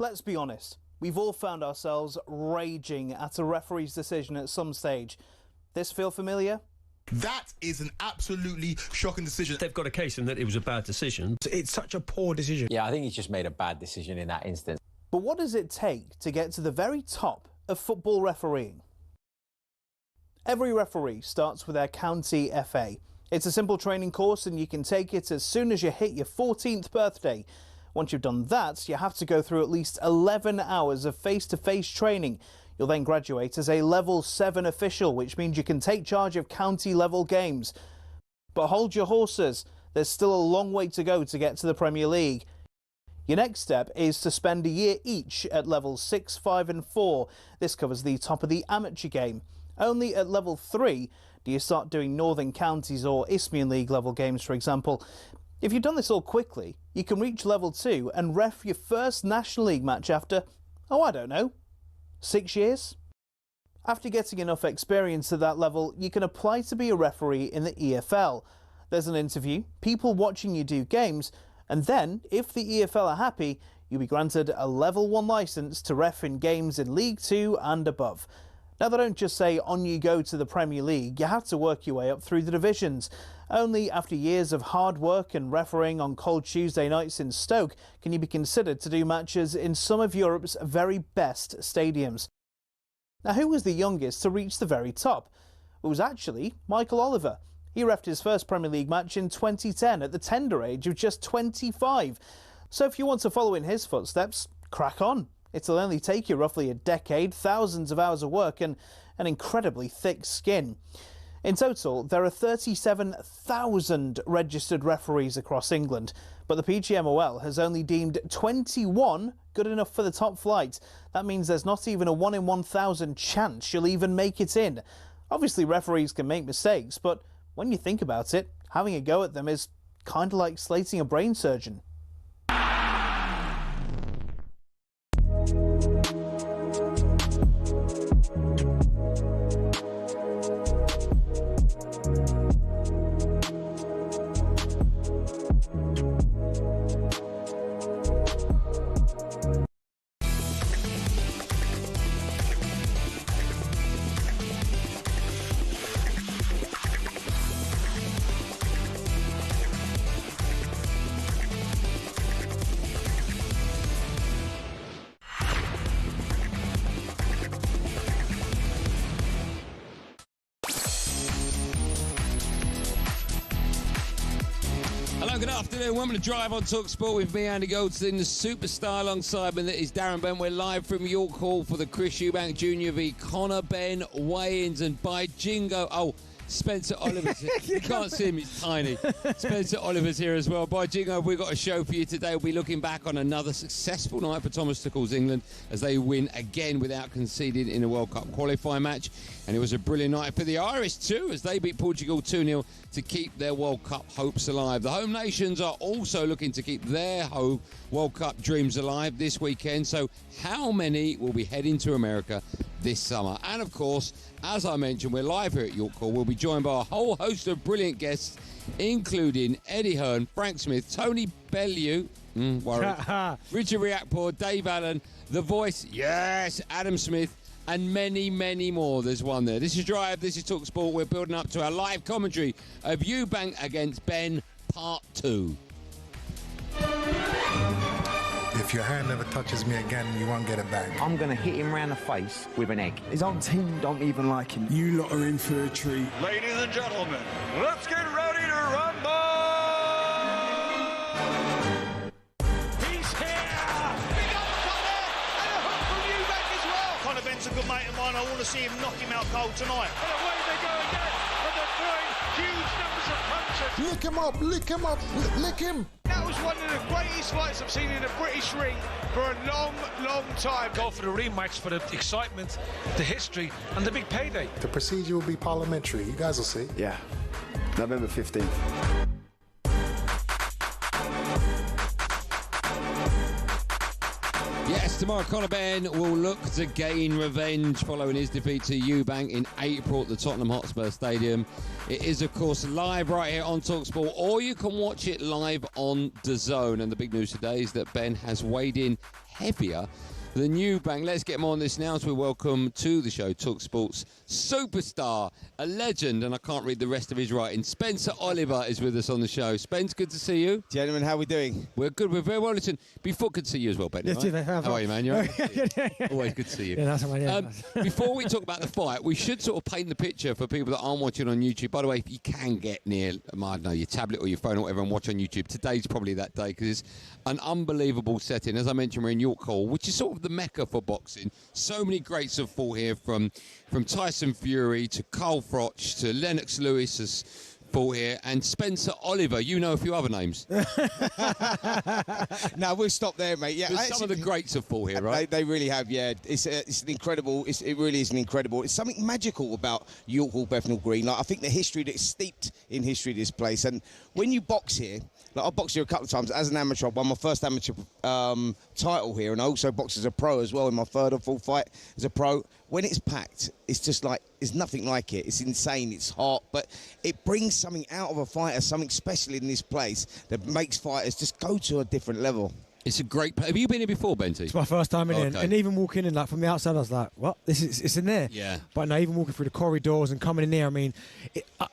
Let's be honest, we've all found ourselves raging at a referee's decision at some stage. This feel familiar? That is an absolutely shocking decision. They've got a case in that it was a bad decision. It's such a poor decision. Yeah, I think he's just made a bad decision in that instance. But what does it take to get to the very top of football refereeing? Every referee starts with their county FA. It's a simple training course and you can take it as soon as you hit your 14th birthday. Once you've done that, you have to go through at least 11 hours of face-to-face training. You'll then graduate as a Level 7 official, which means you can take charge of county-level games. But hold your horses, there's still a long way to go to get to the Premier League. Your next step is to spend a year each at Levels 6, 5 and 4. This covers the top of the amateur game. Only at Level 3 do you start doing Northern Counties or Isthmian League level games, for example. If you've done this all quickly, you can reach Level 2 and ref your first National League match after, oh, I don't know, 6 years? After getting enough experience at that level, you can apply to be a referee in the EFL. There's an interview, people watching you do games, and then, if the EFL are happy, you'll be granted a Level 1 licence to ref in games in League 2 and above. Now, they don't just say on you go to the Premier League, you have to work your way up through the divisions. Only after years of hard work and refereeing on cold Tuesday nights in Stoke can you be considered to do matches in some of Europe's very best stadiums. Now, who was the youngest to reach the very top? It was actually Michael Oliver. He reffed his first Premier League match in 2010 at the tender age of just 25. So if you want to follow in his footsteps, crack on. It'll only take you roughly a decade, thousands of hours of work and an incredibly thick skin. In total, there are 37,000 registered referees across England, but the PGMOL has only deemed 21 good enough for the top flight. That means there's not even a 1 in 1,000 chance you'll even make it in. Obviously, referees can make mistakes, but when you think about it, having a go at them is kind of like slating a brain surgeon. Good afternoon. Welcome to Drive on talkSPORT with me, Andy Goldstein, the superstar alongside me. That is Darren Bent. We're live from York Hall for the Chris Eubank Jr. v Conor Benn weigh-ins, and by jingo, oh, Spencer Oliver's here. You can't see him, he's tiny. Spencer Oliver's here as well. By jingo, we've got a show for you today. We'll be looking back on another successful night for Thomas Tuchel's England as they win again without conceding in a World Cup qualifying match. And it was a brilliant night for the Irish too, as they beat Portugal 2-0 to keep their World Cup hopes alive. The home nations are also looking to keep their home World Cup dreams alive this weekend. So how many will be heading to America this summer? And of course, as I mentioned, we're live here at York Hall. We'll be joined by a whole host of brilliant guests, including Eddie Hearn, Frank Smith, Tony Bellew, Richard Riakporhe, Dave Allen, The Voice, yes, Adam Smith, and many, many more. There's one there. This is Drive, this is talkSPORT. We're building up to our live commentary of Eubank against Benn, Part 2. If your hand never touches me again, you won't get it back. I'm going to hit him round the face with an egg. His own team don't even like him. You lot are in for a treat. Ladies and gentlemen, let's get ready to rumble! He's here! Big uppercut there, and a hook from Eubank as well. Conor Benn's a good mate of mine. I want to see him knock him out cold tonight. And away they go again, and they're throwing huge numbers of punches. Lick him up, lick him up, lick him. That was one of the greatest fights I've seen in a British ring for a long, long time. Go for the rematch for the excitement, the history, and the big payday. The procedure will be parliamentary. You guys will see. Yeah, November 15th. Yes, tomorrow, Conor Benn will look to gain revenge following his defeat to Eubank in April at the Tottenham Hotspur Stadium. It is, of course, live right here on talkSPORT, or you can watch it live on DAZN. And the big news today is that Benn has weighed in heavier than Eubank. Let's get more on this now as we welcome to the show talkSPORT's superstar, a legend, and I can't read the rest of his writing. Spencer Oliver is with us on the show. Spence, good to see you. Gentlemen, how are we doing? We're good. We're very well. Listen, before, good to see you as well, Ben. Yes, right? How are you, man? You're right? Always good to see you. Yeah, that's right, yeah. Before we talk about the fight, we should sort of paint the picture for people that aren't watching on YouTube. By the way, if you can get near, I don't know, your tablet or your phone or whatever and watch on YouTube, today's probably that day because it's an unbelievable setting. As I mentioned, we're in York Hall, which is sort of the mecca for boxing. So many greats have fought here, from Tyson Fury to Carl Froch to Lennox Lewis has fought here, and Spencer Oliver. You know a few other names. No, we'll stop there, mate. Yeah, some of the greats have fought here, right? They really have. Yeah, it's an incredible. It really is an incredible. It's something magical about York Hall, Bethnal Green. Like, I think the history that's steeped in history of this place, and when you box here. Like, I've boxed here a couple of times as an amateur. I won my first amateur title here, and I also boxed as a pro as well in my third or fourth fight as a pro. When it's packed, it's just like, there's nothing like it. It's insane, it's hot, but it brings something out of a fighter, something special in this place that makes fighters just go to a different level. It's a great place. Have you been here before, Benty? It's my first time in here, and even walking in, like, from the outside, I was like, "What? It's in there." Yeah. But no, even walking through the corridors and coming in here, I mean,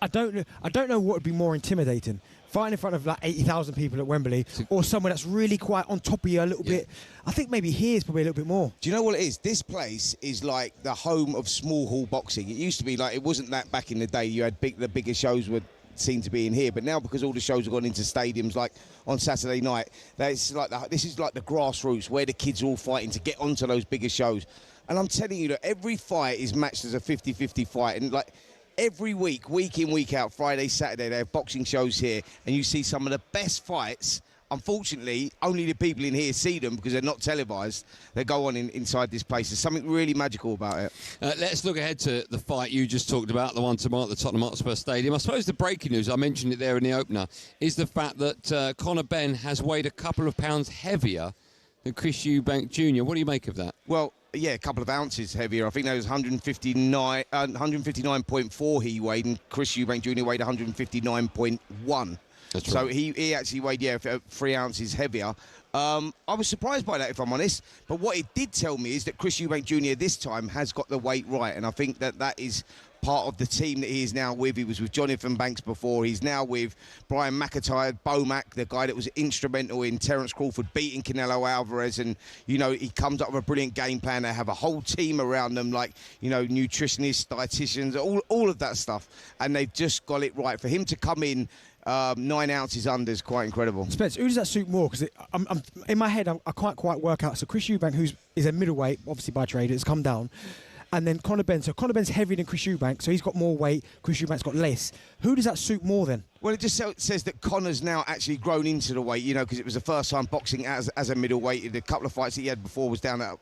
I don't know what would be more intimidating: fighting in front of like 80,000 people at Wembley, or somewhere that's really quite on top of you a little bit. I think maybe here is probably a little bit more. Do you know what it is? This place is like the home of small hall boxing. It used to be like, it wasn't that back in the day. You had the bigger shows would seem to be in here, but now because all the shows have gone into stadiums, like on Saturday night, this is like the grassroots where the kids are all fighting to get onto those bigger shows. And I'm telling you that every fight is matched as a 50-50 fight, and like every week in, week out, Friday, Saturday, they have boxing shows here, and you see some of the best fights. Unfortunately, only the people in here see them because they're not televised. They go on inside this place. There's something really magical about it. Let's look ahead to the fight you just talked about, the one tomorrow at the Tottenham Hotspur Stadium. I suppose the breaking news, I mentioned it there in the opener, is the fact that Conor Benn has weighed a couple of pounds heavier than Chris Eubank Jr. What do you make of that? Well, yeah, a couple of ounces heavier. I think that was 159.4 he weighed, and Chris Eubank Jr. weighed 159.1. That's so right. he actually weighed, 3 ounces heavier. I was surprised by that, if I'm honest. But what it did tell me is that Chris Eubank Jr. this time has got the weight right, and I think that is part of the team that he is now with. He was with Jonathan Banks before. He's now with Brian McIntyre, Bomac, the guy that was instrumental in Terence Crawford beating Canelo Alvarez. And, he comes up with a brilliant game plan. They have a whole team around them, like, nutritionists, dietitians, all of that stuff. And they've just got it right. For him to come in 9 ounces under is quite incredible. Spence, who does that suit more? Because I'm in my head, I can't quite work out. So Chris Eubank, is a middleweight, obviously by trade, has come down. And then Conor Benn. So Conor Benn's heavier than Chris Eubank, so he's got more weight. Chris Eubank's got less. Who does that suit more then? Well, it just says that Conor's now actually grown into the weight, because it was the first time boxing as a middleweight. The couple of fights that he had before was down at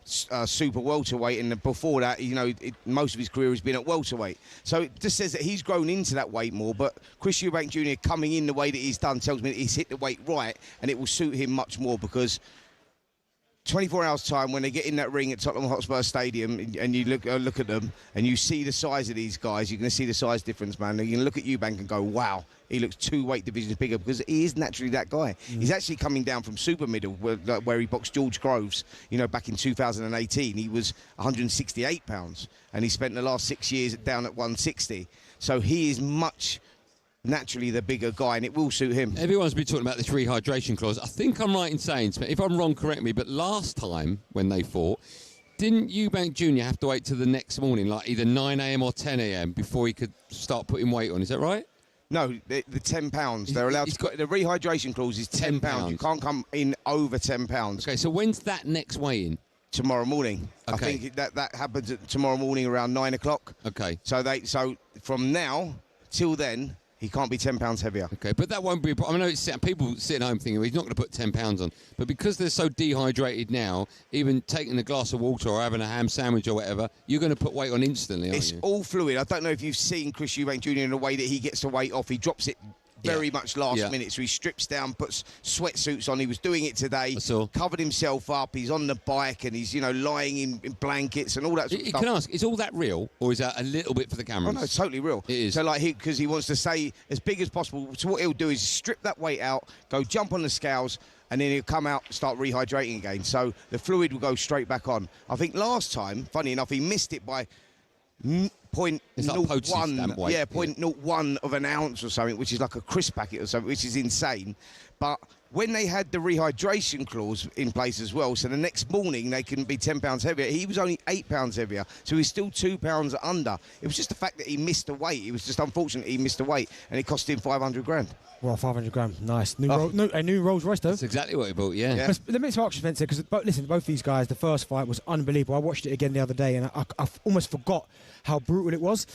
super welterweight, and before that, most of his career has been at welterweight. So it just says that he's grown into that weight more. But Chris Eubank Jr. coming in the way that he's done tells me that he's hit the weight right, and it will suit him much more because 24 hours time, when they get in that ring at Tottenham Hotspur Stadium and you look at them and you see the size of these guys, you're going to see the size difference, man. You can look at Eubank and go, wow, he looks 2 weight divisions bigger, because he is naturally that guy. He's actually coming down from super middle where he boxed George Groves, back in 2018. He was 168 pounds and he spent the last 6 years down at 160. So he is much naturally the bigger guy, and it will suit him. Everyone's been talking about this rehydration clause. I think I'm right in saying, if I'm wrong, correct me, but last time when they fought, didn't Eubank Jr. have to wait till the next morning, like either 9 a.m. or 10 a.m. before he could start putting weight on? Is that right? No, the 10 pounds. They're allowed to. The rehydration clause is 10 pounds. You can't come in over 10 pounds. Okay, so when's that next weigh-in? Tomorrow morning. Okay. I think that happens tomorrow morning around 9 o'clock. Okay. So from now till then, he can't be 10 pounds heavier. Okay, but that won't be a problem. I know people sitting at home thinking, well, he's not going to put 10 pounds on. But because they're so dehydrated now, even taking a glass of water or having a ham sandwich or whatever, you're going to put weight on instantly, aren't you? It's all fluid. I don't know if you've seen Chris Eubank Jr. in the way that he gets the weight off. He drops it very much last minute. So he strips down, puts sweatsuits on. He was doing it today. Covered himself up. He's on the bike and he's, lying in blankets and all that sort of stuff. Can I ask, is all that real, or is that a little bit for the cameras? Oh, no, it's totally real. It is. So, because he wants to stay as big as possible. So what he'll do is strip that weight out, go jump on the scales, and then he'll come out, start rehydrating again. So the fluid will go straight back on. I think last time, funny enough, he missed it by 0.01, 0.01 of an ounce or something, which is like a crisp packet or something, which is insane. But when they had the rehydration clause in place as well, so the next morning they can be 10 pounds heavier, he was only 8 pounds heavier, so he's still 2 pounds under. It was just the fact that he missed the weight. It was just unfortunate he missed the weight, and it cost him 500 grand. Well, 500 grand, nice. A new Rolls Royce, though. That's exactly what he bought, yeah. Let me ask you, Spencer, because listen, both these guys, the first fight was unbelievable. I watched it again the other day, and I almost forgot how brutal it was.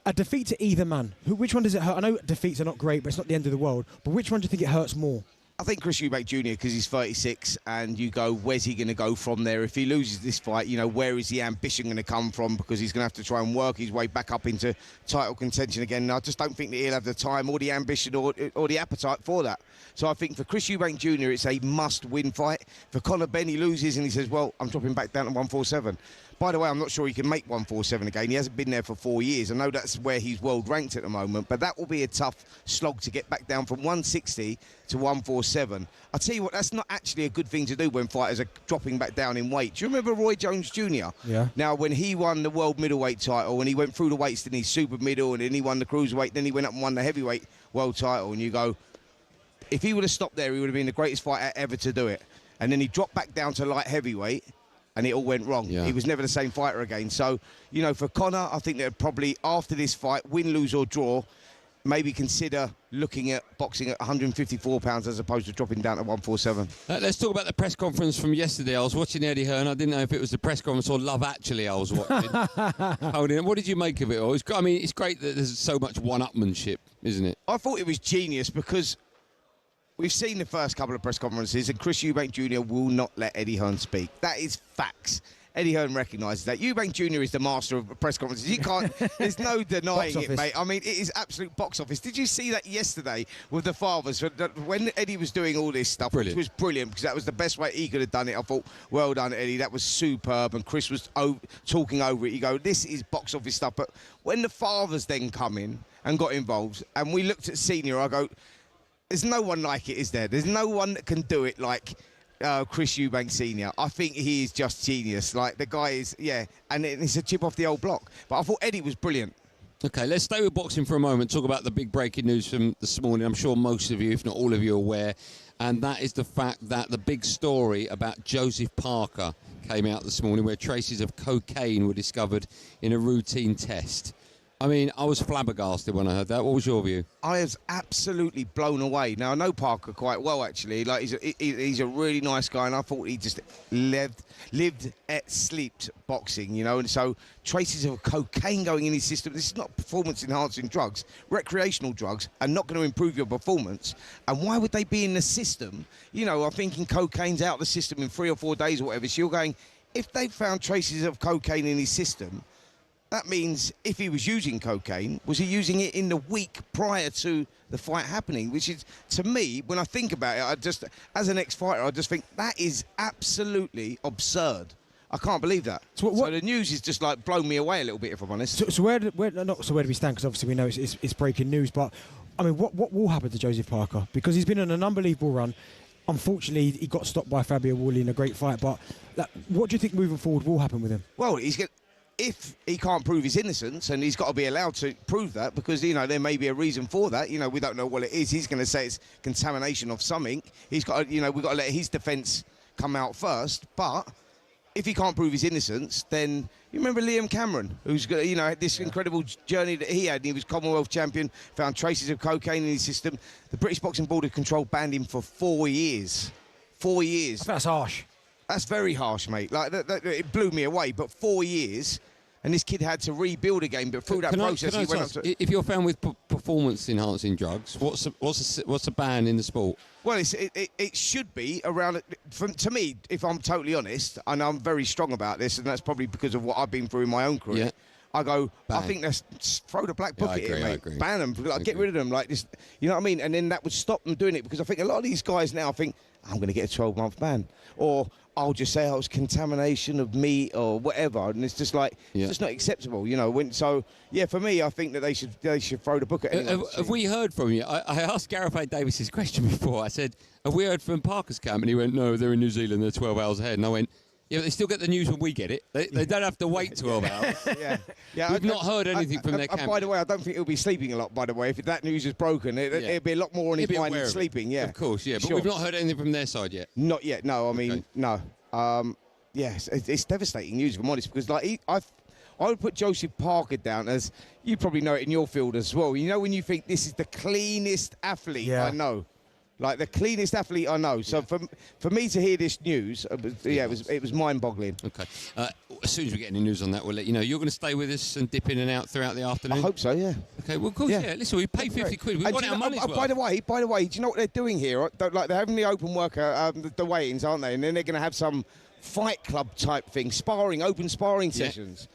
A defeat to either man. Which one does it hurt? I know defeats are not great, but it's not the end of the world. But which one do you think it hurts more? I think Chris Eubank Jr., because he's 36, and you go, where's he going to go from there? If he loses this fight, where is the ambition going to come from? Because he's going to have to try and work his way back up into title contention again. And I just don't think that he'll have the time or the ambition or the appetite for that. So I think for Chris Eubank Jr., it's a must-win fight. For Conor Benn, he loses and he says, well, I'm dropping back down to 147. By the way, I'm not sure he can make 147 again. He hasn't been there for 4 years. I know that's where he's world ranked at the moment, but that will be a tough slog to get back down from 160 to 147. I'll tell you what, that's not actually a good thing to do when fighters are dropping back down in weight. Do you remember Roy Jones Jr.? Yeah. Now, when he won the world middleweight title, and he went through the weights, then he's super middle, and then he won the cruiserweight, then he went up and won the heavyweight world title, and you go, if he would have stopped there, he would have been the greatest fighter ever to do it. And then he dropped back down to light heavyweight, and it all went wrong. Yeah. He was never the same fighter again. So, for Conor, I think that probably after this fight, win, lose or draw, maybe consider looking at boxing at 154 pounds as opposed to dropping down to 147. Let's talk about the press conference from yesterday. I was watching Eddie Hearn. I didn't know if it was the press conference or Love Actually I was watching. What did you make of it all? It's great that there's so much one-upmanship, isn't it? I thought it was genius because we've seen the first couple of press conferences and Chris Eubank Jr. will not let Eddie Hearn speak. That is facts. Eddie Hearn recognises that. Eubank Jr. is the master of press conferences. You can't, there's no denying it, mate. I mean, it is absolute box office. Did you see that yesterday with the fathers? When Eddie was doing all this stuff, which was brilliant, because that was the best way he could have done it. I thought, well done, Eddie. That was superb. And Chris was talking over it. You go, this is box office stuff. But when the fathers then come in and got involved, and we looked at Senior, I go, there's no one like it, is there? There's no one that can do it like Chris Eubank Sr. I think he is just genius. Like, the guy is, and it's a chip off the old block. But I thought Eddie was brilliant. OK, let's stay with boxing for a moment, talk about the big breaking news from this morning. I'm sure most of you, if not all of you, are aware. And that is the fact that the big story about Joseph Parker came out this morning, where traces of cocaine were discovered in a routine test. I mean, I was flabbergasted when I heard that. What was your view? I was absolutely blown away. Now, I know Parker quite well, actually. Like, he's a really nice guy, and I thought he just lived, slept boxing, And so traces of cocaine going in his system. This is not performance-enhancing drugs. Recreational drugs are not going to improve your performance. And why would they be in the system? I'm thinking cocaine's out of the system in 3 or 4 days or whatever. So you're going, if they found traces of cocaine in his system, that means if he was using cocaine, was he using it in the week prior to the fight happening? Which is, to me, when I think about it, as an ex-fighter, I just think that is absolutely absurd. I can't believe that. So the news is just like blown me away a little bit, if I'm honest. So where do we stand? Because obviously we know it's breaking news. But I mean, what will happen to Joseph Parker? Because he's been on an unbelievable run. Unfortunately, he got stopped by Fabio Woolley in a great fight. But what do you think moving forward will happen with him? Well, if he can't prove his innocence, and he's got to be allowed to prove that, because, there may be a reason for that. We don't know what it is. He's going to say it's contamination of something. He's got to, we've got to let his defence come out first. But if he can't prove his innocence, then you remember Liam Cameron, who's got, this incredible journey that he had. And he was Commonwealth champion, found traces of cocaine in his system. The British Boxing Board of Control banned him for 4 years. 4 years. That's harsh. That's very harsh, mate. Like, it blew me away. But 4 years. And this kid had to rebuild again, but through that process, he went up to... If you're found with performance-enhancing drugs, what's the ban in the sport? Well, it should be around... To me, if I'm totally honest, and I'm very strong about this, and that's probably because of what I've been through in my own career, I go, Bang. I think let's throw the black book I at it, agree, I mate. agree. Ban them, like, get rid of them, like this. You know what I mean? And then that would stop them doing it, because I think a lot of these guys now think, I'm going to get a 12-month ban, or I'll just say, it's contamination of meat or whatever, and it's just like it's just not acceptable, you know. For me, I think that they should throw the book at anyone. Have we heard from you? I asked Gareth A. Davis's question before. I said, have we heard from Parker's camp? And he went, no, they're in New Zealand, they're 12 hours ahead. And I went, yeah, but they still get the news when we get it. They don't have to wait 12 hours. Yeah. We've not heard anything from their camp. By the way, I don't think he'll be sleeping a lot, by the way. If that news is broken, it'll be a lot more on his mind than sleeping, Of course, yeah. But we've not heard anything from their side yet. Not yet, no. I mean, no. Yes, it's devastating news, if I'm honest, because I would put Joseph Parker down as, you probably know it in your field as well. You know when you think this is the cleanest athlete I know. Like the cleanest athlete I know. So for me to hear this news, it was mind-boggling. Okay. As soon as we get any news on that, we'll let you know. You're going to stay with us and dip in and out throughout the afternoon? I hope so, yeah. Okay, well, of course, yeah. Listen, we pay 50 quid. We want our money's worth. By the way, do you know what they're doing here? Like, they're having the open worker, the weigh-ins, aren't they? And then they're going to have some fight club type thing, open sparring sessions.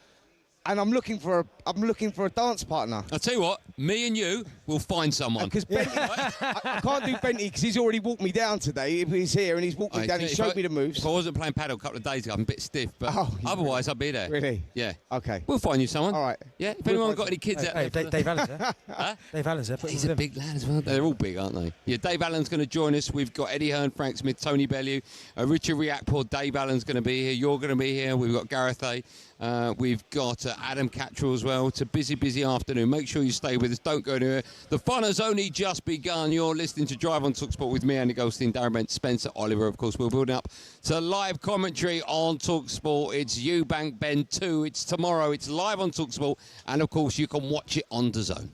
And I'm looking for a dance partner. I'll tell you what, me and you will find someone. Because I can't do Benty because he's already walked me down today. He's here and he's walked me down. He showed me the moves. If I wasn't playing paddle a couple of days ago, I'm a bit stiff, but otherwise I'd be there. Really? Yeah. Okay. We'll find you someone. All right. Yeah. If anyone got any kids out there, Dave Allen's there. Huh? Dave Allen's there. He's a big lad as well. They're all big, aren't they? Yeah. Dave Allen's going to join us. We've got Eddie Hearn, Frank Smith, Tony Bellew, Richard Riakporte. Dave Allen's going to be here. You're going to be here. We've got Gareth A. We've got Adam Cattrall as well. It's a busy afternoon. Make sure you stay with us. Don't go anywhere. The fun has only just begun. You're listening to Drive on talkSPORT with me, Andy Goldstein, Darren Bent, Spencer Oliver. Of course, we're building up to live commentary on talkSPORT. It's Eubank Benn 2. It's tomorrow. It's live on talkSPORT. And, of course, you can watch it on DAZN.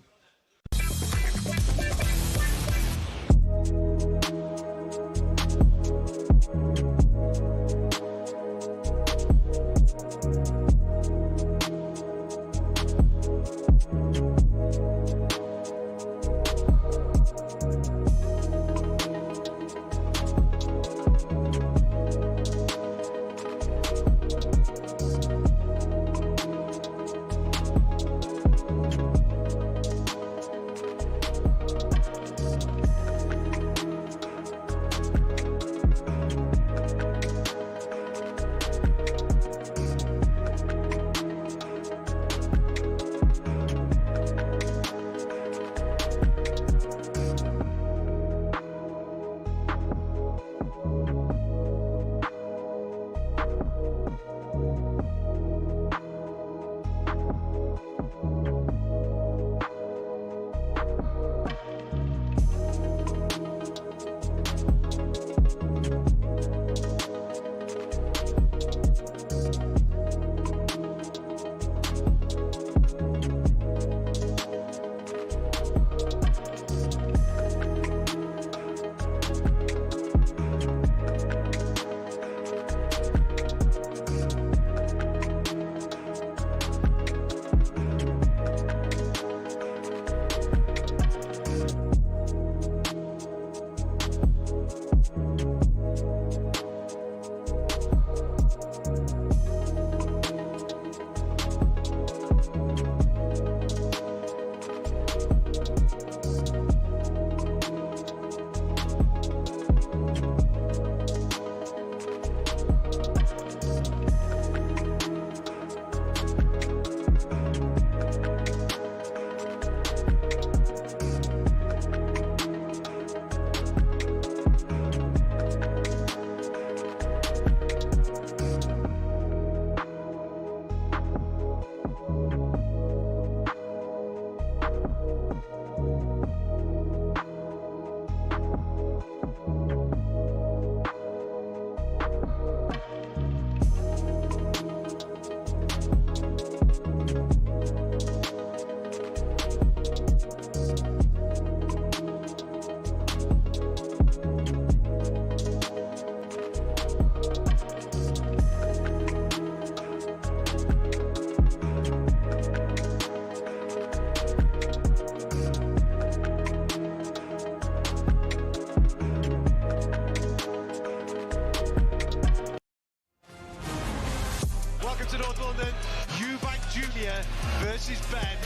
versus Benn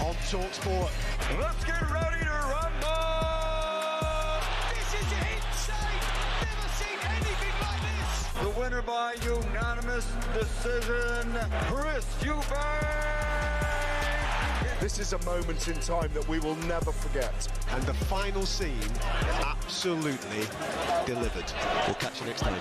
on talkSPORT. Let's get ready to rumble! This is insane! Never seen anything like this! The winner by unanimous decision, Chris Eubank! This is a moment in time that we will never forget. And the final scene absolutely delivered. We'll catch you next time.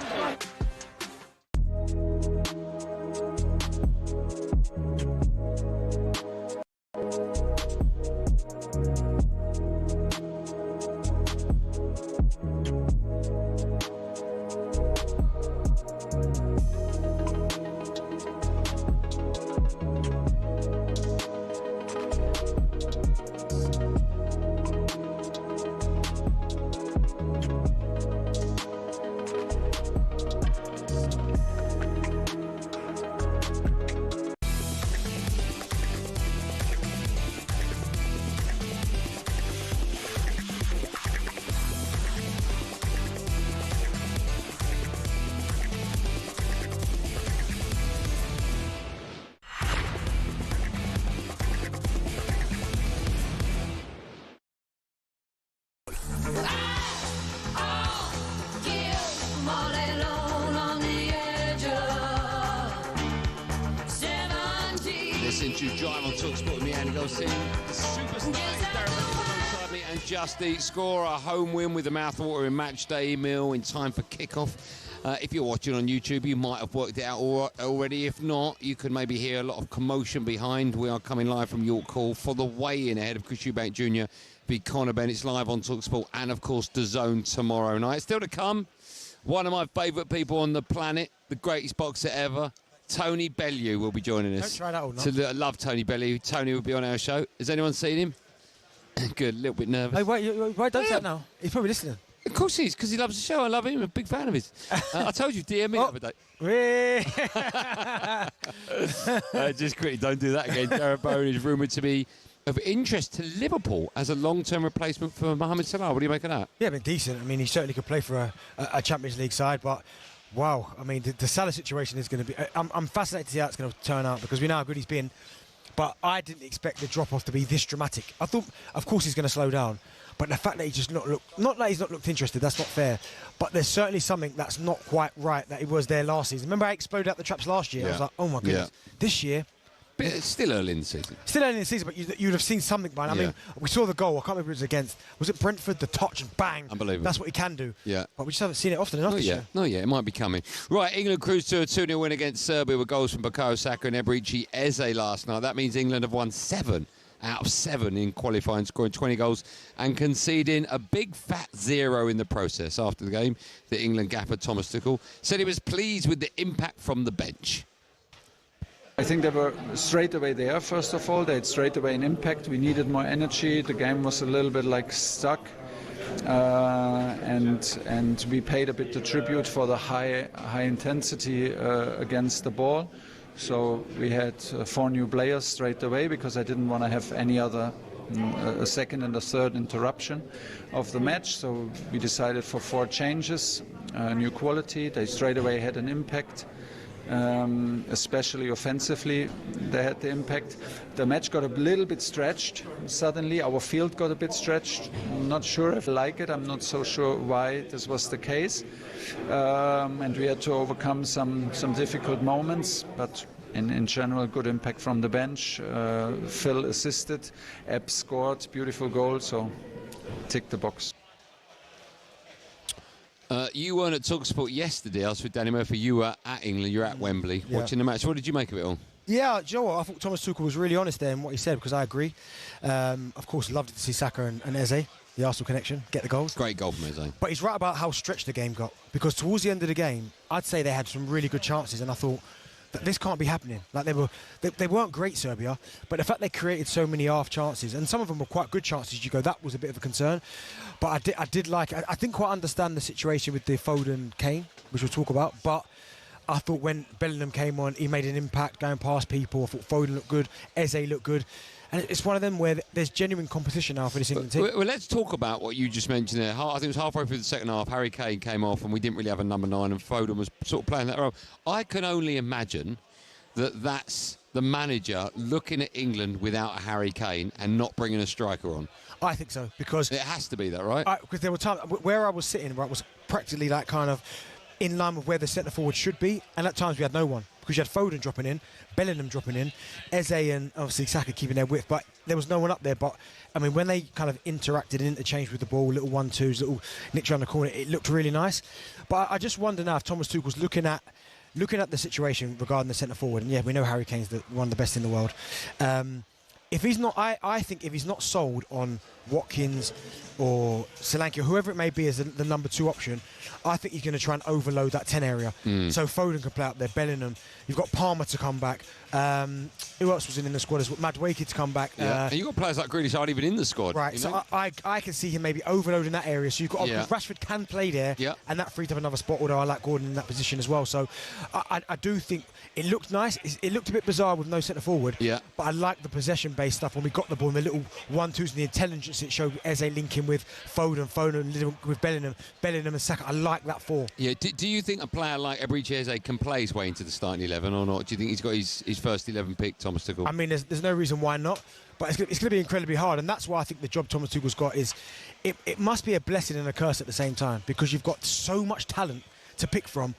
Listen to Drive on talkSPORT with me, Andy Goldstein. The superstar Darren Bent alongside me, and Just Eat score a home win with the mouthwatering match day meal in time for kickoff. If you're watching on YouTube, you might have worked it out already. If not, you could maybe hear a lot of commotion behind. We are coming live from York Hall for the weigh-in ahead of Chris Eubank Jr. v Conor Benn. It's live on talkSPORT and, of course, DAZN tomorrow night. Still to come, one of my favourite people on the planet, the greatest boxer ever, Tony Bellew will be joining us. Don't try that all night. I love Tony Bellew. Tony will be on our show. Has anyone seen him? Good, a little bit nervous. Hey, wait, don't say that now. He's probably listening. Of course he is, because he loves the show. I love him. I'm a big fan of his. I told you, DM me the other day. Just quickly, don't do that again. Darren Bent is rumoured to be of interest to Liverpool as a long-term replacement for Mohamed Salah. What do you make of that? Yeah, been decent. I mean, he certainly could play for a Champions League side, but wow, I mean, the Salah situation is going to be... I'm fascinated to see how it's going to turn out, because we know how good he's been, but I didn't expect the drop-off to be this dramatic. I thought, of course, he's going to slow down, but the fact that he just not that he's not looked interested, that's not fair, but there's certainly something that's not quite right that he was there last season. Remember how he exploded out the traps last year? Yeah. I was like, oh my goodness. Yeah. This year... But it's still early in the season. Still early in the season, but you'd have seen something by now. Yeah. I mean, we saw the goal. I can't remember who it was against. Was it Brentford? The touch and bang. Unbelievable. That's what he can do. Yeah. But we just haven't seen it often enough this year. No, yeah, it might be coming. Right, England cruised to a 2-0 win against Serbia with goals from Bukayo Saka and Eberechi Eze last night. That means England have won 7 out of 7 in qualifying, scoring 20 goals and conceding a big fat 0 in the process. After the game, the England gaffer Thomas Tuchel said he was pleased with the impact from the bench. I think they were straight away there, first of all. They had straight away an impact. We needed more energy. The game was a little bit like stuck. And we paid a bit the tribute for the high intensity against the ball. So we had 4 new players straight away, because I didn't want to have any other a second and a third interruption of the match. So we decided for 4 changes, new quality. They straight away had an impact. Especially offensively, they had the impact. The match got a little bit stretched suddenly. Our field got a bit stretched. I'm not sure if I like it. I'm not so sure why this was the case. And we had to overcome some difficult moments, but in general, good impact from the bench. Phil assisted, Ebb scored, beautiful goal, so tick the box. You weren't at talkSPORT yesterday. I was with Danny Murphy. You were at England. You're at Wembley watching the match. What did you make of it all? Yeah, do you know what? I thought Thomas Tuchel was really honest there in what he said, because I agree. Of course, loved to see Saka and Eze, the Arsenal connection, get the goals. Great goal from Eze. But he's right about how stretched the game got, because towards the end of the game, I'd say they had some really good chances, and I thought that this can't be happening. Like they weren't great, Serbia, but the fact they created so many half chances, and some of them were quite good chances, you go, that was a bit of a concern. But I didn't quite understand the situation with the Foden-Kane, which we'll talk about, but I thought when Bellingham came on, he made an impact going past people. I thought Foden looked good, Eze looked good. And it's one of them where there's genuine competition now for this England team. Well, let's talk about what you just mentioned there. I think it was halfway through the second half, Harry Kane came off and we didn't really have a number 9, and Foden was sort of playing that role. I can only imagine that that's the manager looking at England without a Harry Kane and not bringing a striker on? I think so, because it has to be that, right? Because there were times where I was sitting, where I was practically like kind of in line with where the centre forward should be, and at times we had no one, because you had Foden dropping in, Bellingham dropping in, Eze and obviously Saka keeping their width, but there was no one up there. But I mean, when they kind of interacted and interchanged with the ball, little 1-2s, little nicks around the corner, it looked really nice. But I just wonder now if Thomas Tuchel's looking at the situation regarding the centre forward, and yeah, we know Harry Kane's one of the best in the world. If he's not, I think if he's not sold on Watkins or Solanke, whoever it may be as the number 2 option, I think he's going to try and overload that 10 area. So Foden can play up there, Bellingham. You've got Palmer to come back. Who else was in the squad? Madueke to come back. Yeah. And you've got players like Grealish aren't even in the squad. Right, so I can see him maybe overloading that area. So you've got Rashford can play there, and that frees up another spot, although I like Gordon in that position as well. So I do think it looked nice. It looked a bit bizarre with no centre forward, but I like the possession-based stuff when we got the ball and the little 1-2s and the intelligence it showed Eze linking with Foden with Bellingham and Saka. I like that 4. Yeah, do you think a player like Eberechi Eze can play his way into the starting 11 or not? Do you think he's got his first 11 pick, Thomas Tuchel? I mean, there's no reason why not, but it's going to be incredibly hard, and that's why I think the job Thomas Tuchel's got is it must be a blessing and a curse at the same time, because you've got so much talent to pick from,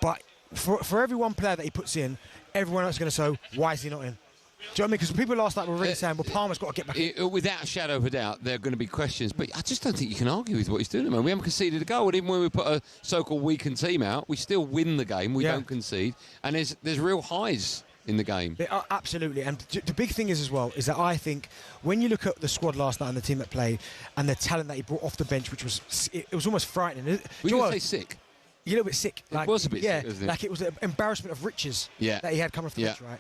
but for every one player that he puts in, everyone else is going to say, why is he not in? Do you know what I mean? Because people last night were really saying, well, Palmer's got to get back in. Without a shadow of a doubt, there are going to be questions, but I just don't think you can argue with what he's doing, man. We haven't conceded a goal, and even when we put a so-called weakened team out, we still win the game. We don't concede, and there's real highs in the game. Absolutely, and the big thing is as well is that I think when you look at the squad last night and the team that played and the talent that he brought off the bench, which was it was almost frightening. Were you going to say sick? You're a little bit sick. It was a bit sick, wasn't it? Like it was an embarrassment of riches that he had coming off the bench, right?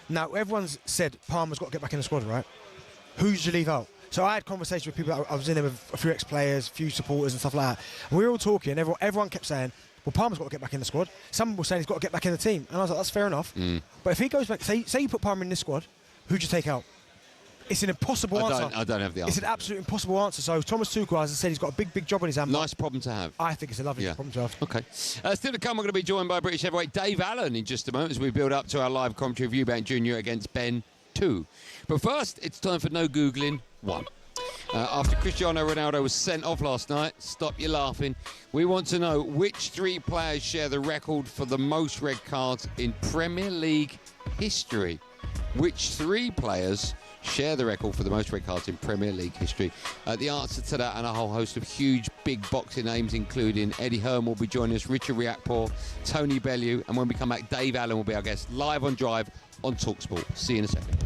Now, everyone's said Palmer's got to get back in the squad, right? Who did you leave out? So I had conversations with people. I was in there with a few ex-players, a few supporters and stuff like that. And we were all talking, and everyone kept saying, well, Palmer's got to get back in the squad. Some were saying he's got to get back in the team. And I was like, that's fair enough. But if he goes back, say you put Palmer in this squad, who'd you take out? It's an impossible answer. I don't have the answer. It's an absolute impossible answer. So Thomas Tuchel, as I said, he's got a big job on his hands. Nice problem to have. I think it's a lovely problem to have. Okay. Still to come, we're going to be joined by British heavyweight Dave Allen in just a moment as we build up to our live commentary of Eubank Jr. against Benn 2. But first, it's time for No Googling 1. After Cristiano Ronaldo was sent off last night, stop your laughing, we want to know which 3 players share the record for the most red cards in Premier League history. Which 3 players share the record for the most red cards in Premier League history? The answer to that and a whole host of huge big boxing names, including Eddie Hearn will be joining us, Richard Riakporhe, Tony Bellew, and when we come back, Dave Allen will be our guest live on Drive on talkSPORT. See you in a second.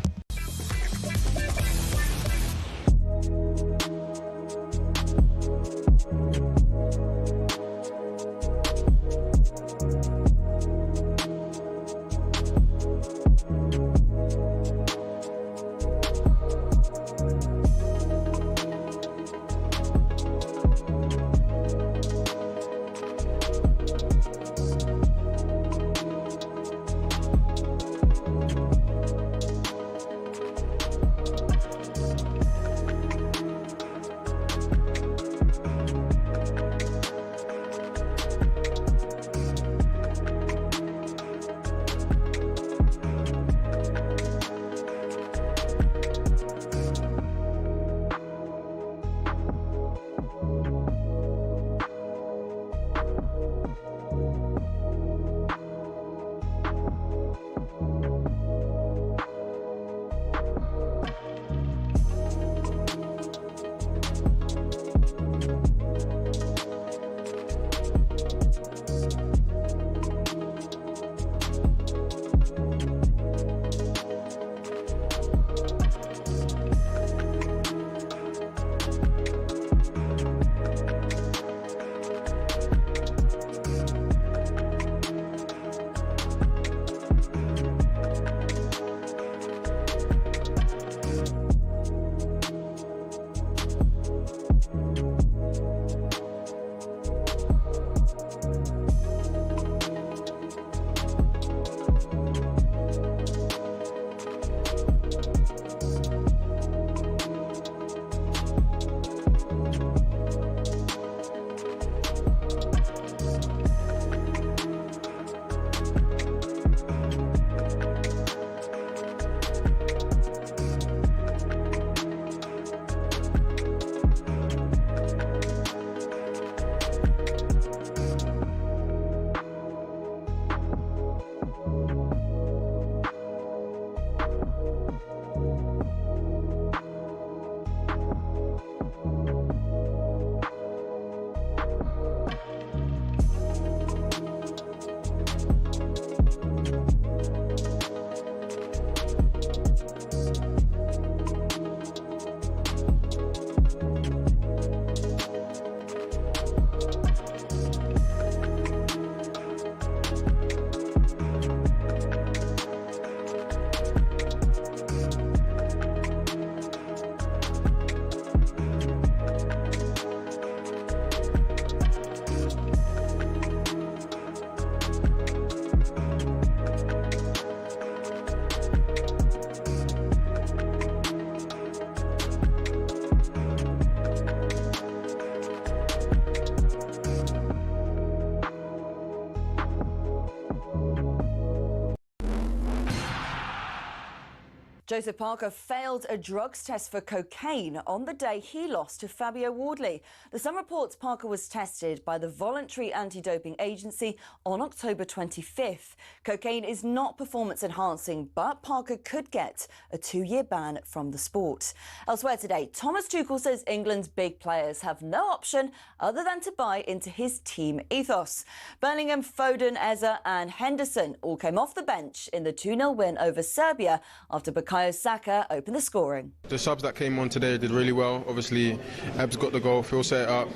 Joseph Parker failed a drugs test for cocaine on the day he lost to Fabio Wardley. The Sun reports Parker was tested by the Voluntary Anti-Doping Agency on October 25th. Cocaine is not performance enhancing, but Parker could get a 2-year ban from the sport. Elsewhere today, Thomas Tuchel says England's big players have no option other than to buy into his team ethos. Bellingham, Foden, Eze and Henderson all came off the bench in the 2-0 win over Serbia after Bukayo Saka opened the scoring. The subs that came on today did really well. Obviously, Ebbs got the goal, Phil set it up,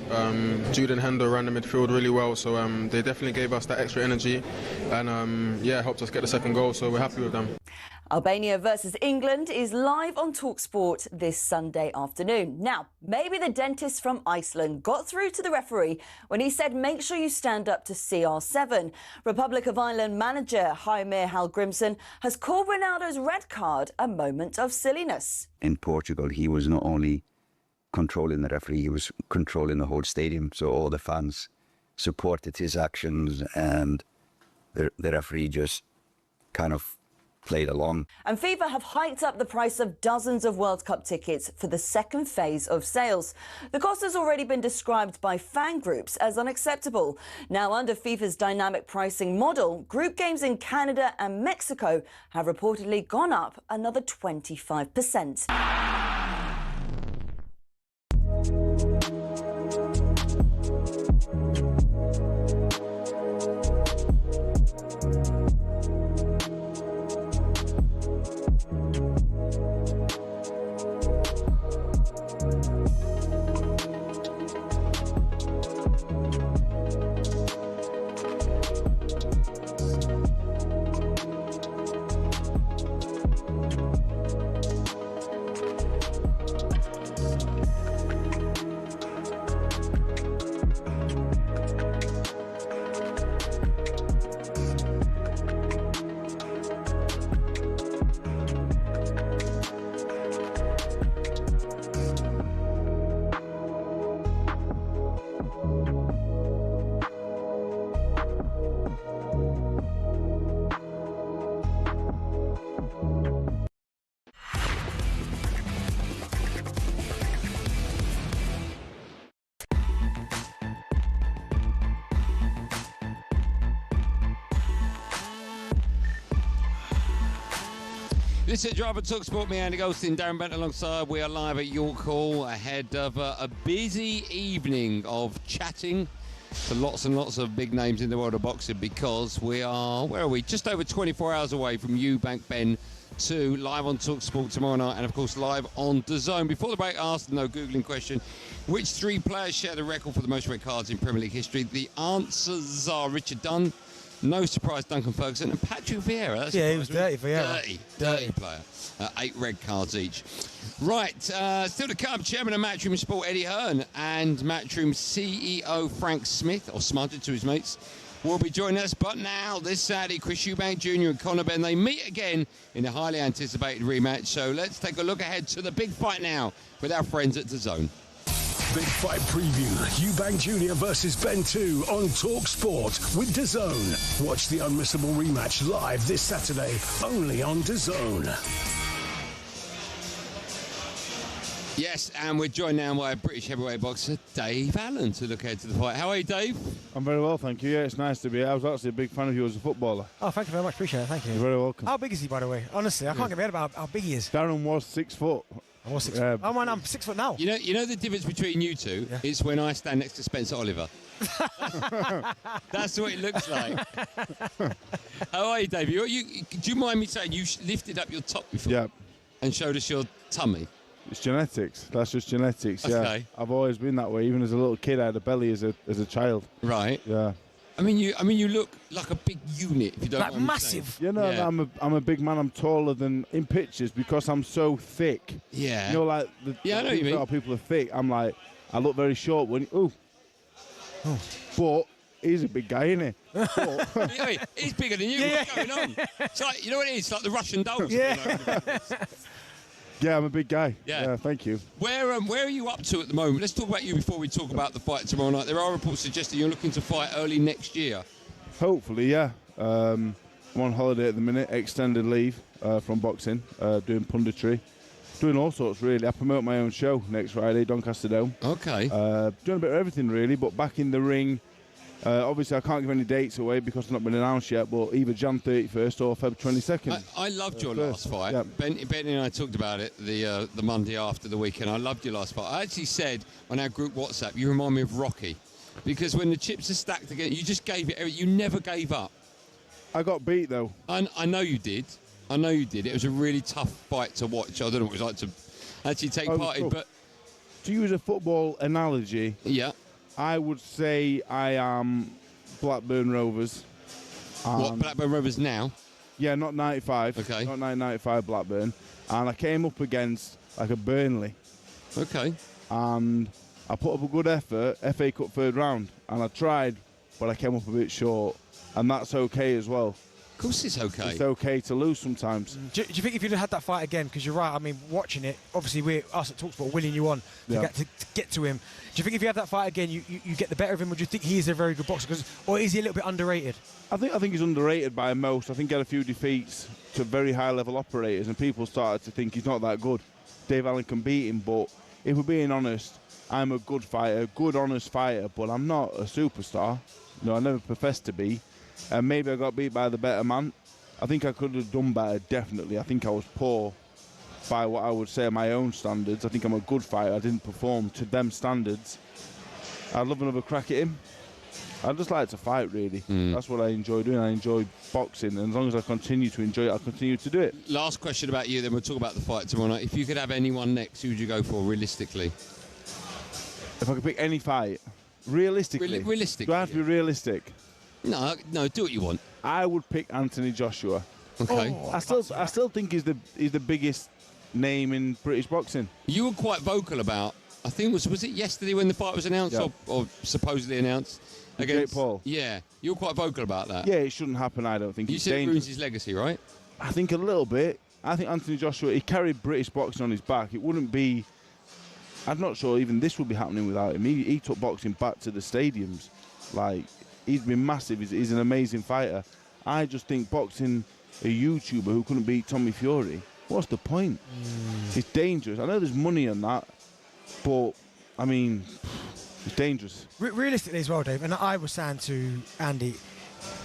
Jude and Hendo ran the midfield really well, so they definitely gave us that extra energy and helped us get the second goal, so we're happy with them. Albania versus England is live on talkSPORT this Sunday afternoon. Now, maybe the dentist from Iceland got through to the referee when he said make sure you stand up to CR7. Republic of Ireland manager Jaime Hallgrimsson has called Ronaldo's red card a moment of silliness. In Portugal, he was not only controlling the referee, he was controlling the whole stadium, so all the fans supported his actions and the referee just kind of played along. And FIFA have hiked up the price of dozens of World Cup tickets for the second phase of sales. The cost has already been described by fan groups as unacceptable. Now, under FIFA's dynamic pricing model, group games in Canada and Mexico have reportedly gone up another 25%. This is Drive on talkSPORT. Me, Andy Goldstein Darren Bent alongside. We are live at York Hall ahead of a busy evening of chatting to lots and lots of big names in the world of boxing, because we are, where are we? Just over 24 hours away from Eubank Benn 2, live on talkSPORT tomorrow night, and of course live on DAZN. Before the break, I asked the no Googling question: which 3 players share the record for the most red cards in Premier League history? The answers are Richard Dunn, no surprise, Duncan Ferguson, and Patrick Vieira. Yeah, he was dirty, Vieira. Dirty player. 8 red cards each. Right, still to come, Chairman of Matchroom Sport Eddie Hearn and Matchroom CEO Frank Smith, or Smudger to his mates, will be joining us. But now, this Saturday, Chris Eubank Jr. and Conor Benn, they meet again in a highly anticipated rematch. So let's take a look ahead to the big fight now with our friends at DAZN. Big fight preview, Eubank Jr. versus Benn 2 on talkSPORT with DAZN. Watch the unmissable rematch live this Saturday, only on DAZN. Yes, and we're joined now by British heavyweight boxer Dave Allen to look ahead to the fight. How are you, Dave? I'm very well, thank you. Yeah, it's nice to be here. I was actually a big fan of you as a footballer. Oh, thank you very much. Appreciate it. Thank you. You're very welcome. How big is he, by the way? Honestly, I can't get my head about how big he is. Darren was 6 foot. I was 6 foot. Oh, man, I'm 6 foot now. You know the difference between you two is when I stand next to Spencer Oliver. That's what it looks like. How are you, Dave? Do you mind me saying you lifted up your top before and showed us your tummy? It's genetics. That's just genetics. Okay. Yeah, I've always been that way. Even as a little kid, I had a belly as a child. Right. Yeah. I mean, you look like a big unit. If you don't, like massive. You know, yeah. I'm a big man. I'm taller than in pictures because I'm so thick. Yeah. You know, like I know you mean. People are thick. I'm like, I look very short when. But he's a big guy, isn't he? He's bigger than you. What's going on? It's like, you know what it is? It's like the Russian dolls. Yeah, I'm a big guy. Yeah, thank you. Where are you up to at the moment? Let's talk about you before we talk about the fight tomorrow night. There are reports suggesting you're looking to fight early next year. Hopefully, yeah. I'm on holiday at the minute, extended leave from boxing, doing punditry, doing all sorts really. I promote my own show next Friday, Doncaster Dome. Okay. Doing a bit of everything really, but back in the ring. Obviously, I can't give any dates away because it's not been announced yet, but either Jan 31st or Feb 22nd. I loved your last fight. Yeah. Benny and I talked about it the Monday after the weekend. I loved your last fight. I actually said on our group WhatsApp, you remind me of Rocky. Because when the chips are stacked again, you just gave it. You never gave up. I got beat, though. I know you did. I know you did. It was a really tough fight to watch. I don't know what it was like to actually take part in, but... To use a football analogy... Yeah. I would say I am Blackburn Rovers. What, Blackburn Rovers now? Yeah, not 95. Okay. Not 1995 Blackburn. And I came up against like a Burnley. Okay. And I put up a good effort, FA Cup third round. And I tried, but I came up a bit short. And that's okay as well. Of course it's okay. It's okay to lose sometimes. Do you think if you'd have had that fight again, because you're right, I mean, watching it, obviously we're us at talkSPORT willing you on to get to him. Do you think if you have that fight again, you get the better of him, or do you think he is a very good boxer? Or is he a little bit underrated? I think he's underrated by most. I think he had a few defeats to very high-level operators, and people started to think he's not that good. Dave Allen can beat him, but if we're being honest, I'm a good fighter, good, honest fighter, but I'm not a superstar. No, I never professed to be. And maybe I got beat by the better man. I think I could have done better, definitely. I think I was poor by what I would say are my own standards. I think I'm a good fighter. I didn't perform to them standards. I'd love another crack at him. I just like to fight, really. That's what I enjoy doing. I enjoy boxing, and as long as I continue to enjoy it, I'll continue to do it. Last question about you, then we'll talk about the fight tomorrow night. If you could have anyone next, who would you go for, realistically? If I could pick any fight, realistically? Realistically. Do I have to be realistic? No, do what you want. I would pick Anthony Joshua. Okay. I still think he's the biggest name in British boxing. You were quite vocal about, I think was it yesterday when the fight was announced or supposedly announced against Jake Paul. Yeah, you were quite vocal about that. Yeah, it shouldn't happen. I don't think. You said it ruins his legacy, right? I think a little bit. I think Anthony Joshua, he carried British boxing on his back. It wouldn't be. I'm not sure even this would be happening without him. He took boxing back to the stadiums. Like, he's been massive. He's an amazing fighter. I just think boxing a YouTuber who couldn't beat Tommy Fury, what's the point? It's dangerous. I know there's money on that, but, I mean, it's dangerous. Realistically as well, Dave, and I was saying to Andy,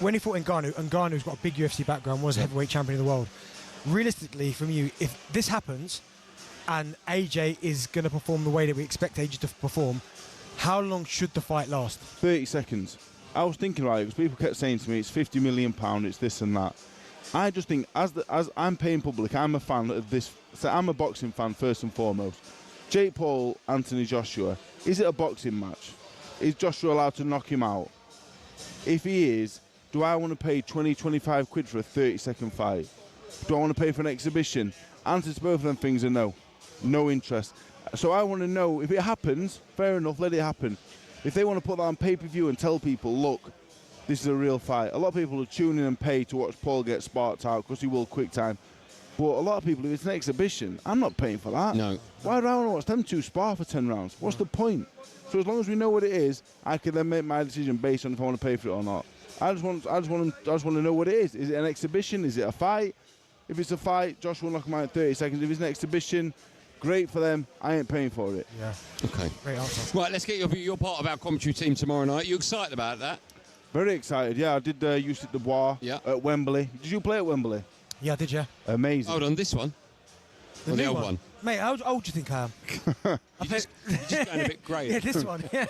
when he fought Ngannou, and Ngannou's got a big UFC background, was heavyweight champion of the world. Realistically, from you, if this happens and AJ is going to perform the way that we expect AJ to perform, how long should the fight last? 30 seconds. I was thinking about it because people kept saying to me, it's £50 million, it's this and that. I just think, as I'm paying public, I'm a fan of this. So I'm a boxing fan first and foremost. Jake Paul, Anthony Joshua. Is it a boxing match? Is Joshua allowed to knock him out? If he is, do I want to pay 20, 25 quid for a 30-second fight? Do I want to pay for an exhibition? Answer to both of them things are no. No interest. So I want to know, if it happens, fair enough, let it happen. If they want to put that on pay-per-view and tell people, look, this is a real fight. A lot of people will tune in and pay to watch Paul get sparked out because he will quick time. But a lot of people, if it's an exhibition, I'm not paying for that. No. Why do I want to watch them two spar for 10 rounds? What's the point? So as long as we know what it is, I can then make my decision based on if I want to pay for it or not. I just want to know what it is. Is it an exhibition? Is it a fight? If it's a fight, Josh will knock him out in 30 seconds. If it's an exhibition, great for them. I ain't paying for it. Yeah. Okay. Great answer. Right, let's get your part of our commentary team tomorrow night. You excited about that? Very excited. Yeah, I did Usyk Dubois at Wembley. Did you play at Wembley? Yeah, I did, yeah. Amazing. Hold on, this one? Or the old one? Mate, how old do you think I am? You're just going a bit grey. Yeah, this one. Yeah.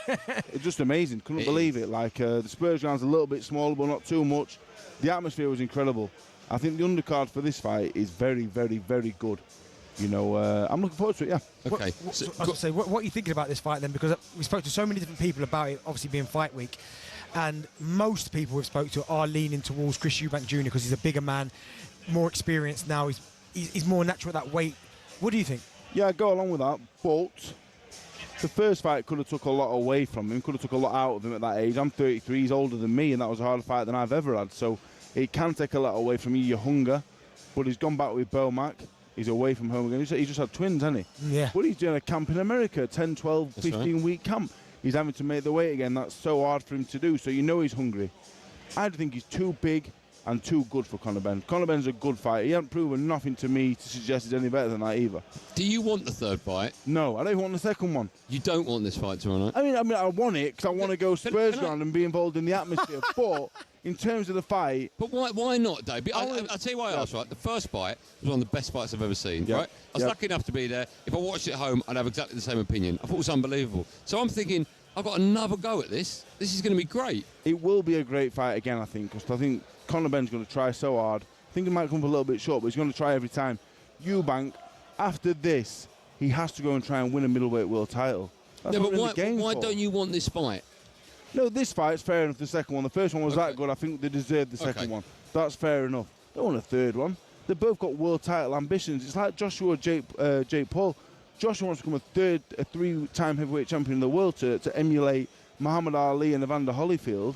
It's just amazing. Couldn't believe it. Like, the Spurs ground's a little bit smaller, but not too much. The atmosphere was incredible. I think the undercard for this fight is very, very, very good. You know, I'm looking forward to it, yeah. Okay. What are you thinking about this fight then? Because we spoke to so many different people about it, obviously being fight week, and most people we've spoke to are leaning towards Chris Eubank Jr. because he's a bigger man, more experienced now. He's more natural at that weight. What do you think? Yeah, I go along with that, but the first fight could have took a lot away from him, could have took a lot out of him at that age. I'm 33, he's older than me, and that was a harder fight than I've ever had. So it can take a lot away from you, your hunger. But he's gone back with Belmac. He's away from home again. He just had twins, hasn't he? Yeah. But he's doing a camp in America, 10, 12, 15-week camp. He's having to make the weight again. That's so hard for him to do. So you know he's hungry. I think he's too big, and too good for Conor Benn. Conor Benn's a good fighter. He hasn't proven nothing to me to suggest he's any better than that either. Do you want the third fight? No, I don't even want the second one. You don't want this fight tomorrow night? I mean, I want it because I want to go Spurs ground and be involved in the atmosphere. But in terms of the fight... But why not, Dave? I'll tell you why I asked, right? The first fight was one of the best fights I've ever seen, right? I was lucky enough to be there. If I watched it at home, I'd have exactly the same opinion. I thought it was unbelievable. So I'm thinking, I've got another go at this. This is going to be great. It will be a great fight again, I think, because I think Conor Benn's going to try so hard. I think he might come up a little bit short, but he's going to try every time. Eubank, after this, he has to go and try and win a middleweight world title. That's But why don't you want this fight? No, this fight's fair enough, the second one. The first one was that good. I think they deserved the second one. That's fair enough. They don't want a third one. They've both got world title ambitions. It's like Joshua Jake Paul. Joshua wants to become a three-time heavyweight champion of the world to emulate Muhammad Ali and Evander Holyfield.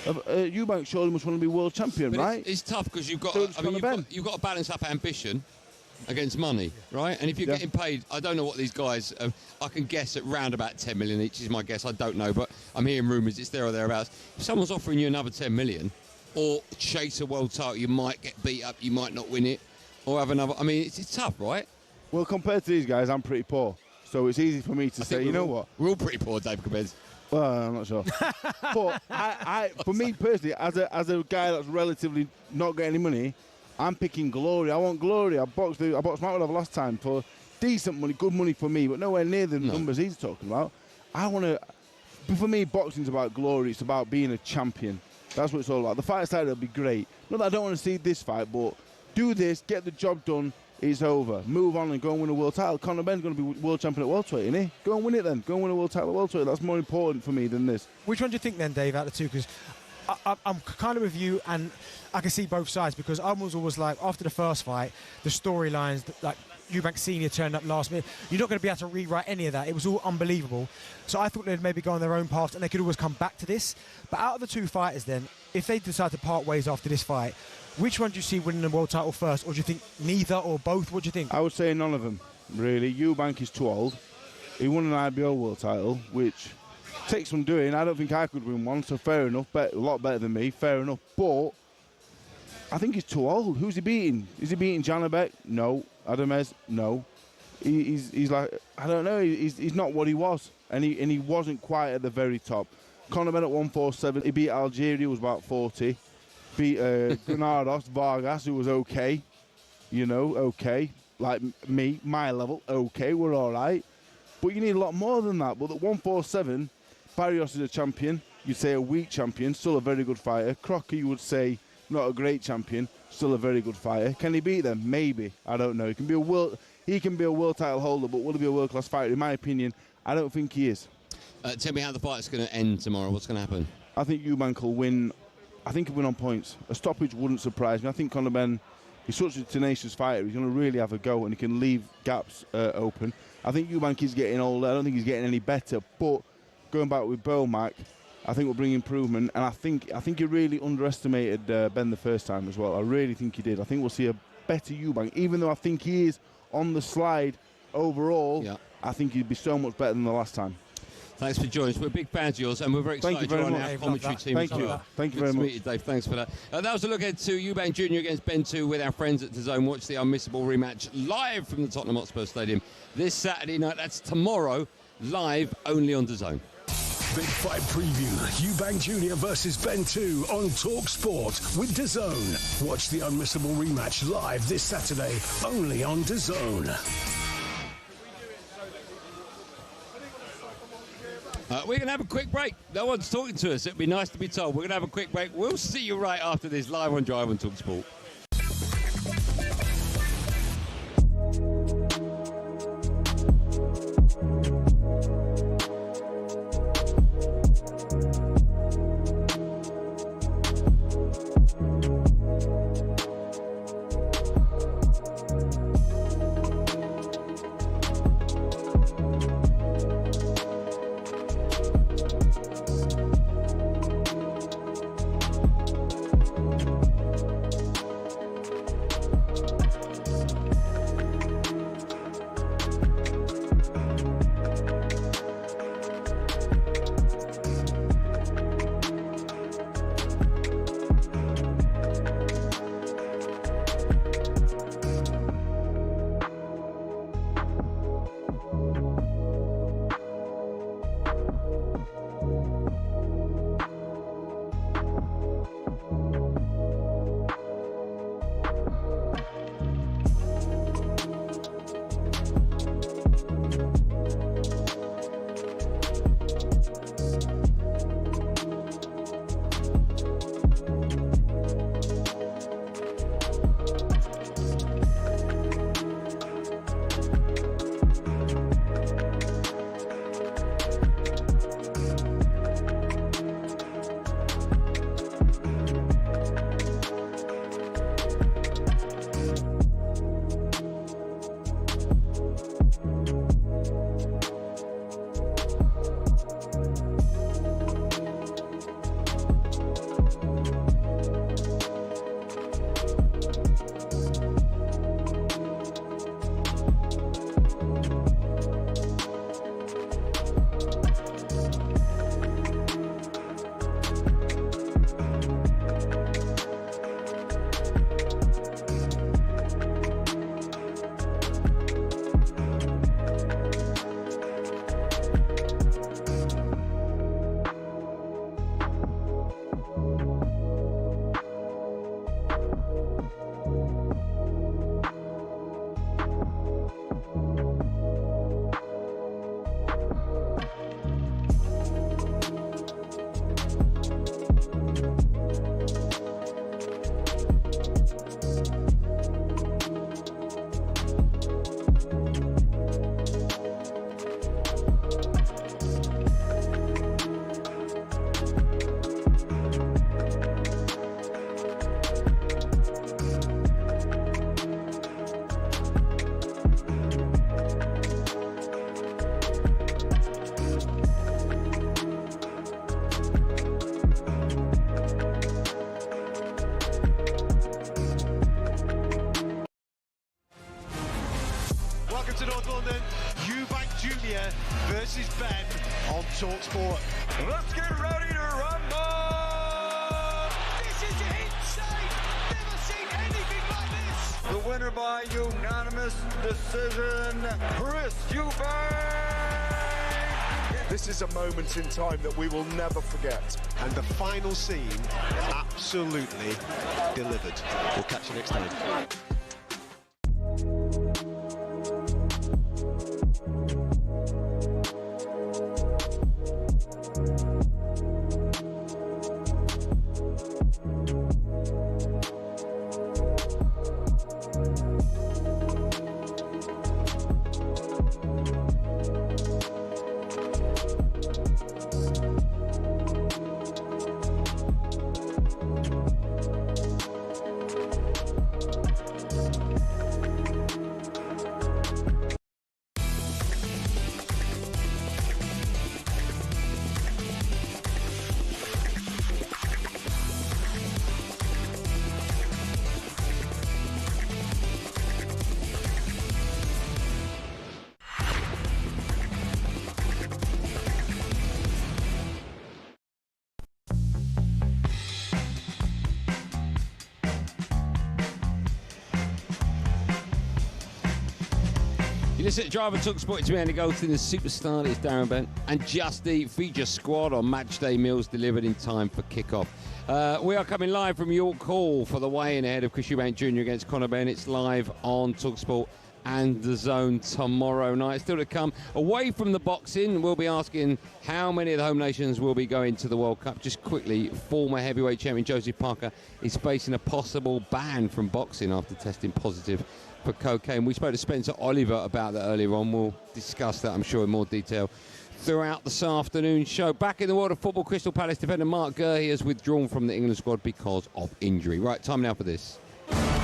Eubank surely must want to be world champion, but right? It's tough because you've got to balance up ambition against money, right? And if you're getting paid, I don't know what these guys, I can guess at round about 10 million each is my guess, I don't know, but I'm hearing rumours it's there or thereabouts. If someone's offering you another 10 million or chase a world title, you might get beat up, you might not win it, or have another, I mean, it's tough, right? Well, compared to these guys, I'm pretty poor, so it's easy for me to say, you know what? We're all pretty poor, Dave compared. Well, I'm not sure. But for me personally, as a guy that's relatively not getting any money, I'm picking glory. I want glory. I boxed Magomedov last time for decent money, good money for me, but nowhere near the numbers he's talking about. For me, boxing's about glory. It's about being a champion. That's what it's all about. The fight side will be great. Not that I don't want to see this fight, but do this, get the job done. It's over. Move on and go and win a world title. Conor Benn's going to be world champion at welterweight, isn't he? Go and win it then. Go and win a world title at welterweight. That's more important for me than this. Which one do you think then, Dave, out of the two? Because I'm kind of with you, and I can see both sides, because I was always like, after the first fight, the storylines, like Eubank Senior turned up last minute, you're not going to be able to rewrite any of that. It was all unbelievable. So I thought they'd maybe go on their own path and they could always come back to this. But out of the two fighters then, if they decide to part ways after this fight, which one do you see winning the world title first, or do you think neither or both? What do you think? I would say none of them, really. Eubank is too old. He won an IBO world title, which takes some doing. I don't think I could win one, so fair enough. A lot better than me, fair enough. But I think he's too old. Who's he beating? Is he beating Janabek? No. Adamez? No. He's like, I don't know. He's not what he was, and he wasn't quite at the very top. Conor Benn at 147. He beat Algeria, who was about 40. Beat Granados, Vargas, who was okay. You know, okay. Like me, my level, okay, we're all right. But you need a lot more than that. But at 147, Barrios is a champion. You'd say a weak champion, still a very good fighter. Crocker, you would say, not a great champion, still a very good fighter. Can he beat them? Maybe. I don't know. He can be a world title holder, but will he be a world-class fighter? In my opinion, I don't think he is. Tell me how the fight's going to end tomorrow. What's going to happen? I think Eubank will win. I think he'll win on points. A stoppage wouldn't surprise me. I think Conor Benn, he's such a tenacious fighter. He's going to really have a go, and he can leave gaps open. I think Eubank is getting older. I don't think he's getting any better. But going back with Bomac, I think will bring improvement. And I think he really underestimated Benn the first time as well. I really think he did. I think we'll see a better Eubank, even though I think he is on the slide overall. Yeah. I think he'd be so much better than the last time. Thanks for joining us. We're big fans of yours, and we're very excited you're on our commentary team. Thank you. Thank you very much. Good to meet you, Dave. Thanks for that. That was a look ahead to Eubank Jr. against Benn 2 with our friends at DAZN. Watch the unmissable rematch live from the Tottenham Hotspur Stadium this Saturday night. That's tomorrow, live only on DAZN. Big fight preview, Eubank Jr. versus Benn 2 on talkSPORT with DAZN. Watch the unmissable rematch live this Saturday, only on DAZN. We're going to have a quick break. No one's talking to us. It'd be nice to be told. We're going to have a quick break. We'll see you right after this, live on Drive on talkSPORT. to North London. Eubank Jr. versus Benn on talkSPORT. Let's get ready to rumble! This is insane! Never seen anything like this! The winner by unanimous decision, Chris Eubank! This is a moment in time that we will never forget. And the final scene absolutely delivered. We'll catch you next time. Listen to Drive on talkSPORT. It's me, Andy Goldstein, the superstar is Darren Bent, and Just Eat feature squad on matchday meals delivered in time for kickoff. We are coming live from York Hall for the weigh-in ahead of Chris Eubank Jr. against Conor Benn. It's live on talkSPORT and The Zone tomorrow night. Still to come, away from the boxing, we'll be asking how many of the home nations will be going to the World Cup. Just quickly, former heavyweight champion Joseph Parker is facing a possible ban from boxing after testing positive for cocaine. We spoke to Spencer Oliver about that earlier on. We'll discuss that, I'm sure, in more detail throughout this afternoon's show. Back in the world of football, Crystal Palace defender Mark Gurley has withdrawn from the England squad because of injury. Right, time now for this.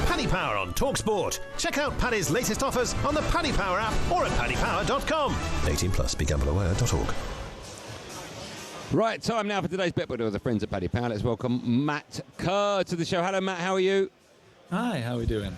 Paddy Power on talkSPORT. Check out Paddy's latest offers on the Paddy Power app or at paddypower.com. 18 plus, begambleaware.org. Right, time now for today's bet with the friends at Paddy Power. Let's welcome Matt Kerr to the show. Hello, Matt. How are you? Hi, how are we doing?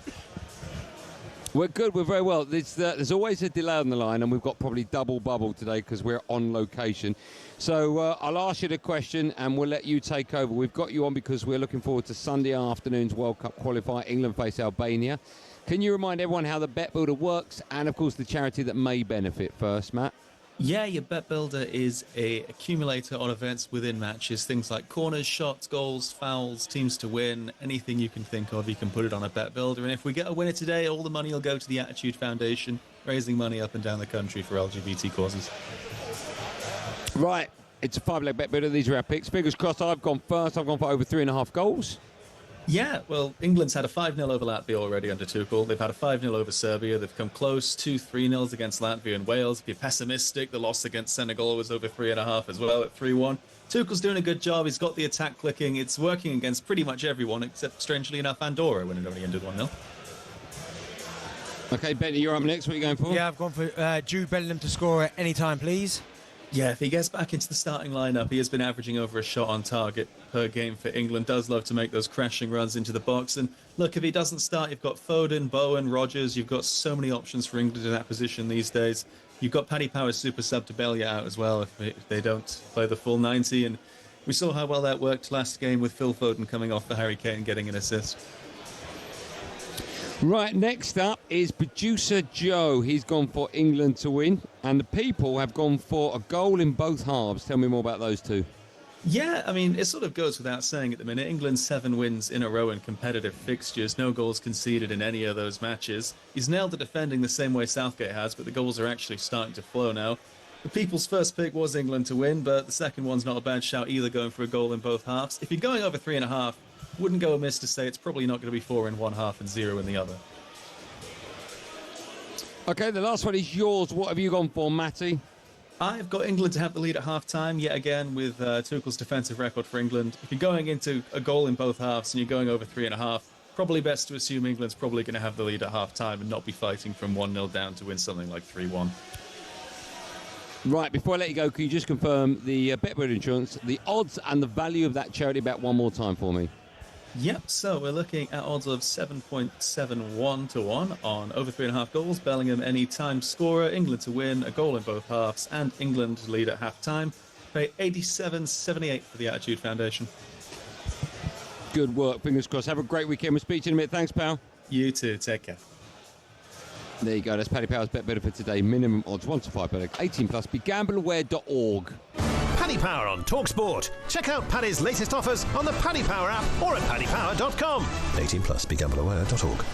We're good, we're very well. There's always a delay on the line, and we've got probably double bubble today because we're on location. So I'll ask you the question, and we'll let you take over. We've got you on because we're looking forward to Sunday afternoon's World Cup qualifier. England face Albania. Can you remind everyone how the Bet Builder works, and, of course, the charity that may benefit first, Matt? Yeah, your Bet Builder is a accumulator on events within matches, things like corners, shots, goals, fouls, teams to win, anything you can think of, you can put it on a Bet Builder. And if we get a winner today, all the money will go to the Attitude Foundation, raising money up and down the country for LGBT causes. Right, it's a 5-leg Bet Builder. These are our picks. Fingers crossed, I've gone first. I've gone for over 3.5 goals. Yeah, well, England's had a 5-0 over Latvia already under Tuchel. They've had a 5-0 over Serbia. They've come close, 2 3-0s against Latvia and Wales. If you're pessimistic, the loss against Senegal was over 3.5 as well at 3-1. Tuchel's doing a good job. He's got the attack clicking. It's working against pretty much everyone, except, strangely enough, Andorra, when it only ended 1-0. OK, Benny, you're up next. What are you going for? Yeah, I've gone for Jude Bellingham to score at any time, please. Yeah, if he gets back into the starting lineup, he has been averaging over a shot on target per game for England. Does love to make those crashing runs into the box. And look, if he doesn't start, you've got Foden, Bowen, Rodgers. You've got so many options for England in that position these days. You've got Paddy Power's super sub to bail you out as well if they don't play the full 90. And we saw how well that worked last game with Phil Foden coming off for Harry Kane getting an assist. Right, next up is producer Joe. He's gone for England to win, and the people have gone for a goal in both halves. Tell me more about those two. Yeah, I mean, it sort of goes without saying at the minute. England's 7 wins in a row in competitive fixtures, no goals conceded in any of those matches. He's nailed the defending the same way Southgate has, but the goals are actually starting to flow now. The people's first pick was England to win, but the second one's not a bad shout either, going for a goal in both halves. If you're going over 3.5, wouldn't go amiss to say it's probably not going to be 4 in one half and 0 in the other. OK, the last one is yours. What have you gone for, Matty? I've got England to have the lead at half-time, yet again, with Tuchel's defensive record for England. If you're going into a goal in both halves and you're going over 3.5, probably best to assume England's probably going to have the lead at half-time and not be fighting from 1-0 down to win something like 3-1. Right, before I let you go, can you just confirm the Bet Builder insurance, the odds and the value of that charity bet one more time for me? Yep, so we're looking at odds of 7.71 to 1 on over 3.5 goals. Bellingham any time scorer, England to win, a goal in both halves, and England to lead at half-time. Pay 87.78 for the Attitude Foundation. Good work, fingers crossed. Have a great weekend. We'll speak to you in a minute. Thanks, pal. You too, take care. There you go, that's Paddy Power's Bet Better for today. Minimum odds 1 to 5 better. 18 plus. BeGambleAware.org. Paddy Power on talkSPORT. Check out Paddy's latest offers on the Paddy Power app or at paddypower.com. 18 plus. BeGambleAware.org.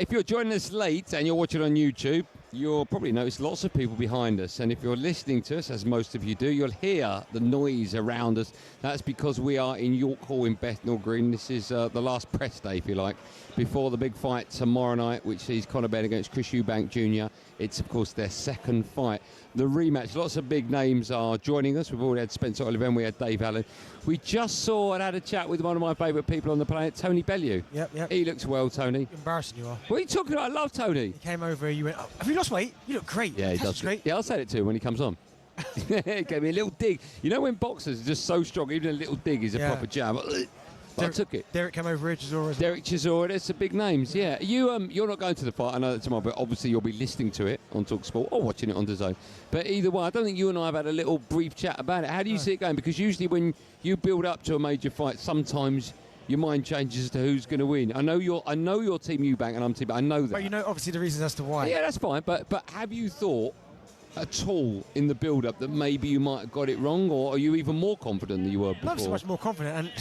If you're joining us late and you're watching on YouTube, you'll probably notice lots of people behind us. And if you're listening to us, as most of you do, you'll hear the noise around us. That's because we are in York Hall in Bethnal Green. This is the last press day, if you like, before the big fight tomorrow night, which sees Conor Benn against Chris Eubank Jr. It's, of course, their second fight. The rematch. Lots of big names are joining us. We've already had Spencer Oliver, we had Dave Allen. We just saw and had a chat with one of my favourite people on the planet, Tony Bellew. Yep. He looks well, Tony. Embarrassing you are. What are you talking about? I love Tony. He came over, you went, oh, have you lost weight? You look great. Yeah, he does. Great. Yeah, I'll say it to him when he comes on. He gave me a little dig. You know when boxers are just so strong, even a little dig is a proper jab. But I took it. Derek came over here, Chisora. Derek Chisora, there's some big names, yeah. You're not going to the fight, I know that tomorrow, but obviously you'll be listening to it on talkSPORT or watching it on DAZN. But either way, I don't think you and I have had a little brief chat about it. How do you see it going? Because usually when you build up to a major fight, sometimes your mind changes as to who's going to win. I know your team Eubank and I'm team, but I know that. But you know, obviously, the reasons as to why. Yeah, that's fine. But have you thought at all in the build-up that maybe you might have got it wrong, or are you even more confident than you were before? I'm so much more confident, and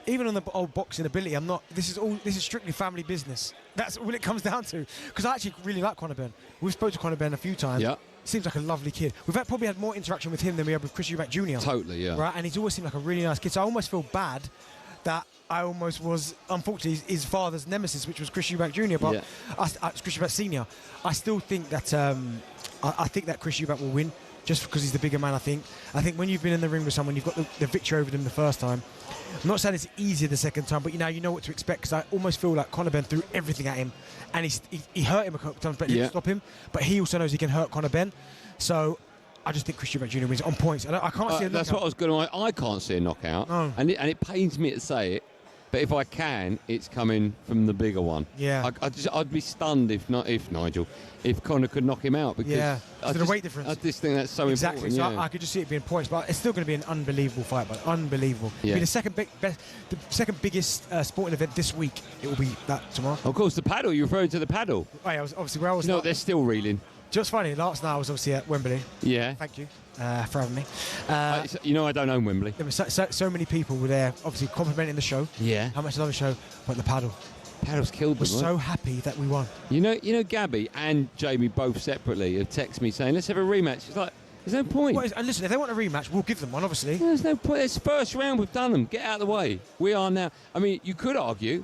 even on the old boxing ability, I'm not. This is strictly family business. That's all it comes down to. Because I actually really like Conor Benn. We've spoken to Conor Benn a few times. Yeah. Seems like a lovely kid. We've probably had more interaction with him than we have with Chris Eubank Jr. Totally, yeah. Right, and he's always seemed like a really nice kid. So I almost feel bad that I almost was, unfortunately, his father's nemesis, which was Chris Eubank Jr. But Chris Eubank Sr. I still think that I think that Chris Eubank will win, just because he's the bigger man. I think when you've been in the ring with someone, you've got the victory over them the first time. I'm not saying it's easier the second time, but you know what to expect, because I almost feel like Conor Benn threw everything at him, and he hurt him a couple of times, but he didn't stop him. But he also knows he can hurt Conor Benn. So I just think Chris Eubank Jr. wins on points. I can't see a knockout. That's what I was going to. I can't see a knockout, and it pains me to say it, but if I can, it's coming from the bigger one. Yeah, I'd be stunned if Conor could knock him out, because the weight difference. I just think that's so important. Exactly. So I could just see it being points, but it's still going to be an unbelievable fight. But unbelievable. Yeah. It'll be the second biggest sporting event this week. It will be that tomorrow. Of course, the paddle. You're referring to the paddle. Oh, yeah, obviously where I was. No, they're still reeling. Just funny, last night I was obviously at Wembley. Yeah. Thank you for having me. I don't own Wembley. There were so many people were there, obviously complimenting the show. Yeah. How much I love the show, but the paddle. Paddle's killed them. We're so happy that we won. You know, Gabby and Jamie both separately have texted me saying, let's have a rematch. It's like, there's no point. And listen, if they want a rematch, we'll give them one, obviously. There's no point. It's first round, we've done them. Get out of the way. We are now. I mean, you could argue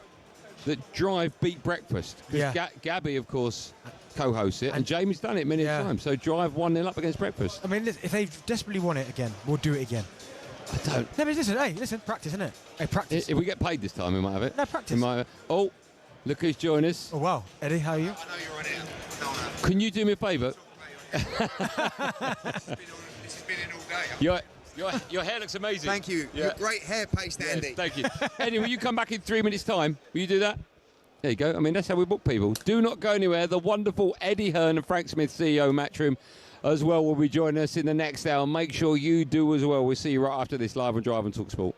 that Drive beat Breakfast. Because Gabby, of course, co-hosts it, and Jamie's done it many times. So Drive 1-0 up against Breakfast. I mean, if they desperately want it again, we'll do it again. I don't. No, but listen, practice, isn't it? Hey, practice. If we get paid this time, we might have it. No, practice. Oh, look who's joined us. Oh, wow. Eddie, how are you? I know you're on it. Can you do me a favour? This has been in all day. Your hair looks amazing. Thank you. Yeah. Your great hair paste, Andy. Thank you. Eddie, will you come back in 3 minutes' time? Will you do that? There you go. I mean, that's how we book people. Do not go anywhere. The wonderful Eddie Hearn and Frank Smith, CEO Matchroom, as well, will be joining us in the next hour. Make sure you do as well. We'll see you right after this live on Drive and talkSPORT.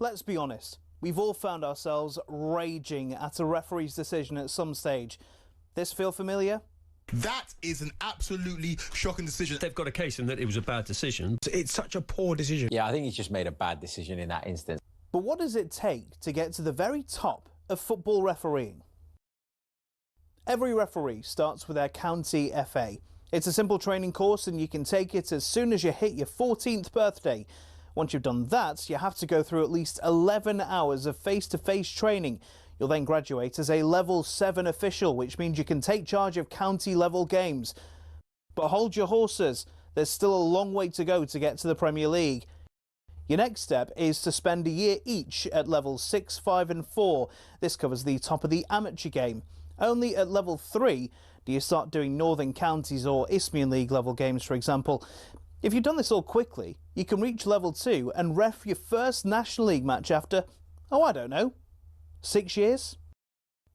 let's be honest. We've all found ourselves raging at a referee's decision at some stage. This feel familiar? That is an absolutely shocking decision. They've got a case in that it was a bad decision. It's such a poor decision. Yeah, I think he's just made a bad decision in that instance. But what does it take to get to the very top of football refereeing? Every referee starts with their county FA. It's a simple training course and you can take it as soon as you hit your 14th birthday. Once you've done that, you have to go through at least 11 hours of face-to-face training. You'll then graduate as a Level 7 official, which means you can take charge of county-level games. But hold your horses, there's still a long way to go to get to the Premier League. Your next step is to spend a year each at Levels 6, 5 and 4. This covers the top of the amateur game. Only at Level 3 do you start doing Northern Counties or Isthmian League level games, for example. If you've done this all quickly, you can reach Level 2 and ref your first National League match after, I don't know, 6 years?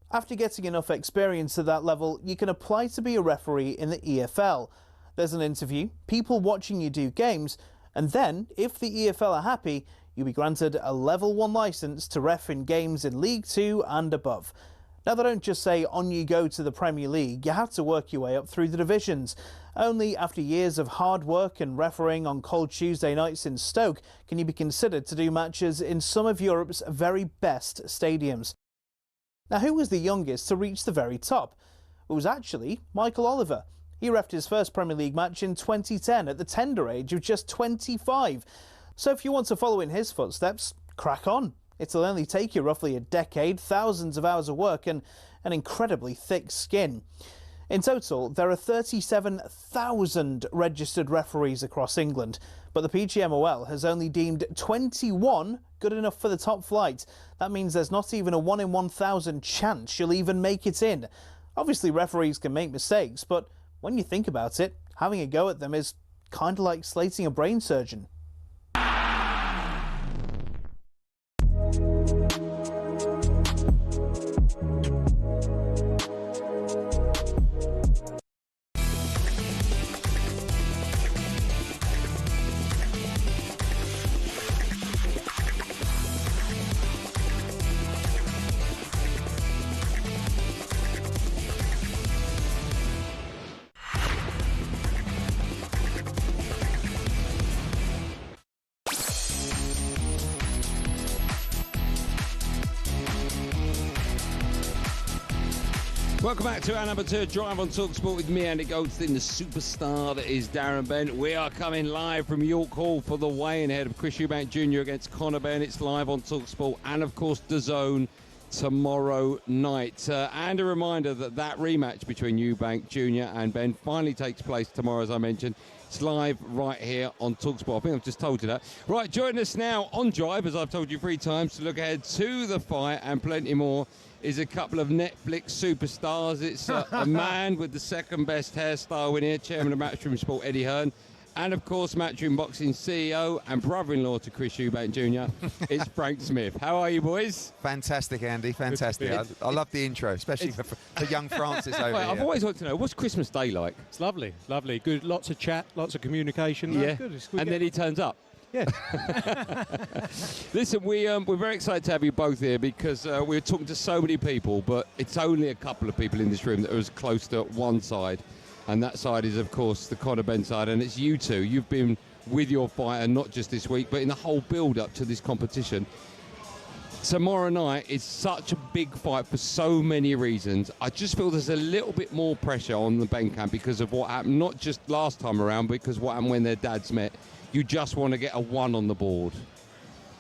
After getting enough experience at that level, you can apply to be a referee in the EFL. There's an interview, people watching you do games, and then, if the EFL are happy, you'll be granted a Level 1 licence to ref in games in League 2 and above. Now, they don't just say on you go to the Premier League, you have to work your way up through the divisions. Only after years of hard work and refereeing on cold Tuesday nights in Stoke can you be considered to do matches in some of Europe's very best stadiums. Now, who was the youngest to reach the very top? It was actually Michael Oliver. He reffed his first Premier League match in 2010 at the tender age of just 25. So if you want to follow in his footsteps, crack on. It'll only take you roughly a decade, thousands of hours of work and an incredibly thick skin. In total, there are 37,000 registered referees across England, but the PGMOL has only deemed 21 good enough for the top flight. That means there's not even a 1 in 1,000 chance you'll even make it in. Obviously, referees can make mistakes, but when you think about it, having a go at them is kind of like slating a brain surgeon. Welcome back to our number 2 drive on talkSPORT with me, Andy Goldstein, the superstar that is Darren Bent. We are coming live from York Hall for the weigh-in ahead of Chris Eubank Jr. against Conor Benn. It's live on talkSPORT and, of course, DAZN tomorrow night. And a reminder that rematch between Eubank Jr. and Benn finally takes place tomorrow, as I mentioned. It's live right here on talkSPORT. I think I've just told you that. Right, join us now on Drive, as I've told you 3 times, to look ahead to the fight and plenty more. Is a couple of Netflix superstars. It's a man with the second best hairstyle in here, chairman of Matchroom Sport, Eddie Hearn, and of course Matchroom Boxing CEO and brother-in-law to Chris Eubank Jr. It's Frank Smith. How are you, boys? Fantastic, Andy. Fantastic. I love the intro, especially for young Francis over here. I've always wanted to know, what's Christmas Day like? It's lovely, lovely. Good, lots of chat, lots of communication. Yeah, good. It's good. And then he turns up. Yeah. Listen, we're very excited to have you both here because we're talking to so many people, but it's only a couple of people in this room that are as close to one side, and that side is, of course, the Conor Benn side, and it's you two. You've been with your fighter not just this week, but in the whole build-up to this competition. Tomorrow night is such a big fight for so many reasons. I just feel there's a little bit more pressure on the Benn camp because of what happened, not just last time around, because what happened when their dads met. You just want to get a 1 on the board.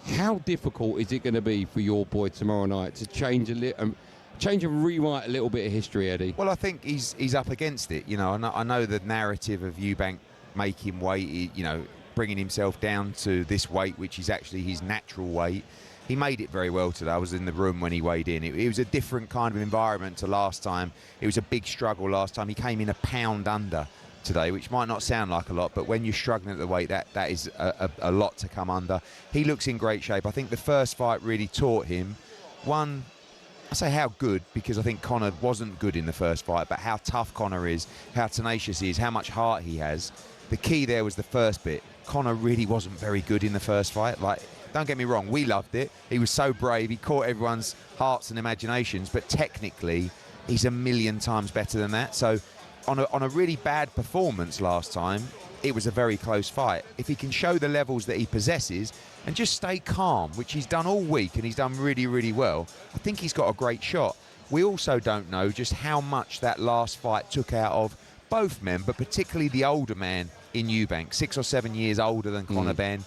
How difficult is it going to be for your boy tomorrow night to change and rewrite a little bit of history, Eddie? Well, I think he's up against it. You know, I know the narrative of Eubank making weight, you know, bringing himself down to this weight, which is actually his natural weight. He made it very well today. I was in the room when he weighed in. It was a different kind of environment to last time. It was a big struggle last time. He came in a pound under today, which might not sound like a lot, but when you're struggling at the weight, that is a lot to come under. He looks in great shape. I think the first fight really taught him, one, I say how good, because I think Conor wasn't good in the first fight, but how tough Conor is, how tenacious he is, how much heart he has. The key there was the first bit. Conor really wasn't very good in the first fight. Like, Don't get me wrong, we loved it. He was so brave. He caught everyone's hearts and imaginations. But technically, he's a million times better than that. So on a really bad performance last time, it was a very close fight. If he can show the levels that he possesses and just stay calm, which he's done all week and he's done really, really well, I think he's got a great shot. We also don't know just how much that last fight took out of both men, but particularly the older man in Eubank, 6 or 7 years older than Conor Benn.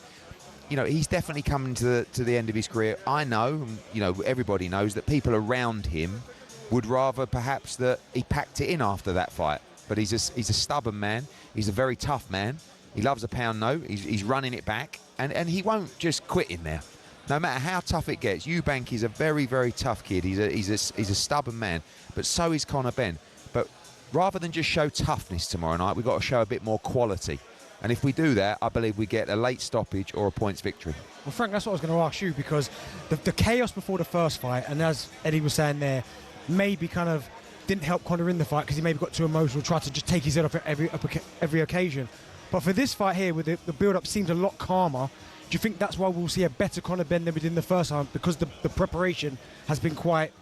You know, he's definitely coming to the end of his career. I know, you know, everybody knows that people around him would rather perhaps that he packed it in after that fight. But he's a stubborn man. He's a very tough man. He loves a pound note. He's running it back. And he won't just quit in there. No matter how tough it gets. Eubank is a very, very tough kid. He's a stubborn man. But so is Conor Benn. But rather than just show toughness tomorrow night, we've got to show a bit more quality. And if we do that, I believe we get a late stoppage or a points victory. Well, Frank, that's what I was going to ask you, because the chaos before the first fight, and as Eddie was saying there, maybe kind of didn't help Conor in the fight because he maybe got too emotional, tried to just take his head off at every occasion. But for this fight here, with the build-up seems a lot calmer. Do you think that's why we'll see a better Conor Benn than we did in the first time, because the preparation has been quite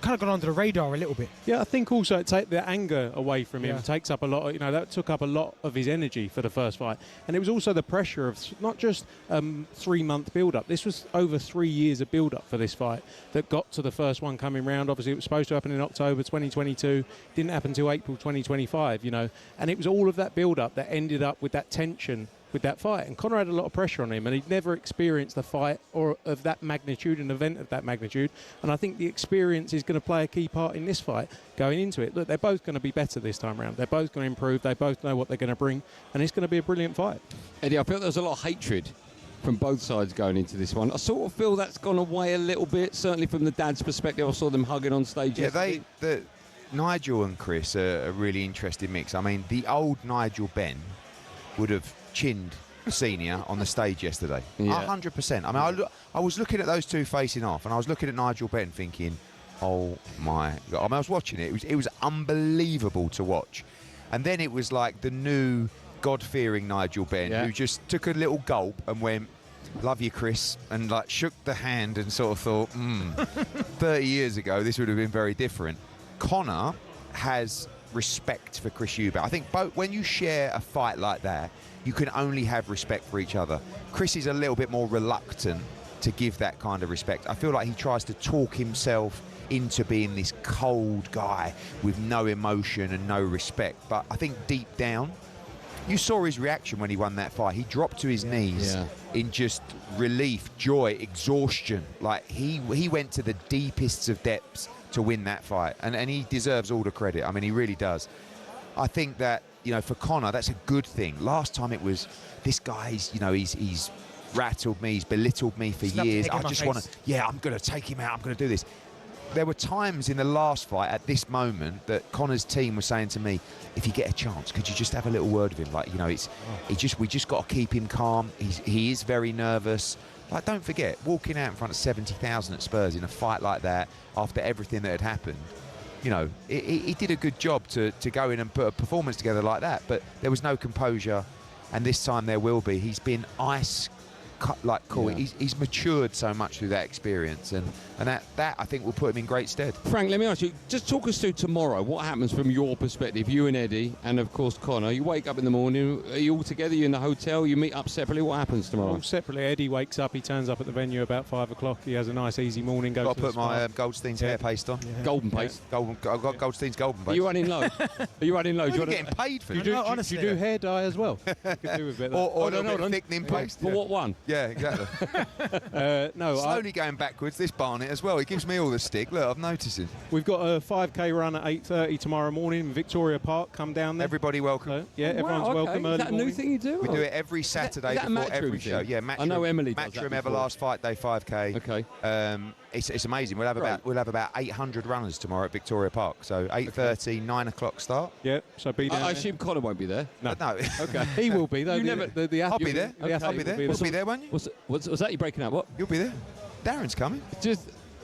kind of gone under the radar a little bit? Yeah, I think also it takes the anger away from him. It takes up a lot, you know, that took up a lot of his energy for the first fight. And it was also the pressure of not just 3-month build-up. This was over 3 years of build-up for this fight that got to the first one coming round. Obviously, it was supposed to happen in October 2022. Didn't happen until April 2025, you know. And it was all of that build-up that ended up with that tension with that fight. And Conor had a lot of pressure on him, and he'd never experienced a fight or of that magnitude, an event of that magnitude. And I think the experience is going to play a key part in this fight going into it. Look, they're both going to be better this time around. They're both going to improve. They both know what they're going to bring, and it's going to be a brilliant fight. Eddie, I feel there's a lot of hatred from both sides going into this one. I sort of feel that's gone away a little bit, certainly from the dad's perspective. I saw them hugging on stage yesterday. Nigel and Chris are a really interesting mix. I mean, the old Nigel Benn would have chinned Senior on the stage yesterday. 100%. I mean, I was looking at those two facing off, and I was looking at Nigel Benn thinking, oh my God. I mean, I was watching it. It was unbelievable to watch. And then it was like the new God-fearing Nigel Benn, who just took a little gulp and went, love you, Chris, and like shook the hand and sort of thought, 30 years ago, this would have been very different. Conor has respect for Chris Eubank. I think when you share a fight like that, you can only have respect for each other. Chris is a little bit more reluctant to give that kind of respect. I feel like he tries to talk himself into being this cold guy with no emotion and no respect. But I think deep down, you saw his reaction when he won that fight. He dropped to his knees in just relief, joy, exhaustion. Like he went to the deepest of depths to win that fight, and he deserves all the credit. I mean, he really does. I think that, you know, for Conor, that's a good thing. Last time it was, this guy's, you know, he's rattled me, he's belittled me for years. I just want to, I'm going to take him out, I'm going to do this. There were times in the last fight at this moment that Conor's team was saying to me, if you get a chance, could you just have a little word with him? Like, you know, we just got to keep him calm. He is very nervous. Like, don't forget, walking out in front of 70,000 at Spurs in a fight like that after everything that had happened, you know, he did a good job to go in and put a performance together like that. But there was no composure, and this time there will be. He's been cool. He's matured so much through that experience, and that I think will put him in great stead. Frank, let me ask you, just talk us through tomorrow. What happens from your perspective, you and Eddie, and of course Conor? You wake up in the morning, are you all together? You in the hotel? You meet up separately? What happens tomorrow? All separately. Eddie wakes up, he turns up at the venue about 5 o'clock. He has a nice easy morning. Got to put my Goldstein's hair paste on. Golden paste. I've got Goldstein's golden paste. Are you running low? Are you running low? You're getting paid for it. You do hair dye as well. You could do with a bit or a thickening paste. For what one? Yeah, exactly. Slowly going backwards, this Barnett as well. He gives me all the stick. Look, I'm noticing. We've got a 5K run at 8:30 tomorrow morning in Victoria Park. Come down there. Everybody welcome. So, everyone's welcome. Is that a new thing you do? We do it every Saturday before every show. Yeah, Matchroom. I know Emily does Matchroom Everlast Fight Day 5K. Okay. It's amazing. We'll have about 800 runners tomorrow at Victoria Park. So 8:30, 9 o'clock start. Yeah. So be there. I assume Conor won't be there. No. Okay. He will be though. I'll be there. I'll be there. You'll be there, won't you? What's that? You breaking up? What? You'll be there. Darren's coming.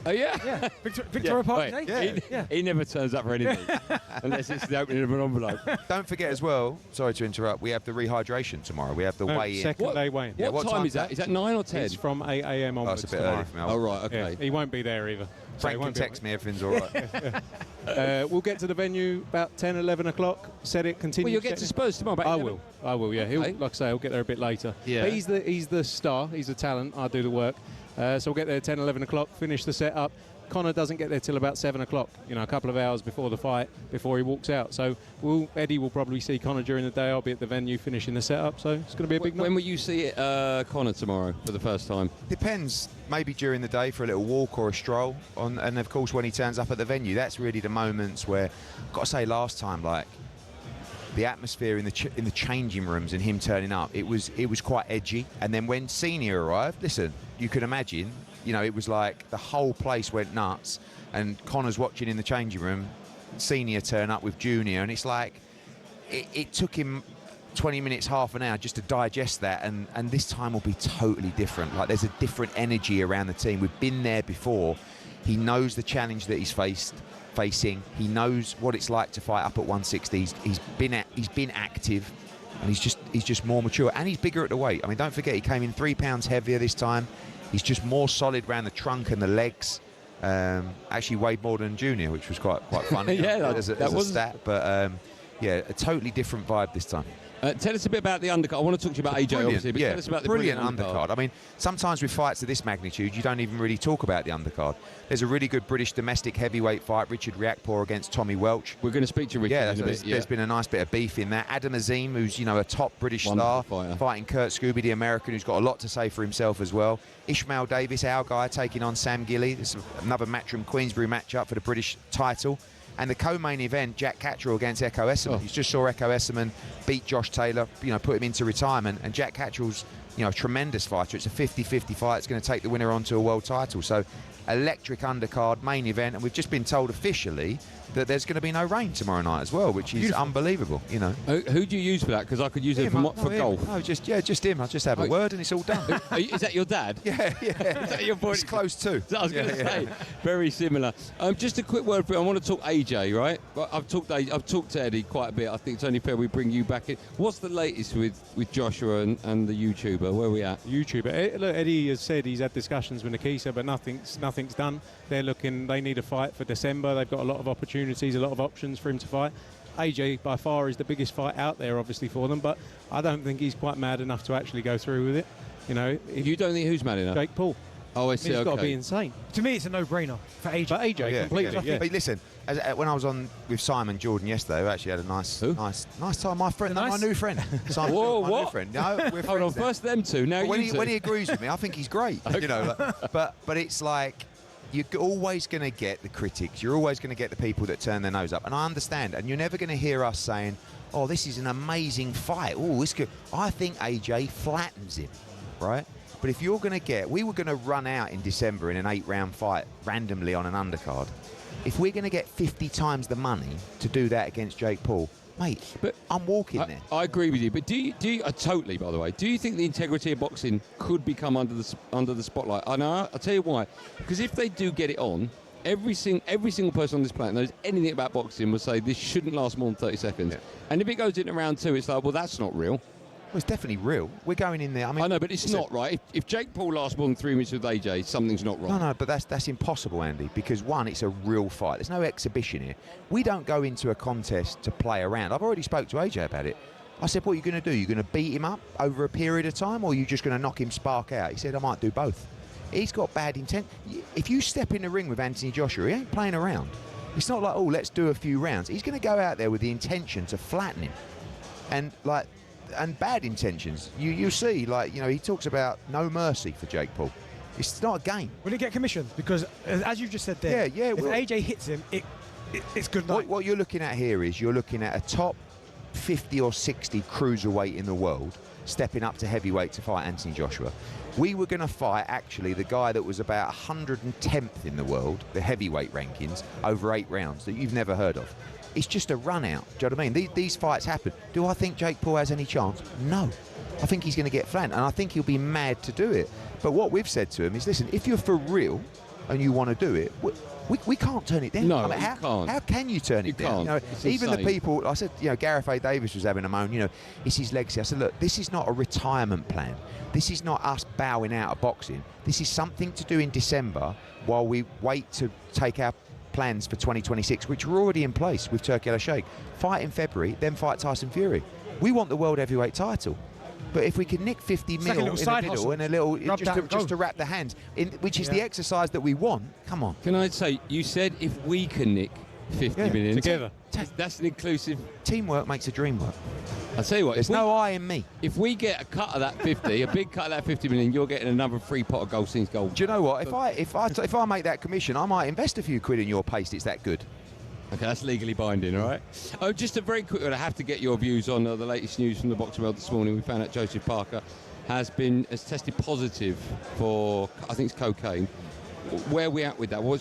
Oh, yeah? Yeah. Victoria Park Day? He never turns up for anything unless it's the opening of an envelope. Don't forget as well, sorry to interrupt, we have the rehydration tomorrow. We have the weigh-in. Second day weigh-in. Yeah, what time is that? Is that 9 or 10? It's from 8 a.m. onwards. That's a bit early for me. Oh, right, okay. Yeah, he won't be there either. Frank can text me, everything's all right. We'll get to the venue about 10, 11 o'clock. Set it, continue. Well, you'll get to Spurs tomorrow. About I will, yeah. Okay. Like I say, he'll get there a bit later. Yeah. But he's the star, he's the talent, I do the work. So we'll get there 10, 11 o'clock, finish the setup. Connor doesn't get there till about 7 o'clock, a couple of hours before the fight, before he walks out. So Eddie will probably see Connor during the day. I'll be at the venue finishing the setup, so it's going to be a big night. When will you see Connor tomorrow for the first time? Depends. Maybe during the day for a little walk or a stroll. And, of course, when he turns up at the venue, that's really the moments where, I've got to say, last time, the atmosphere in the changing rooms and him turning up, it was quite edgy. And then when Senior arrived, listen, you can imagine, it was like the whole place went nuts, and Connor's watching in the changing room, Senior turn up with Junior, and it's like it took him 20 minutes, half an hour just to digest that, and this time will be totally different. Like, there's a different energy around the team. We've been there before. He knows the challenge that he's facing. He knows what it's like to fight up at 160. He's been active, and he's just more mature, and he's bigger at the weight. I mean, don't forget, he came in 3 pounds heavier this time. He's just more solid around the trunk and the legs. Actually weighed more than Junior, which was quite funny. Yeah, as a stat. But a totally different vibe this time. Tell us a bit about the undercard. I want to talk to you about AJ, obviously, but tell us about the brilliant undercard. I mean, sometimes with fights of this magnitude, you don't even really talk about the undercard. There's a really good British domestic heavyweight fight, Richard Riakporhe against Tommy Welch. We're going to speak to Richard in a bit. There's been a nice bit of beef in that. Adam Azim, who's a top British star, fighting Kurt Scooby, the American, who's got a lot to say for himself as well. Ishmael Davis, our guy, taking on Sam Gilly. This is another Matchroom Queensbury matchup for the British title. And the co-main event, Jack Catterall against Echo Esserman. You just saw Echo Esserman beat Josh Taylor, put him into retirement. And Jack Catterall's, a tremendous fighter. It's a 50-50 fight. It's going to take the winner on to a world title. So, electric undercard, main event. And we've just been told officially that there's going to be no rain tomorrow night as well, which is unbelievable, Who do you use for that? Because I could use it for golf. No, just him. I'll just have a word and it's all done. Is that your dad? Yeah. Is that your boy? It's close too. I was going to say, very similar. Just a quick word for you. I want to talk AJ, right? I've talked to Eddie quite a bit. I think it's only fair we bring you back in. What's the latest with Joshua and the YouTuber? Where are we at? YouTuber. Look, Eddie has said he's had discussions with Nikisa, but nothing's done. They need a fight for December. They've got a lot of opportunities, a lot of options for him to fight. AJ by far is the biggest fight out there, obviously, for them, but I don't think he's quite mad enough to actually go through with it. If you don't think who's mad enough? Jake Paul. Oh, I see. He's got to be insane. To me, it's a no-brainer for AJ. But AJ, completely. Yeah. But listen, when I was on with Simon Jordan yesterday, we actually had a nice time. My friend, my new friend. Simon Jordan, my new friend. No, we're Hold on, first them two. Now when he agrees with me, I think he's great. But it's like, you're always going to get the critics. You're always going to get the people that turn their nose up. And I understand. And you're never going to hear us saying, oh, this is an amazing fight. Oh, it's good. I think AJ flattens him, right? But if you're going to we were going to run out in December in an 8-round fight randomly on an undercard. If we're going to get 50 times the money to do that against Jake Paul, mate, but I'm walking there. I agree with you, but do you totally, by the way, do you think the integrity of boxing could become under the spotlight? I know. I'll tell you why. Because if they do get it on, every single person on this planet knows anything about boxing will say this shouldn't last more than 30 seconds. Yeah. And if it goes into round 2, it's like, well, that's not real. Well, it's definitely real. We're going in there. I know, but it's not right. If Jake Paul lasts more than 3 minutes with AJ, something's not right. No, but that's impossible, Andy, because one, it's a real fight. There's no exhibition here. We don't go into a contest to play around. I've already spoke to AJ about it. I said, what are you going to do? You're going to beat him up over a period of time, or are you just going to knock him spark out? He said, I might do both. He's got bad intent. If you step in the ring with Anthony Joshua, he ain't playing around. It's not like, oh, let's do a few rounds. He's going to go out there with the intention to flatten him. And bad intentions. You see, he talks about no mercy for Jake Paul. It's not a game. Will he get commissioned? Because as you just said there, if AJ hits him, it's good night. What you're looking at here is you're looking at a top 50 or 60 cruiserweight in the world stepping up to heavyweight to fight Anthony Joshua. We were going to fight, actually, the guy that was about 110th in the world, the heavyweight rankings, over 8 rounds that you've never heard of. It's just a run out. Do you know what I mean? These fights happen. Do I think Jake Paul has any chance? No. I think he's going to get flattened, and I think he'll be mad to do it. But what we've said to him is, listen, if you're for real, and you want to do it, we can't turn it down. No, I mean, how can you turn it down? Can't. Even the people, I said, Gareth A. Davis was having a moan, it's his legacy. I said, look, this is not a retirement plan. This is not us bowing out of boxing. This is something to do in December while we wait to take our plans for 2026, which are already in place with Turki Al-Sheikh. Fight in February, then fight Tyson Fury. We want the world heavyweight title. But if we could nick 50 mil in the middle hustle. And a little, just to wrap the hands, which is the exercise that we want, come on. Can I say, you said if we can nick 50 million together. That's an inclusive. Teamwork makes a dream work. I'll tell you what. There's no I in me. If we get a cut of that 50, a big cut of that 50 million, you're getting another free pot of Goldstein's gold. Do you know what? If I make that commission, I might invest a few quid in your paste. It's that good. Okay, that's legally binding, all right? Oh, just a very quick one. I have to get your views on the latest news from the boxing world this morning. We found out Joseph Parker has tested positive for, I think it's cocaine. Where are we at with that? Were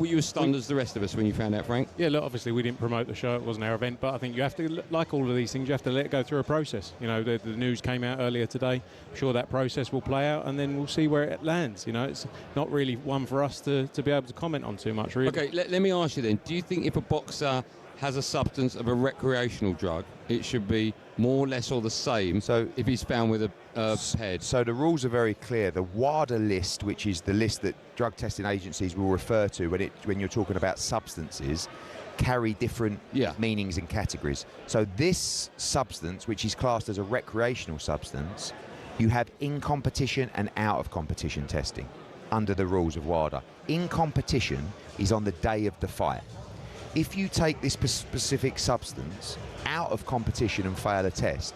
you as stunned as the rest of us when you found out, Frank? Yeah, look, obviously we didn't promote the show. It wasn't our event. But I think you have to, like all of these things, you have to let it go through a process. The news came out earlier today. I'm sure that process will play out, and then we'll see where it lands. It's not really one for us to be able to comment on too much, really. Okay, let me ask you then. Do you think if a boxer has a substance of a recreational drug, it should be more or less or the same if he's found with a PED? So the rules are very clear. The WADA list, which is the list that drug testing agencies will refer to when you're talking about substances, carry different meanings and categories. So this substance, which is classed as a recreational substance, you have in competition and out of competition testing under the rules of WADA. In competition is on the day of the fight. If you take this specific substance out of competition and fail a test,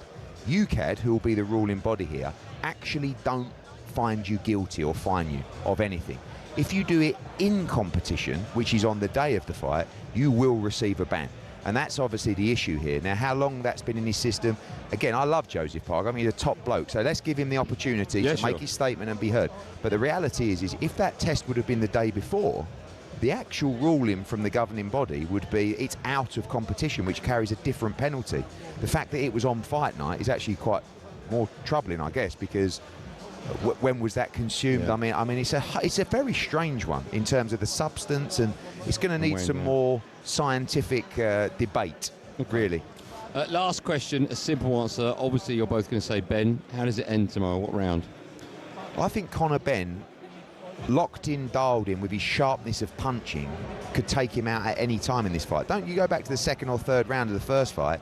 UCAD, who will be the ruling body here, actually don't find you guilty or fine you of anything. If you do it in competition, which is on the day of the fight, you will receive a ban. And that's obviously the issue here. Now, how long that's been in his system, again, I love Joseph Parker. I mean, he's a top bloke, so let's give him the opportunity to make his statement and be heard. But the reality is if that test would have been the day before, the actual ruling from the governing body would be it's out of competition, which carries a different penalty. The fact that it was on fight night is actually quite more troubling, I guess, because when was that consumed? I mean, it's a very strange one in terms of the substance, and it's going to need some more scientific debate, really. Last question, a simple answer. Obviously, you're both going to say Benn. How does it end tomorrow? What round? I think Conor Benn, locked in, dialed in with his sharpness of punching, could take him out at any time in this fight. Don't you go back to the second or third round of the first fight,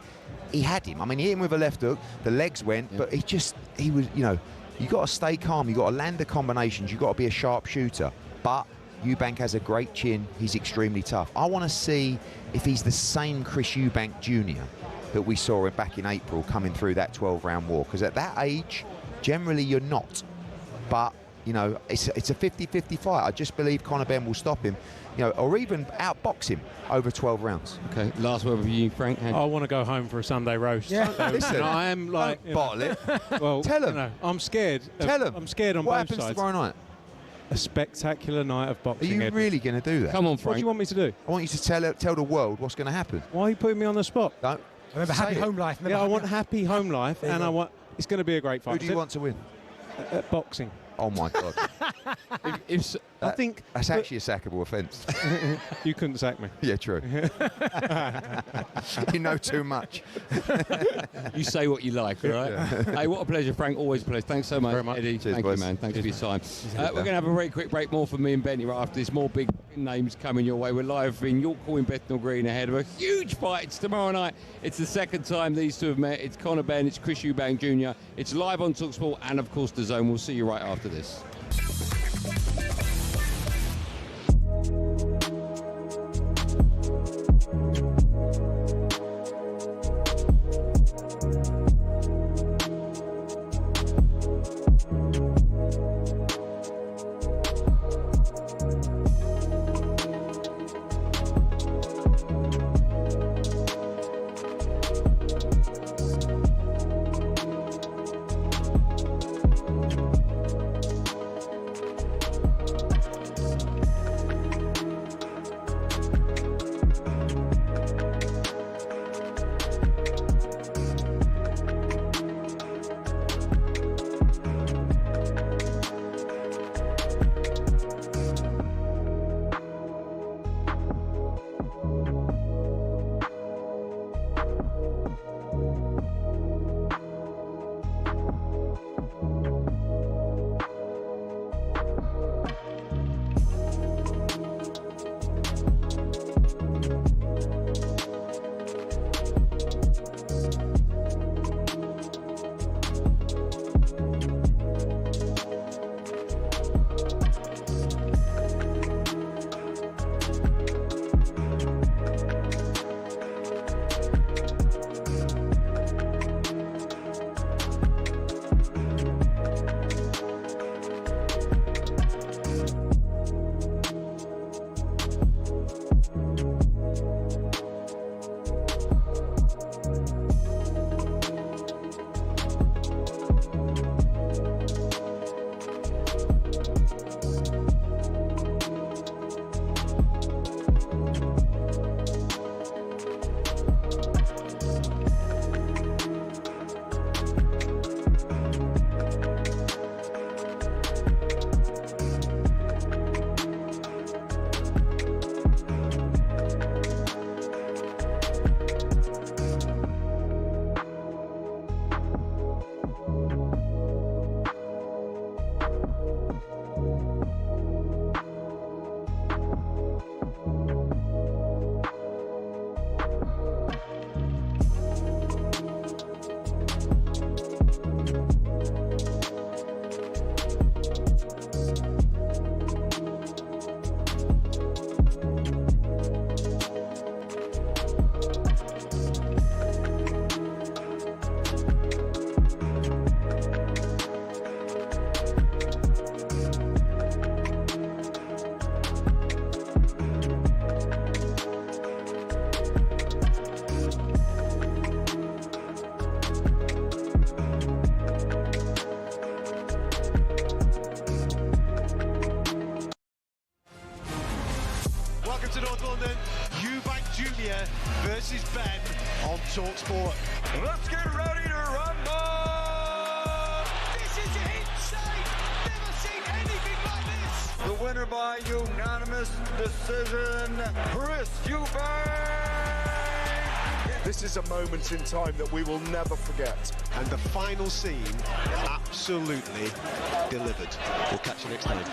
he had him. I mean, he hit him with a left hook, the legs went, but he was, you got to stay calm, you got to land the combinations, you got to be a sharp shooter. But Eubank has a great chin, he's extremely tough. I want to see if he's the same Chris Eubank Jr. that we saw him back in April coming through that 12-round war, because at that age, generally you're not. But it's a 50-50 fight. I just believe Conor Benn will stop him, or even outbox him over 12 rounds. Okay, last word with you, Frank. I want to go home for a Sunday roast. Yeah, so, listen, I am like... bottle it. Well, tell him. I'm scared. Tell him. I'm scared on what both happens sides. Tomorrow night? A spectacular night of boxing. Are you really going to do that? Come on, Frank. What do you want me to do? I want you to tell the world what's going to happen. Why are you putting me on the spot? Don't. Remember happy home life. I want happy home life, and I want... It's going to be a great fight. Who do you want to win? Boxing. Oh my God! I think that's actually a sackable offence. You couldn't sack me. Yeah, true. You know too much. You say what you like, all right? Hey, what a pleasure, Frank. Always a pleasure. Thanks so much, Eddie. Cheers, Thank boys. you, man. Thanks for your time. We're going to have a very quick break. More from me and Benny right after this. More big names coming your way. We're live in York Hall in Bethnal Green ahead of a huge fight. It's tomorrow night. It's the second time these two have met. It's Conor Benn. It's Chris Eubank Jr. It's live on talkSPORT and, of course, DAZN. We'll see you right after this. Junior versus Benn on talkSPORT. Let's get ready to rumble! This is insane! Never seen anything like this! The winner by unanimous decision, Chris Eubank! This is a moment in time that we will never forget. And the final scene absolutely delivered. We'll catch you next time.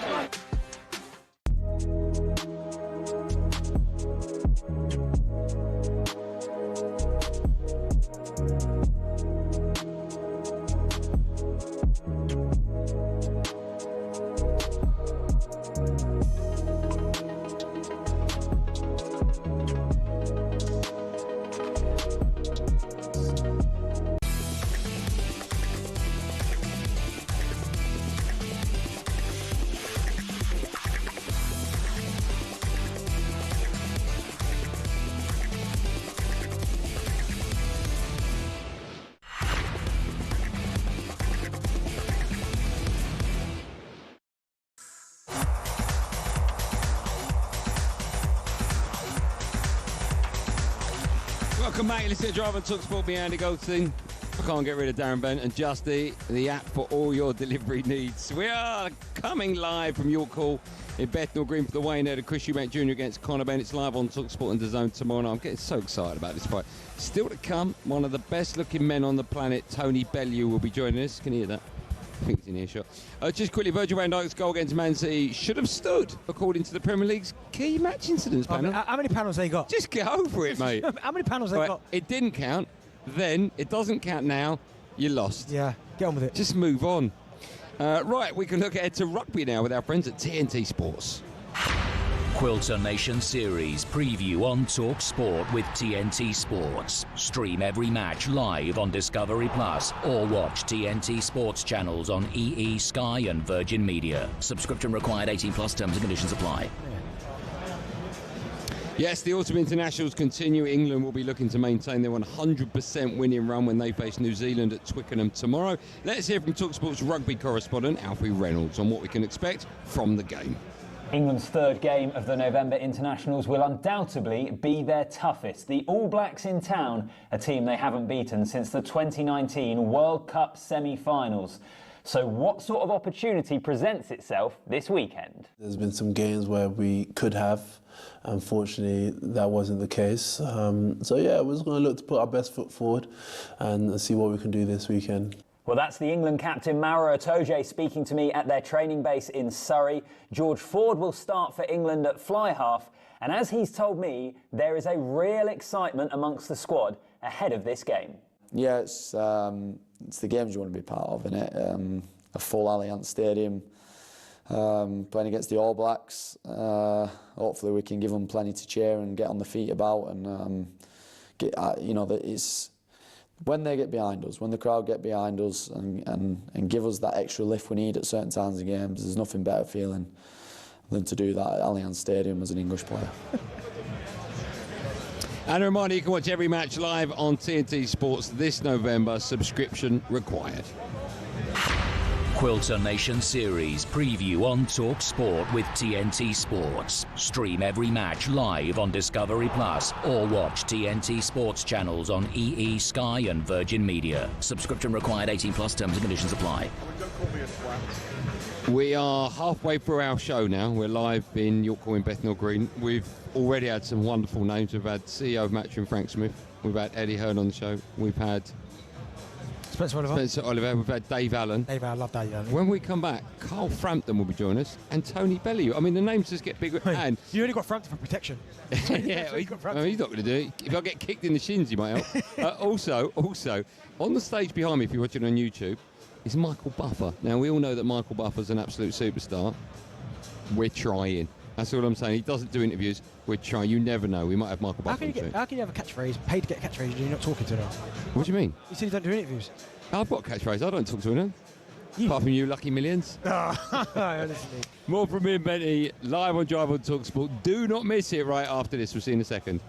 Welcome back, let's get drive on talkSPORT. Me, Andy Goldstein. I can't get rid of Darren Bent and Justy, the app for all your delivery needs. We are coming live from York Hall in Bethnal Green for the weigh-in there to Chris Eubank Jr. against Conor Benn. It's live on talkSPORT and DAZN tomorrow night. I'm getting so excited about this fight. Still to come, one of the best-looking men on the planet, Tony Bellew, will be joining us. Can you hear that? I think it's in earshot. Just quickly, Virgil van Dijk's goal against Man City should have stood, according to the Premier League's key match incidents panel. How many panels they got? Just get over it, mate. How many panels they got? It didn't count then. It doesn't count now. You lost. Yeah, get on with it. Just move on. Right, we can look ahead to rugby now with our friends at TNT Sports. Quilter Nation Series preview on talkSPORT with TNT Sports. Stream every match live on Discovery Plus or watch TNT Sports channels on EE, Sky and Virgin Media. Subscription required, 18 plus, terms and conditions apply. Yes, the autumn internationals continue. England will be looking to maintain their 100% winning run when they face New Zealand at Twickenham tomorrow. Let's hear from talkSPORT's rugby correspondent Alfie Reynolds on what we can expect from the game. England's third game of the November internationals will undoubtedly be their toughest. The All Blacks in town, a team they haven't beaten since the 2019 World Cup semi-finals. So what sort of opportunity presents itself this weekend? There's been some games where we could have. Unfortunately, that wasn't the case. So yeah, we're just going to look to put our best foot forward and see what we can do this weekend. Well, that's the England captain Maro Itoje speaking to me at their training base in Surrey. George Ford will start for England at fly half, and as he's told me, there is a real excitement amongst the squad ahead of this game. Yeah, it's the games you want to be part of, innit? A full Allianz Stadium, playing against the All Blacks. Hopefully we can give them plenty to cheer and get on the feet about, and it's when they get behind us, when the crowd get behind us and give us that extra lift we need at certain times of games, there's nothing better feeling than to do that at Allianz Stadium as an English player. And a reminder, you can watch every match live on TNT Sports this November, subscription required. Quilter Nation Series preview on talkSPORT with TNT Sports. Stream every match live on Discovery Plus or watch TNT Sports channels on EE, Sky and Virgin Media. Subscription required, 18 plus, terms and conditions apply. We are halfway through our show now. We're live in York Hall in Bethnal Green. We've already had some wonderful names. We've had CEO of Matchroom Frank Smith. We've had Eddie Hearn on the show. We've had Spencer Oliver. We've had Dave Allen. I love Dave Allen. When we come back, Carl Frampton will be joining us and Tony Bellew. I mean, the names just get bigger. And you only got Frampton for protection. yeah, he's not going to do it. If I get kicked in the shins, he might help. Also, on the stage behind me, if you're watching on YouTube, is Michael Buffer. Now, we all know that Michael Buffer's an absolute superstar. We're trying. That's all I'm saying. He doesn't do interviews. We're trying. You never know. We might have Michael Buffer. How can you have a catchphrase, paid to get a catchphrase, and you're not talking to them? What do you mean? You said you don't do interviews. I've got a catchphrase. I don't talk to anyone. Apart from you, Lucky Millions. Honestly. More from me and Benny, live on Drive on talkSPORT. Do not miss it right after this. We'll see you in a second.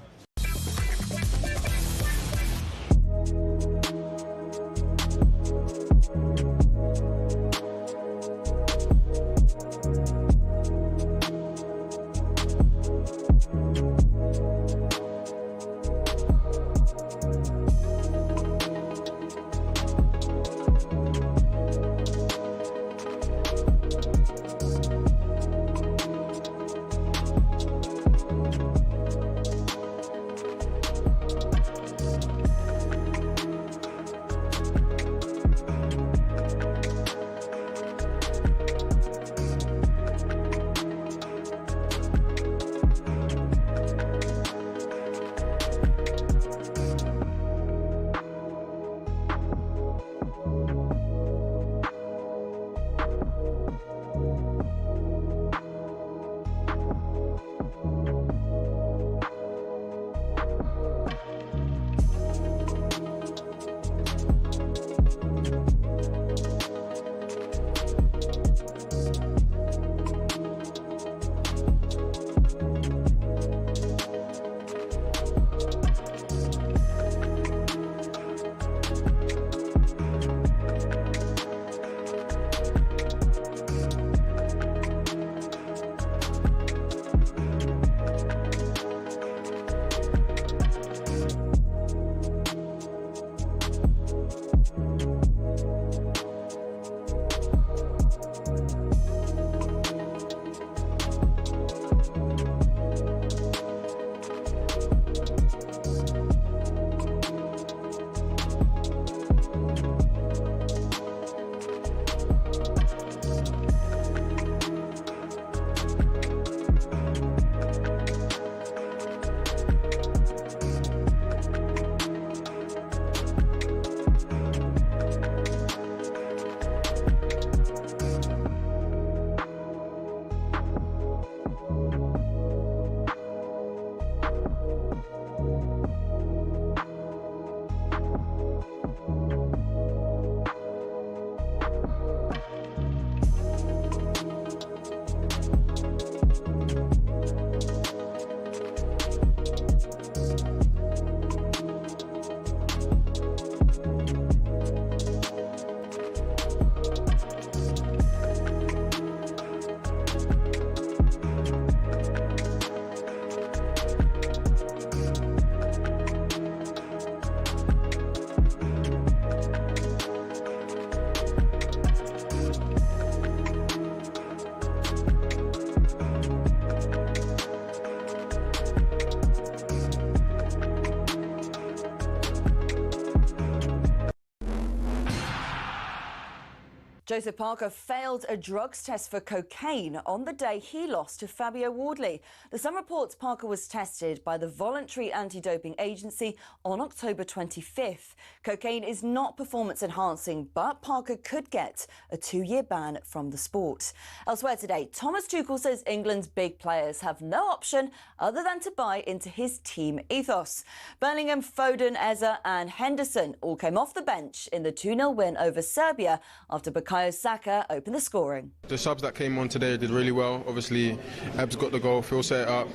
Joseph Parker failed a drugs test for cocaine on the day he lost to Fabio Wardley. The Sun reports Parker was tested by the Voluntary Anti-Doping Agency on October 25th. Cocaine is not performance enhancing, but Parker could get a 2-year ban from the sport. Elsewhere today, Thomas Tuchel says England's big players have no option other than to buy into his team ethos. Bellingham, Foden, Eze and Henderson all came off the bench in the 2-0 win over Serbia after Bukayo Saka opened the scoring. The subs that came on today did really well. Obviously, Ebbs got the goal, Phil set it up,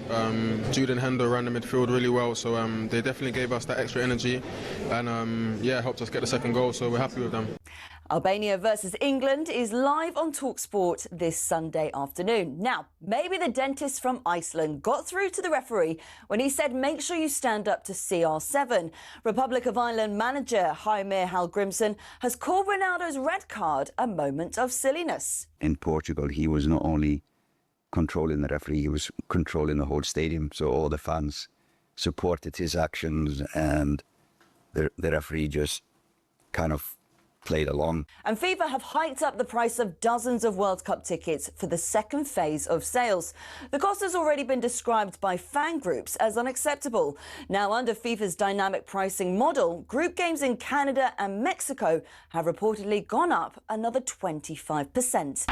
Jude and Hendo ran the midfield really well, so they definitely gave us that extra energy and helped us get the second goal, so we're happy with them. Albania versus England is live on talkSPORT this Sunday afternoon. Now, maybe the dentist from Iceland got through to the referee when he said make sure you stand up to CR7. Republic of Ireland manager Heimir Hallgrímsson has called Ronaldo's red card a moment of silliness. In Portugal, he was not only controlling the referee, he was controlling the whole stadium, so all the fans supported his actions and the referee just kind of played along. And FIFA have hiked up the price of dozens of World Cup tickets for the second phase of sales. The cost has already been described by fan groups as unacceptable. Now, under FIFA's dynamic pricing model, group games in Canada and Mexico have reportedly gone up another 25%.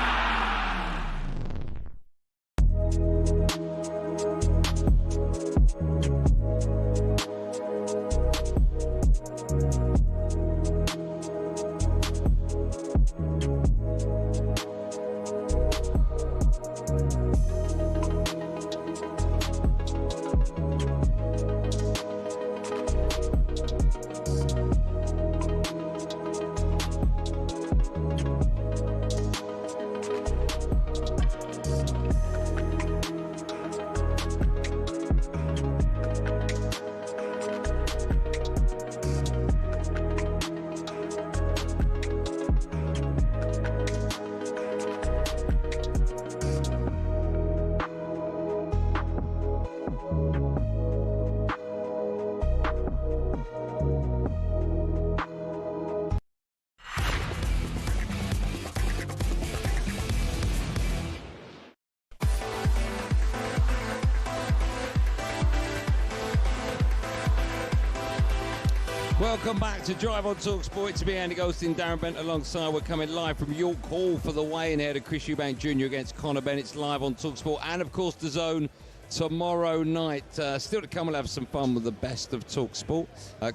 Welcome back to Drive on talkSPORT. To be Andy Goldstein Darren Bent alongside. We're coming live from York Hall for the weigh-in here to Chris Eubank Jr. against Conor Benn. It's live on talkSPORT and, of course, DAZN tomorrow night. Still to come, we'll have some fun with the best of talkSPORT.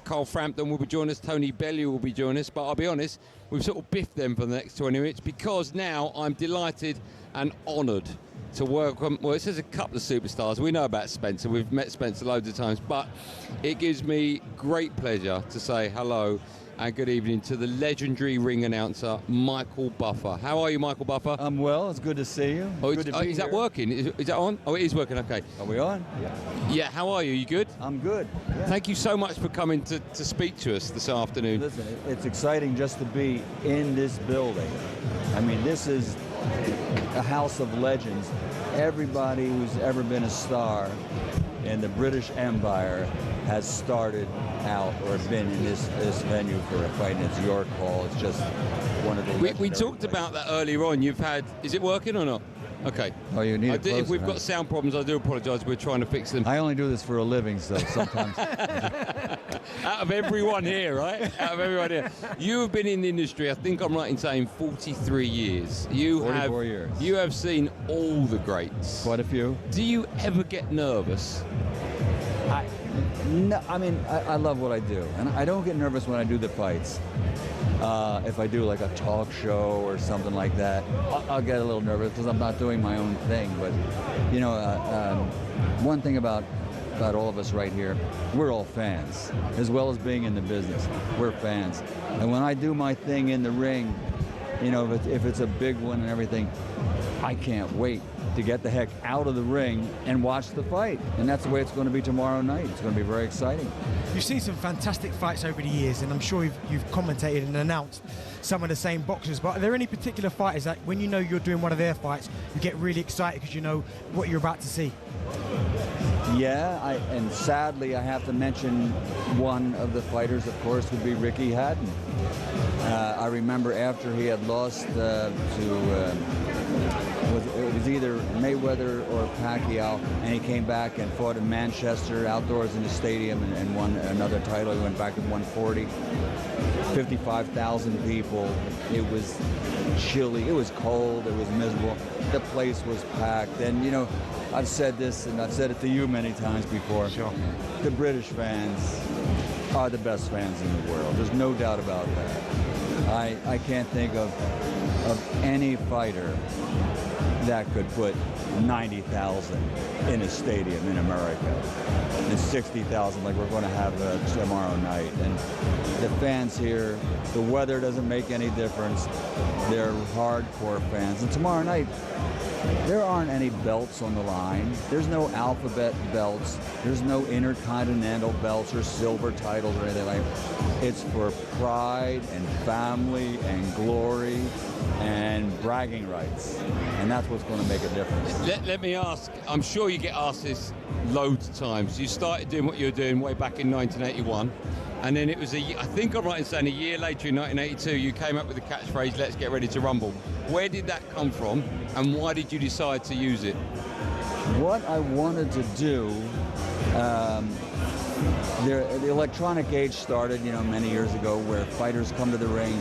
Carl Frampton will be joining us. Tony Bellew will be joining us. But I'll be honest, we've sort of biffed them for the next 20 minutes because now I'm delighted and honoured to welcome, well, it says a couple of superstars. We know about Spencer. We've met Spencer loads of times, but it gives me great pleasure to say hello and good evening to the legendary ring announcer, Michael Buffer. How are you, Michael Buffer? I'm well. It's good to see you. Is that working? Is that on? Oh, it is working. Okay. Are we on? Yeah. How are you? You good? I'm good. Yeah. Thank you so much for coming to speak to us this afternoon. Listen, it's exciting just to be in this building. I mean, this is a house of legends. Everybody who's ever been a star in the British Empire has started out or been in this venue for a fight, and it's York Hall. It's just one of the we talked about that earlier on. You've had, is it working or not? Okay. Oh, you need it closer, if we've got sound problems, I do apologise. We're trying to fix them. I only do this for a living, so sometimes. Out of everyone here, right? Out of everyone here. You have been in the industry, I think I'm right in saying 43 years. 44 years. You have seen all the greats. Quite a few. Do you ever get nervous? No, I mean, I love what I do, and I don't get nervous when I do the fights. If I do like a talk show or something like that, I'll get a little nervous because I'm not doing my own thing. But, you know, one thing about all of us right here, we're all fans, as well as being in the business. We're fans. And when I do my thing in the ring, you know, if it's a big one and everything, I can't wait to get the heck out of the ring and watch the fight. And that's the way it's going to be tomorrow night. It's going to be very exciting. You've seen some fantastic fights over the years, and I'm sure you've commentated and announced some of the same boxers, but are there any particular fighters that when you know you're doing one of their fights, you get really excited because you know what you're about to see? Yeah, and sadly I have to mention one of the fighters, of course, would be Ricky Hatton. I remember after he had lost it was either Mayweather or Pacquiao, and he came back and fought in Manchester outdoors in the stadium and won another title. He went back at 140. 55,000 people. It was chilly. It was cold. It was miserable. The place was packed. And, you know, I've said this, and I've said it to you many times before. Sure. The British fans are the best fans in the world. There's no doubt about that. I can't think of any fighter that could put 90,000 in a stadium in America and 60,000 like we're going to have tomorrow night. And the fans here, the weather doesn't make any difference. They're hardcore fans. And tomorrow night, there aren't any belts on the line. There's no alphabet belts. There's no intercontinental belts or silver titles or anything like that. It's for pride and family and glory and bragging rights. And that's what's going to make a difference. Let me ask, I'm sure you get asked this loads of times. You started doing what you were doing way back in 1981. And then it was, I think I'm right in saying a year later in 1982, you came up with the catchphrase, "Let's get ready to rumble." Where did that come from, and why did you decide to use it? What I wanted to do, the electronic age started, you know, many years ago, where fighters come to the ring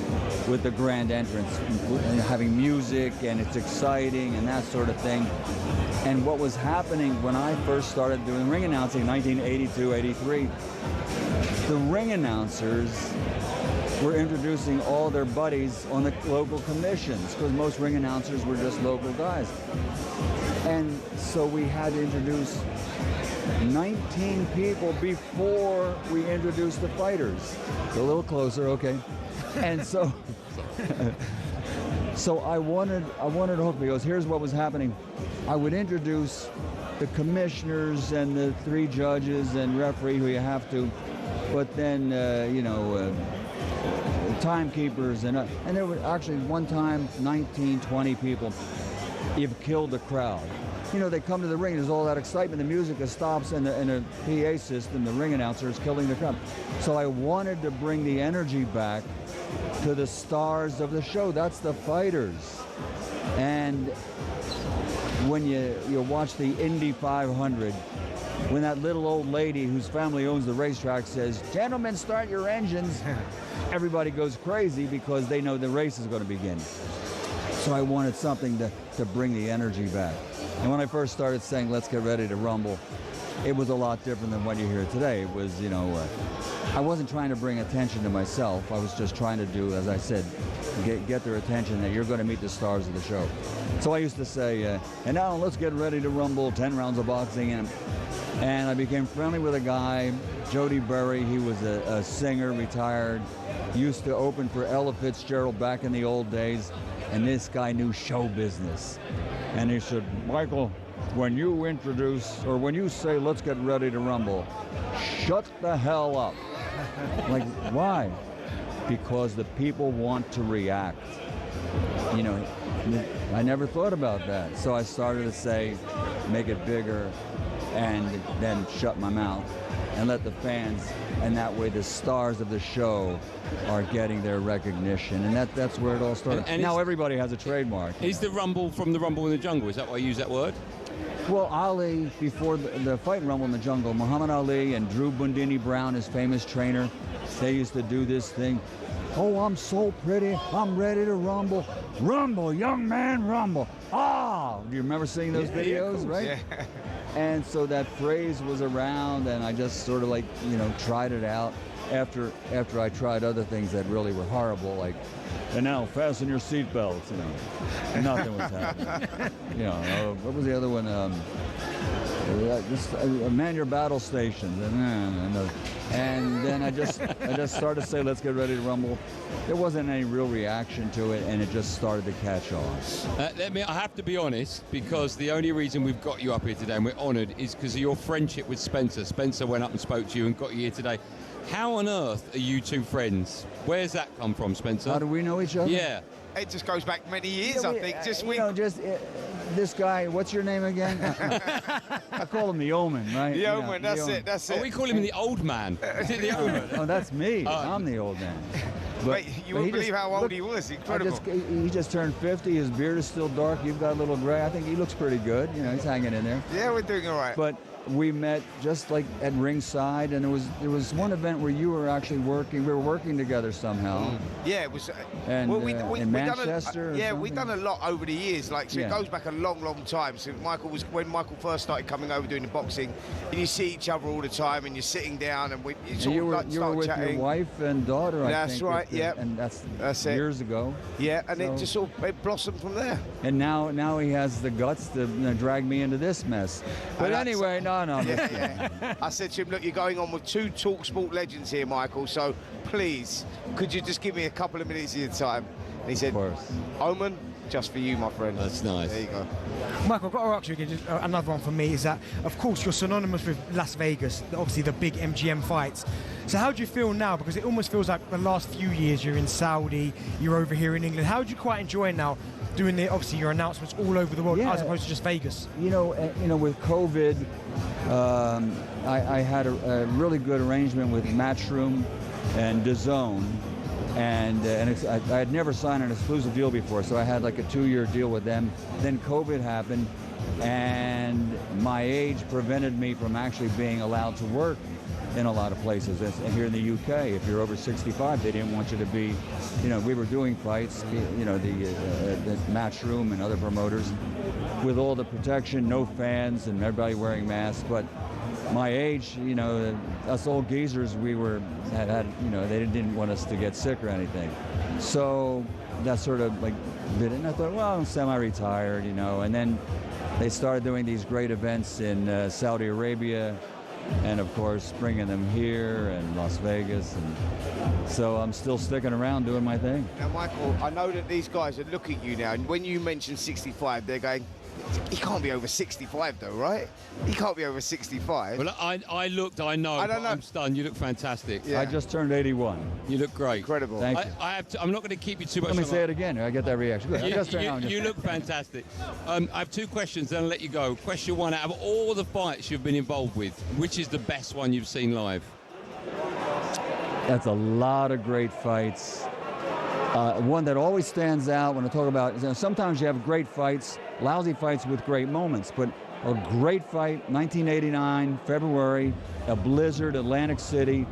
with the grand entrance, and having music, and it's exciting, and that sort of thing. And what was happening when I first started doing ring announcing in 1982, 83, the ring announcers were introducing all their buddies on the local commissions, because most ring announcers were just local guys. And so we had to introduce 19 people before we introduced the fighters. Go a little closer, okay. And so so I wanted to hook, because here's what was happening. I would introduce the commissioners and the 3 judges and referee who you have to, but then timekeepers and there were actually one time 19, 20 people. You've killed the crowd. You know, they come to the ring, there's all that excitement, the music stops, and the PA system, the ring announcer is killing the crowd. So I wanted to bring the energy back to the stars of the show. That's the fighters. And when you watch the Indy 500, when that little old lady whose family owns the racetrack says, "Gentlemen, start your engines," everybody goes crazy because they know the race is going to begin. So I wanted something to bring the energy back. And when I first started saying, "Let's get ready to rumble," it was a lot different than what you hear today. It was, I wasn't trying to bring attention to myself. I was just trying to do, as I said, get their attention that you're going to meet the stars of the show. So I used to say, "And now let's get ready to rumble, 10 rounds of boxing." And I became friendly with a guy, Jody Berry. He was a singer, retired. Used to open for Ella Fitzgerald back in the old days. And this guy knew show business. And he said, "Michael, when you introduce, or when you say, 'Let's get ready to rumble,' shut the hell up." Like, why? Because the people want to react. You know, I never thought about that. So I started to say, make it bigger, and then shut my mouth and let the fans, and that way the stars of the show are getting their recognition. And that's where it all started. And now everybody has a trademark. Is the rumble from the Rumble in the Jungle? Is that why you use that word? Well, Ali, before the fight Rumble in the Jungle, Muhammad Ali and Drew Bundini Brown, his famous trainer, they used to do this thing. "Oh, I'm so pretty, I'm ready to rumble. Rumble, young man, rumble. Ah!" Do you remember seeing those videos, right? Yeah. And so that phrase was around, and I just sort of tried it out after I tried other things that really were horrible, like, "And now fasten your seatbelts," Nothing was happening. What was the other one? Man your battle stations. And then I just started to say, "Let's get ready to rumble." There wasn't any real reaction to it, and it just started to catch on. I have to be honest, because the only reason we've got you up here today, and we're honoured, is because of your friendship with Spencer. Spencer went up and spoke to you and got you here today. How on earth are you two friends? Where's that come from, Spencer? How do we know each other? Yeah. It just goes back many years, I think. this guy, what's your name again? I call him the Omen, right? The Omen, that's it. Oh, we call him the old man. Is it the Omen? Oh, that's me. I'm the old man. Mate, you wouldn't believe how old he was. Incredible. He just turned 50. His beard is still dark. You've got a little gray. I think he looks pretty good. You know, he's hanging in there. Yeah, we're doing all right. But we met just like at ringside, and there was one event where you were actually working. We were working together somehow. Yeah, it was. And well, in Manchester. We've done a lot over the years. Like, so Yeah. it goes back a long, long time. So when Michael first started coming over doing the boxing, and you see each other all the time, and you're sitting down, and You were with chatting. your wife and daughter, I That's think. right, yeah. And that's it. years ago. Yeah, and So- it just sort of it blossomed from there. And now he has the guts to drag me into this mess. But And anyway, no. I said to him, look, you're going on with 2 talkSPORT legends here, Michael, so please, could you just give me a couple of minutes of your time? And he said, Omen, just for you, my friend. That's nice. There you go. Michael, I've got to ask you again, just another one for me is that, of course, you're synonymous with Las Vegas, obviously the big MGM fights. So how do you feel now? Because it almost feels like the last few years you're in Saudi, you're over here in England. How do you quite enjoy now doing obviously your announcements all over the world as opposed to just Vegas? You know, with COVID, I had a really good arrangement with Matchroom and DAZN. And I had never signed an exclusive deal before, so I had like a 2-year deal with them. Then COVID happened, and my age prevented me from actually being allowed to work in a lot of places. And here in the UK, if you're over 65, they didn't want you to be, we were doing fights, the Matchroom and other promoters, with all the protection, no fans, and everybody wearing masks. But my age, us old geezers, they didn't want us to get sick or anything. So that sort of like did it. And I thought, well, I'm semi-retired, and then they started doing these great events in Saudi Arabia, and of course bringing them here and Las Vegas, and so I'm still sticking around doing my thing. Now, Michael, I know that these guys are looking at you now, and when you mention 65, they're going, he can't be over 65 though, right? He can't be over 65. Well, I looked, I know, I don't know. I'm stunned. You look fantastic. Yeah. I just turned 81. You look great. Incredible. Thank you. I'm not going to keep you too much. Let me say it again. I get that reaction. Good. You look fantastic. I have 2 questions, then I'll let you go. Question 1, out of all the fights you've been involved with, which is the best one you've seen live? That's a lot of great fights. One that always stands out when I talk about, sometimes you have great fights, lousy fights with great moments, but a great fight, 1989, February, a blizzard, Atlantic City,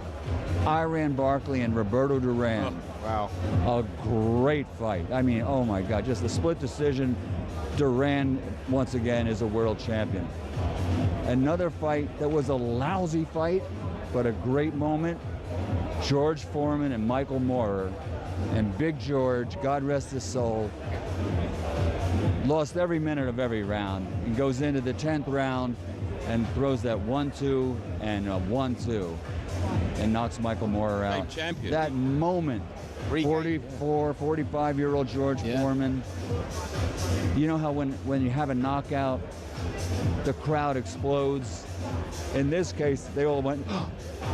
Iran Barkley and Roberto Duran. Wow. A great fight. I mean, oh my God, just a split decision. Duran, once again, is a world champion. Another fight that was a lousy fight, but a great moment, George Foreman and Michael Moorer. And Big George, God rest his soul, lost every minute of every round. He goes into the 10th round and throws that 1-2 and a 1-2 and knocks Michael Moorer out. Champion. That moment, 44, 45-year-old George Foreman. You know how when you have a knockout, the crowd explodes? In this case, they all went,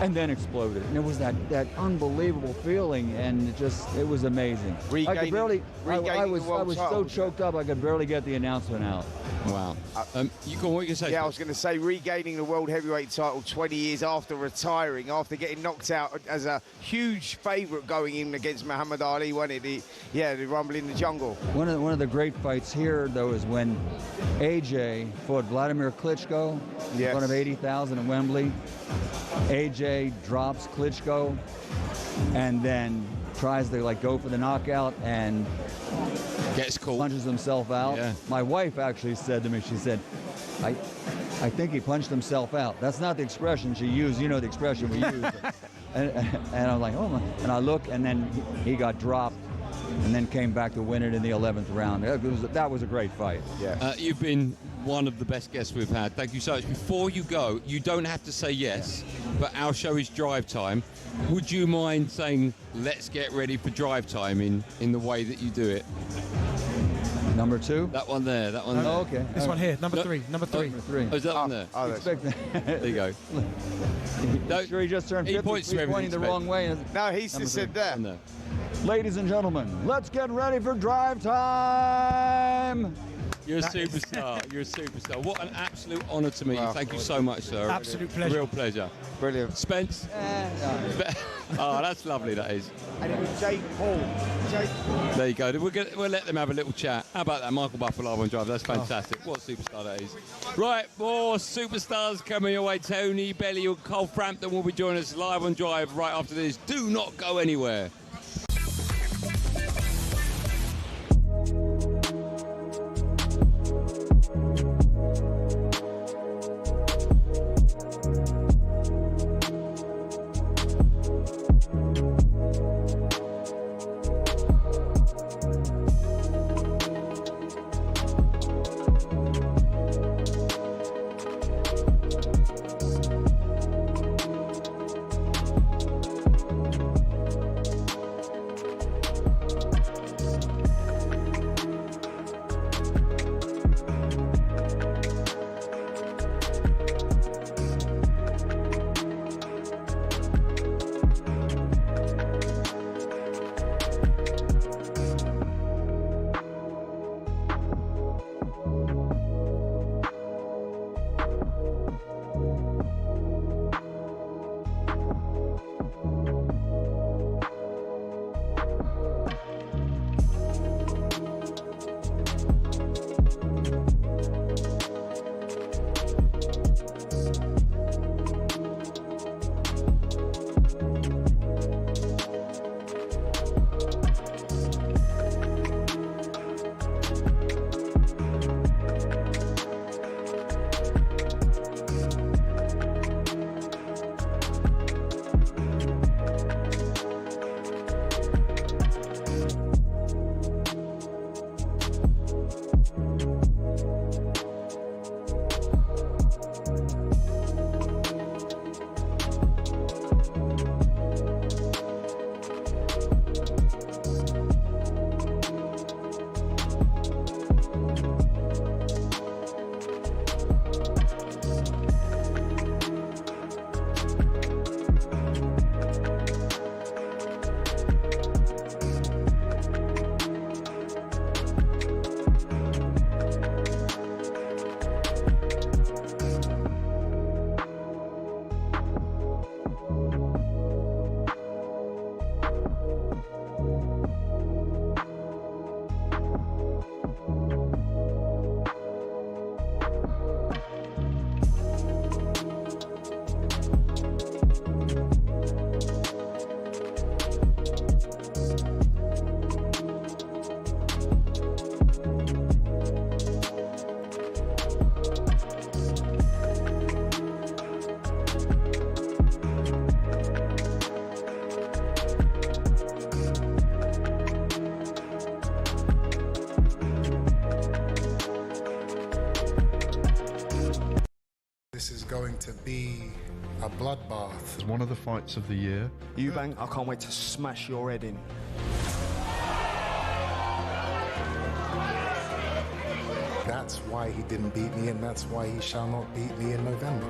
and then exploded. And it was that unbelievable feeling, and it was amazing. I could barely, I was so choked up, I could barely get the announcement out. Wow. You go on, what you say? Yeah, I was going to say, regaining the World Heavyweight title 20 years after retiring, after getting knocked out as a huge favourite going in against Muhammad Ali, wasn't it? The Rumble in the Jungle. One of the great fights here, though, is when AJ fought Vladimir Klitschko in front of 80,000 at Wembley. AJ drops Klitschko and then tries to go for the knockout and gets caught, punches himself out. Yeah. My wife actually said to me, she said, I think he punched himself out. That's not the expression she used. You know the expression we use. and I'm like, oh my. And I look, and then he got dropped and then came back to win it in the 11th round. That was a great fight. Yeah. You've been one of the best guests we've had. Thank you so much. Before you go, you don't have to say yes, but our show is drive time. Would you mind saying, let's get ready for drive time in the way that you do it? Number 2? That one there, that one there. Oh, okay. This one here, number 3. Number 3. Oh, is that one there? There you go. Sure, he just turned 50. He points He's pointing the wrong way. No, he's just said that. Ladies and gentlemen, let's get ready for drive time. You're a superstar. You're a superstar. What an absolute honour to meet you. Thank you so much, sir. Absolute pleasure. Real pleasure. Brilliant. Spence? Oh, that's lovely, that is. And it was Jake Paul. There you go. We'll let them have a little chat. How about that? Michael Buffer live on Drive. That's fantastic. What a superstar that is. Right, more superstars coming your way. Tony Belly and Cole Frampton will be joining us live on Drive right after this. Do not go anywhere. This is going to be a bloodbath. It's one of the fights of the year. Eubank, I can't wait to smash your head in. That's why he didn't beat me, and that's why he shall not beat me in November.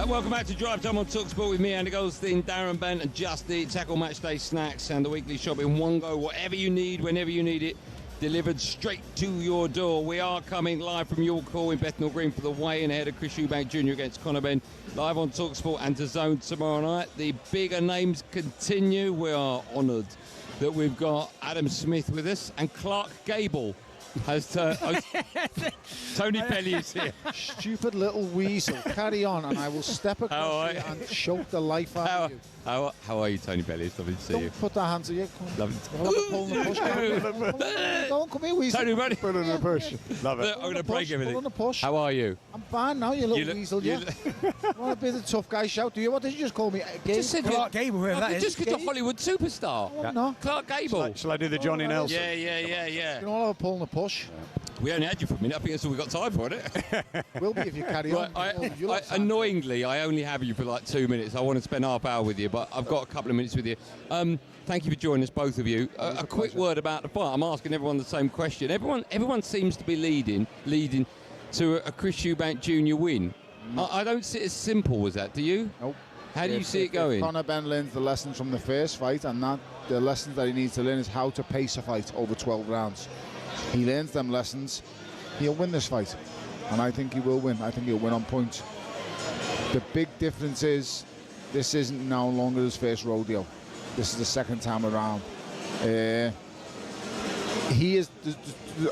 Welcome back to Drive Time on talkSPORT with me, Andy Goldstein, Darren Bent, and Just Eat, Tackle Matchday Snacks, and the weekly shop in one go. Whatever you need, whenever you need it, delivered straight to your door. We are coming live from York Hall in Bethnal Green for the weigh-in ahead of Chris Eubank Jr. against Conor Benn, live on talkSPORT and DAZN tomorrow night. The bigger names continue. We are honoured that we've got Adam Smith with us, and Clark Gable has Tony Pelly is here. Stupid little weasel. Carry on, and I will step across you and choke the life out of you. How are you, Tony Pelly? It's lovely to see you. Don't put that hands on you. Lovely Go on, come here, weasel. Tony, ready? Put in a push. Love it. I'm going to break everything. Put on a push. How are you? I'm fine now, you little weasel. You want to be the tough guy? Shout, do you? What did you just call me? Just said Clark Gable, whoever that is. Just because a Hollywood superstar. Oh, no. Clark Gable. Shall I do the Johnny Nelson? Yeah. You can all have a pull and a push. We only had you for a minute. I think that's all we've got time for, isn't it? Will be if you carry on. Annoyingly, I only have you for like 2 minutes. I want to spend half hour with you, but I've got a couple of minutes with you. Thank you for joining us, both of you. A quick word about the fight. I'm asking everyone the same question. Everyone seems to be leading to a Chris Eubank Jr. win. I don't see it as simple as that. Do you? Nope. How do you see it going? Conor Benn learns the lessons from the first fight, and the lessons that he needs to learn is how to pace a fight over 12 rounds. He learns them lessons, he'll win this fight, and I think he will win. I think he'll win on points. The big difference is this isn't no longer his first rodeo. This is the second time around. He is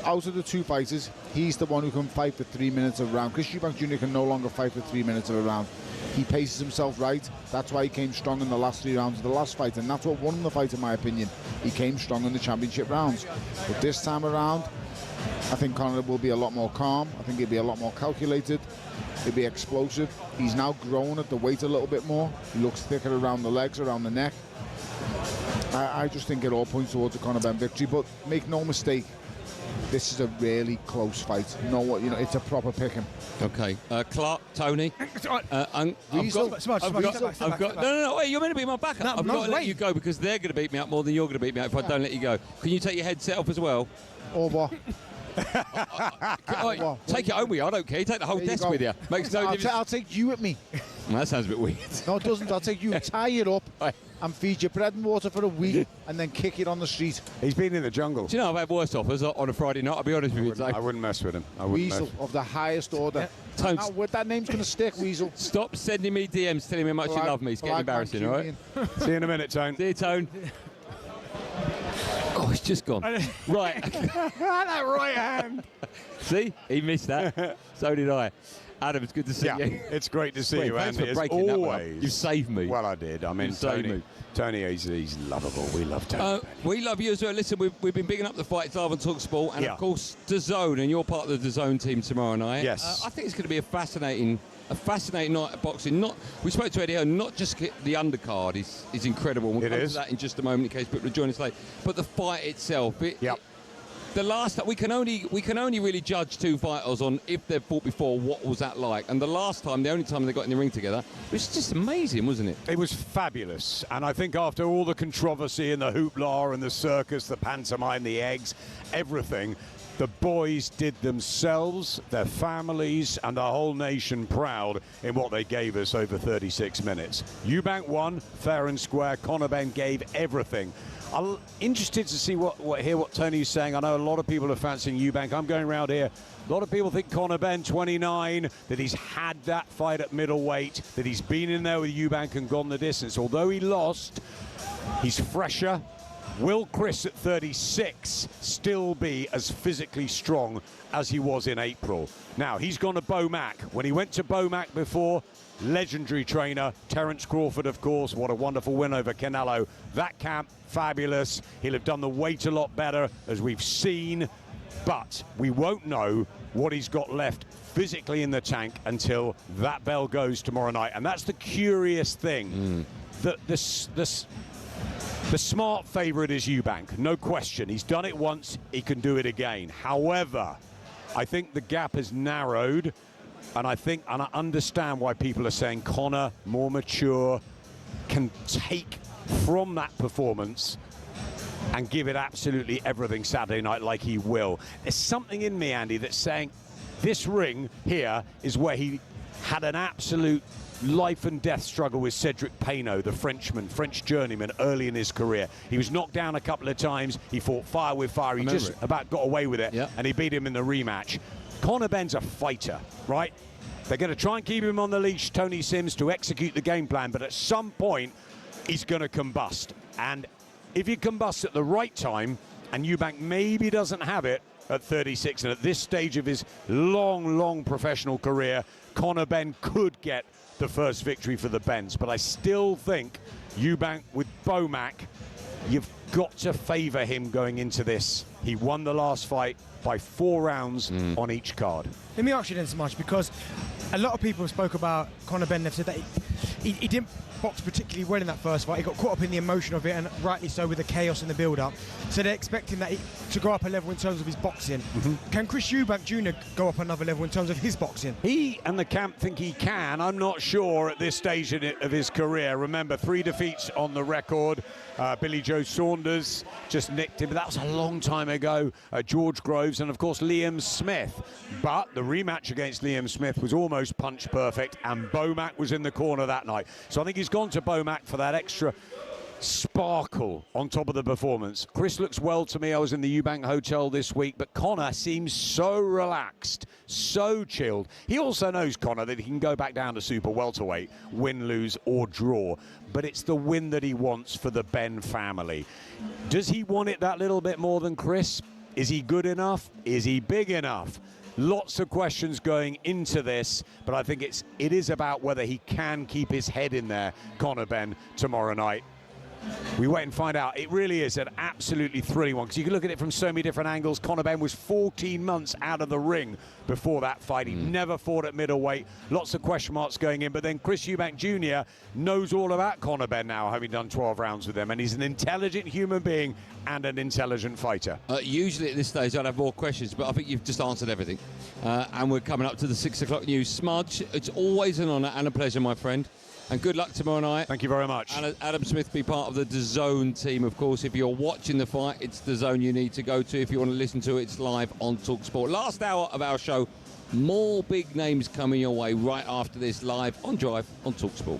out of the two fighters, he's the one who can fight for 3 minutes of a round. Chris Eubank Jr. can no longer fight for 3 minutes of a round. He paces himself right. That's why he came strong in the last 3 rounds of the last fight, and that's what won the fight, in my opinion. He came strong in the championship rounds. But this time around, I think Conor will be a lot more calm. I think he'll be a lot more calculated. He'll be explosive. He's now grown at the weight a little bit more. He looks thicker around the legs, around the neck. I just think it all points towards a Conor Benn victory. But make no mistake, this is a really close fight. It's a proper pick-em. Okay, Clark, Tony. No, wait, you're meant to be my backup. I've got to let you go because they're going to beat me up more than you're going to beat me up if I don't let you go. Can you take your headset off as well? Or what? Take it home with you. I don't care. You take the whole desk with you. Makes no difference. I'll take you with me. Well, that sounds a bit weird. No, it doesn't. I'll take you, tie it up, and feed you bread and water for a week, and then kick it on the street. He's been in the jungle. Do you know, I've had worse offers on a Friday night, I'll be honest with you. I wouldn't mess with him. Weasel of the highest order. That name's going to stick, Weasel. Stop sending me DMs telling me how much you love me. It's getting embarrassing, all right? See you in a minute, Tone. See you, Tone. Oh, it's just gone. Right. That right hand. See? He missed that. So did I. Adam, it's good to see you. It's great to see you, Andy. As always. You saved me. Well, I did. I mean, Tony, he's lovable. We love Tony. We love you as well. Listen, we've been bigging up the fights live on talkSPORT, and of course DAZN, and you're part of the DAZN team tomorrow night. Yes. I think it's going to be a fascinating night of boxing. We spoke to Eddie Hearn, not just the undercard is incredible. We'll come to that in just a moment in case people join us late. But the fight itself, the last we can only really judge two fighters on if they've fought before. What was that like? And the only time they got in the ring together, it was just amazing, wasn't it? It was fabulous. And I think after all the controversy and the hoopla and the circus, the pantomime, the eggs, everything, the boys did themselves, their families, and the whole nation proud in what they gave us over 36 minutes. Eubank won, fair and square. Conor Benn gave everything. I'm interested to see hear what Tony's saying. I know a lot of people are fancying Eubank. I'm going around here. A lot of people think Conor Benn, 29, that he's had that fight at middleweight, that he's been in there with Eubank and gone the distance. Although he lost, he's fresher. Will Chris at 36 still be as physically strong as he was in April? Now, he's gone to Beaumac. When he went to Beaumac before, legendary trainer, Terence Crawford, of course. What a wonderful win over Canelo. That camp, fabulous. He'll have done the weight a lot better, as we've seen. But we won't know what he's got left physically in the tank until that bell goes tomorrow night. And that's the curious thing. The smart favourite is Eubank, no question. He's done it once, he can do it again. However, I think the gap has narrowed, and I understand why people are saying Conor, more mature, can take from that performance and give it absolutely everything Saturday night like he will. There's something in me, Andy, that's saying this ring here is where he had an absolute life and death struggle with Cedric Payneau, the French journeyman, early in his career. He was knocked down a couple of times. He fought fire with fire. He just about got away with it, and he beat him in the rematch. Conor Benn's a fighter, right? They're going to try and keep him on the leash, Tony Sims, to execute the game plan, but at some point, he's going to combust. And if he combusts at the right time, and Eubank maybe doesn't have it at 36, and at this stage of his long professional career, Conor Benn could get the first victory for the Benns. But I still think Eubank with Bomac, you've got to favour him going into this. He won the last fight by 4 rounds on each card. Let me ask you then, Smudge, because a lot of people spoke about Conor Benn. They've said that he didn't box particularly well in that first fight. He got caught up in the emotion of it, and rightly so, with the chaos and the build-up. So they're expecting that to go up a level in terms of his boxing. Can Chris Eubank Jr. go up another level in terms of his boxing? He and the camp think he can. I'm not sure at this stage of his career. Remember, 3 defeats on the record. Billy Joe Saunders just nicked him, but that was a long time ago. George Groves and, of course, Liam Smith. But the rematch against Liam Smith was almost punch perfect, and Bomac was in the corner that night. So I think he's gone to Bomac for that extra sparkle on top of the performance. Chris looks well to me. I was in the Eubank Hotel this week, but Conor seems so relaxed, so chilled. He also knows, Conor, that he can go back down to super welterweight, win, lose or draw, but it's the win that he wants for the Benn family. Does he want it that little bit more than Chris? Is he good enough? Is he big enough? Lots of questions going into this, but I think it is about whether he can keep his head in there, Conor Benn, tomorrow night. We wait and find out. It really is an absolutely thrilling one, because you can look at it from so many different angles. Conor Benn was 14 months out of the ring before that fight. He never fought at middleweight. Lots of question marks going in, but then Chris Eubank Jr. knows all about Conor Benn now, having done 12 rounds with him, and he's an intelligent human being and an intelligent fighter. Usually at this stage I'd have more questions, but I think you've just answered everything. And we're coming up to the 6 o'clock news. Smudge, it's always an honour and a pleasure, my friend. And good luck tomorrow night. Thank you very much. Adam Smith be part of the DAZN team, of course. If you're watching the fight, it's DAZN you need to go to. If you want to listen to it, it's live on talkSPORT. Last hour of our show, more big names coming your way right after this, live on Drive on talkSPORT.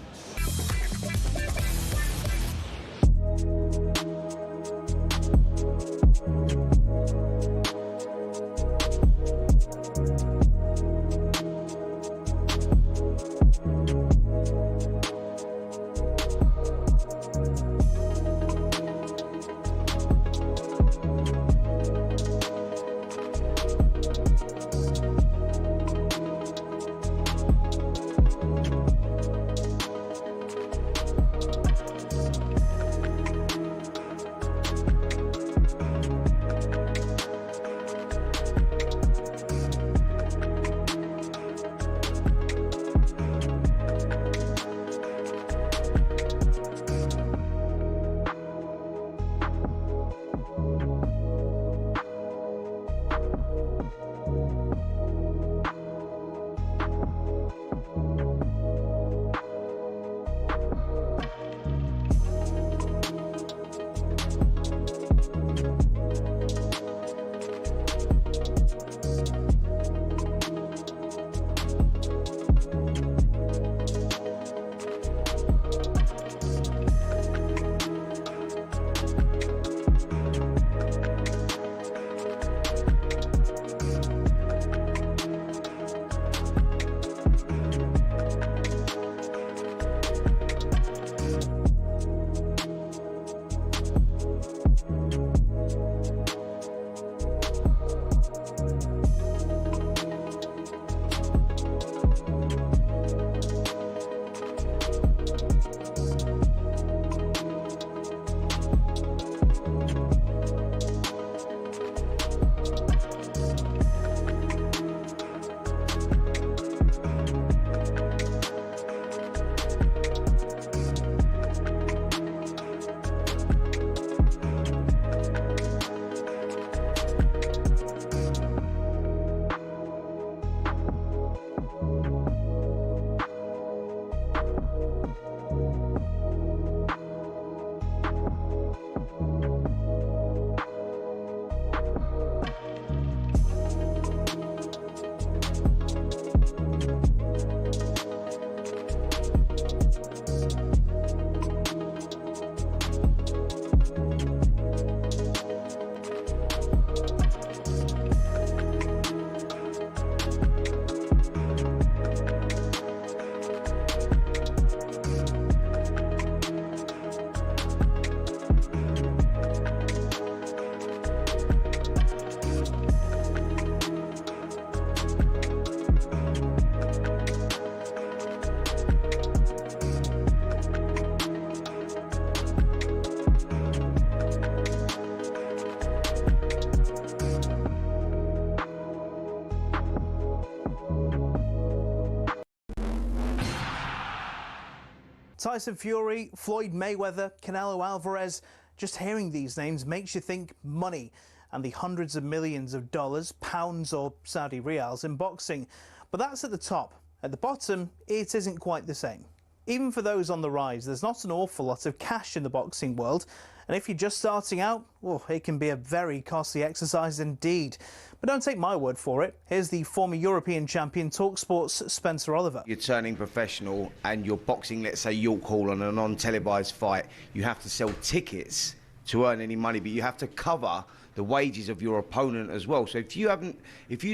Tyson Fury, Floyd Mayweather, Canelo Alvarez. Just hearing these names makes you think money and the hundreds of millions of dollars, pounds or Saudi riyals in boxing. But that's at the top. At the bottom, it isn't quite the same. Even for those on the rise, there's not an awful lot of cash in the boxing world. And if you're just starting out, well, it can be a very costly exercise indeed. But don't take my word for it. Here's the former European champion, talkSPORT's Spencer Oliver. You're turning professional and you're boxing, let's say, York Hall on a non-televised fight. You have to sell tickets to earn any money, but you have to cover the wages of your opponent as well. So if you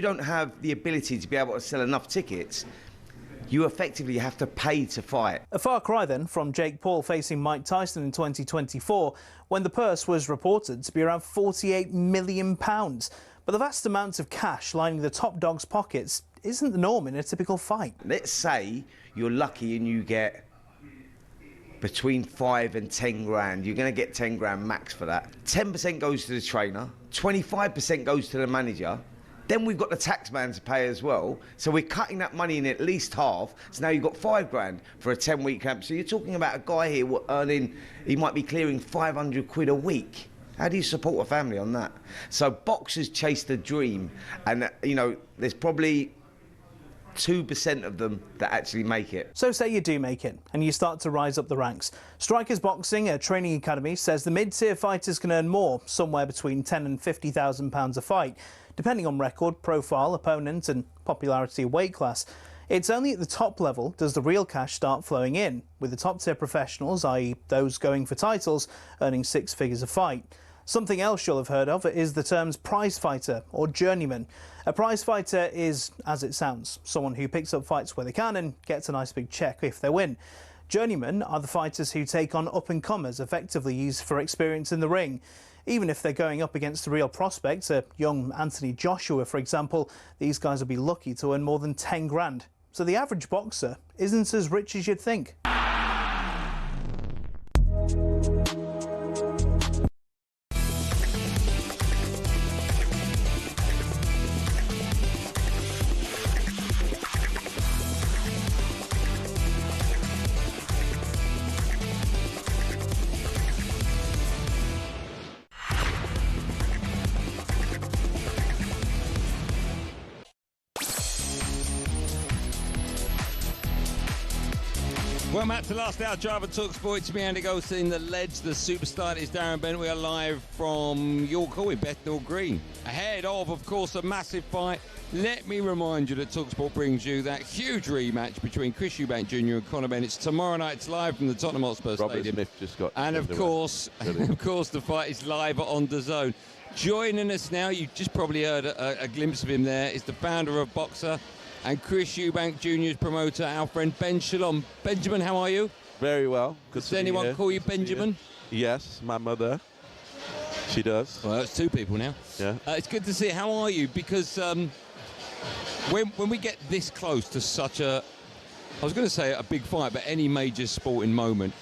don't have the ability to be able to sell enough tickets, you effectively have to pay to fight. A far cry then from Jake Paul facing Mike Tyson in 2024, when the purse was reported to be around £48 million. But the vast amounts of cash lining the top dog's pockets isn't the norm in a typical fight. Let's say you're lucky and you get between 5 and 10 grand. You're going to get 10 grand max for that. 10% goes to the trainer, 25% goes to the manager. Then we've got the tax man to pay as well. So we're cutting that money in at least half. So now you've got 5 grand for a 10-week camp. So you're talking about a guy here earning, he might be clearing 500 quid a week. How do you support a family on that? So boxers chase the dream. And, you know, there's probably 2% of them that actually make it. So say you do make it and you start to rise up the ranks. Strikers Boxing, a training academy, says the mid-tier fighters can earn more, somewhere between £10,000 and £50,000 a fight, depending on record, profile, opponent and popularity of weight class. It's only at the top level does the real cash start flowing in, with the top-tier professionals, i.e. those going for titles, earning 6 figures a fight. Something else you'll have heard of is the terms prize fighter or journeyman. A prize fighter is, as it sounds, someone who picks up fights where they can and gets a nice big check if they win. Journeymen are the fighters who take on up-and-comers, effectively used for experience in the ring. Even if they're going up against the real prospects, a young Anthony Joshua, for example, these guys will be lucky to earn more than 10 grand. So the average boxer isn't as rich as you'd think. Well, Matt, to last hour drive on talkSPORT. It's me, Andy Goldstein, the ledge, the superstar is Darren Bent. We are live from York Hall in Bethnal Green. Ahead of course, a massive fight. Let me remind you that talkSPORT brings you that huge rematch between Chris Eubank Jr. and Conor Benn. It's tomorrow night. It's live from the Tottenham Hotspur Stadium. Smith just got. And of course, the fight is live on DAZN. Joining us now, you just probably heard a glimpse of him there, is the founder of Boxer and Chris Eubank Jr.'s promoter, our friend Ben Shalom. Benjamin, how are you? Very well. Good does anyone call you Benjamin? Yes, my mother. She does. Well, that's 2 people now. Yeah. It's good to see. How are you? Because when we get this close to such a, I was going to say a big fight, but any major sporting moment,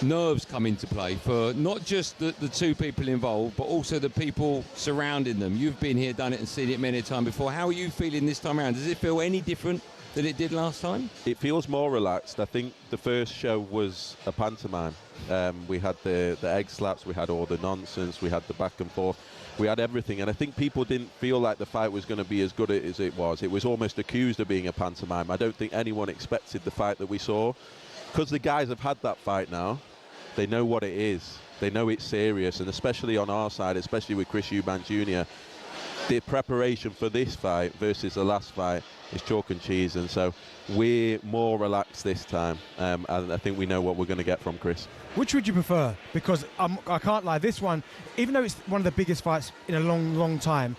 nerves come into play for not just the 2 people involved, but also the people surrounding them. You've been here, done it and seen it many times before. How are you feeling this time around? Does it feel any different than it did last time? It feels more relaxed. I think the first show was a pantomime. We had the egg slaps, we had all the nonsense, we had the back and forth, we had everything. And I think people didn't feel like the fight was going to be as good as it was. It was almost accused of being a pantomime. I don't think anyone expected the fight that we saw. Because the guys have had that fight now, they know what it is. They know it's serious, and especially on our side, especially with Chris Eubank Jr., the preparation for this fight versus the last fight is chalk and cheese, and so we're more relaxed this time, and I think we know what we're going to get from Chris. Which would you prefer? Because I can't lie, this one, even though it's one of the biggest fights in a long, long time,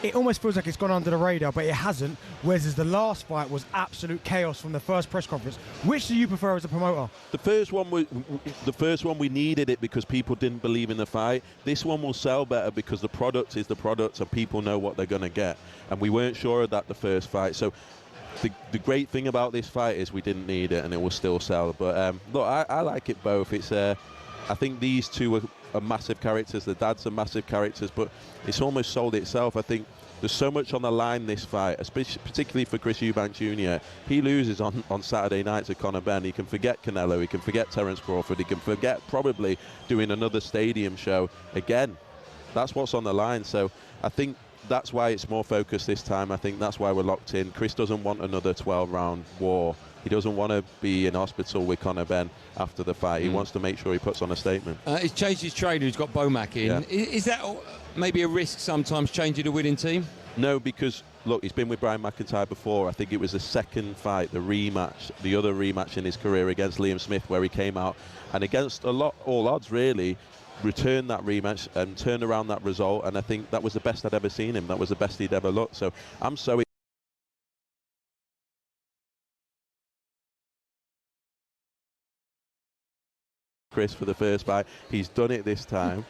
it almost feels like it's gone under the radar, but it hasn't, whereas the last fight was absolute chaos from the first press conference. Which do you prefer as a promoter? The first one we needed it because people didn't believe in the fight. This one will sell better because the product is the product and people know what they're going to get. And we weren't sure of that the first fight. So the great thing about this fight is we didn't need it and it will still sell. But look, I like it both. It's I think these 2 are massive characters. The dads are massive characters, but it's almost sold itself. I think There's so much on the line this fight, especially particularly for Chris Eubank Jr. He loses on Saturday night to Conor Benn. He can forget Canelo, he can forget Terence Crawford, he can forget probably doing another stadium show again. That's what's on the line. So I think that's why it's more focused this time. I think that's why we're locked in. Chris doesn't want another 12-round war. He doesn't want to be in hospital with Conor Benn after the fight. He wants to make sure he puts on a statement. He's changed his trainer. He's got Bomac in. Yeah. Is that maybe a risk sometimes, changing a winning team? No, because, look, he's been with Brian McIntyre before. I think it was the second fight, the rematch, the other rematch in his career against Liam Smith, where he came out and against all odds, really, returned that rematch and turned around that result. And I think that was the best I'd ever seen him. That was the best he'd ever looked. So I'm so Chris for the first fight. He's done it this time.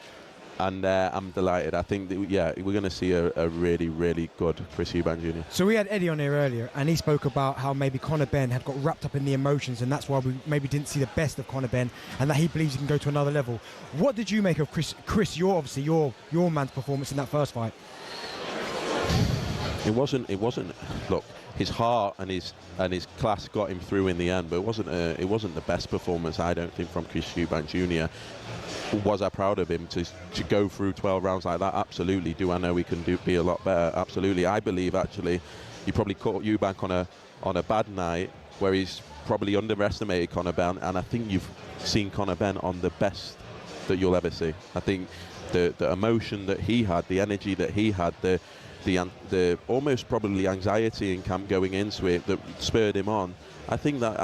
And I'm delighted. I think that, yeah, we're going to see a really, really good Chris Eubank Jr. So we had Eddie on here earlier, and he spoke about how maybe Conor Benn had got wrapped up in the emotions, and that's why we maybe didn't see the best of Conor Benn, and that he believes he can go to another level. What did you make of Chris? Your obviously your man's performance in that first fight. It wasn't. Look, his heart and his class got him through in the end, but it wasn't the best performance, I don't think, from Chris Eubank Jr. Was I proud of him to go through 12 rounds like that? Absolutely. Do I know he can be a lot better? Absolutely. I believe actually he probably caught Eubank on a bad night where he's probably underestimated Conor Benn, and I think you've seen Conor Benn on the best that you'll ever see. I think the emotion that he had, the energy that he had, the almost probably anxiety in camp going into it that spurred him on. I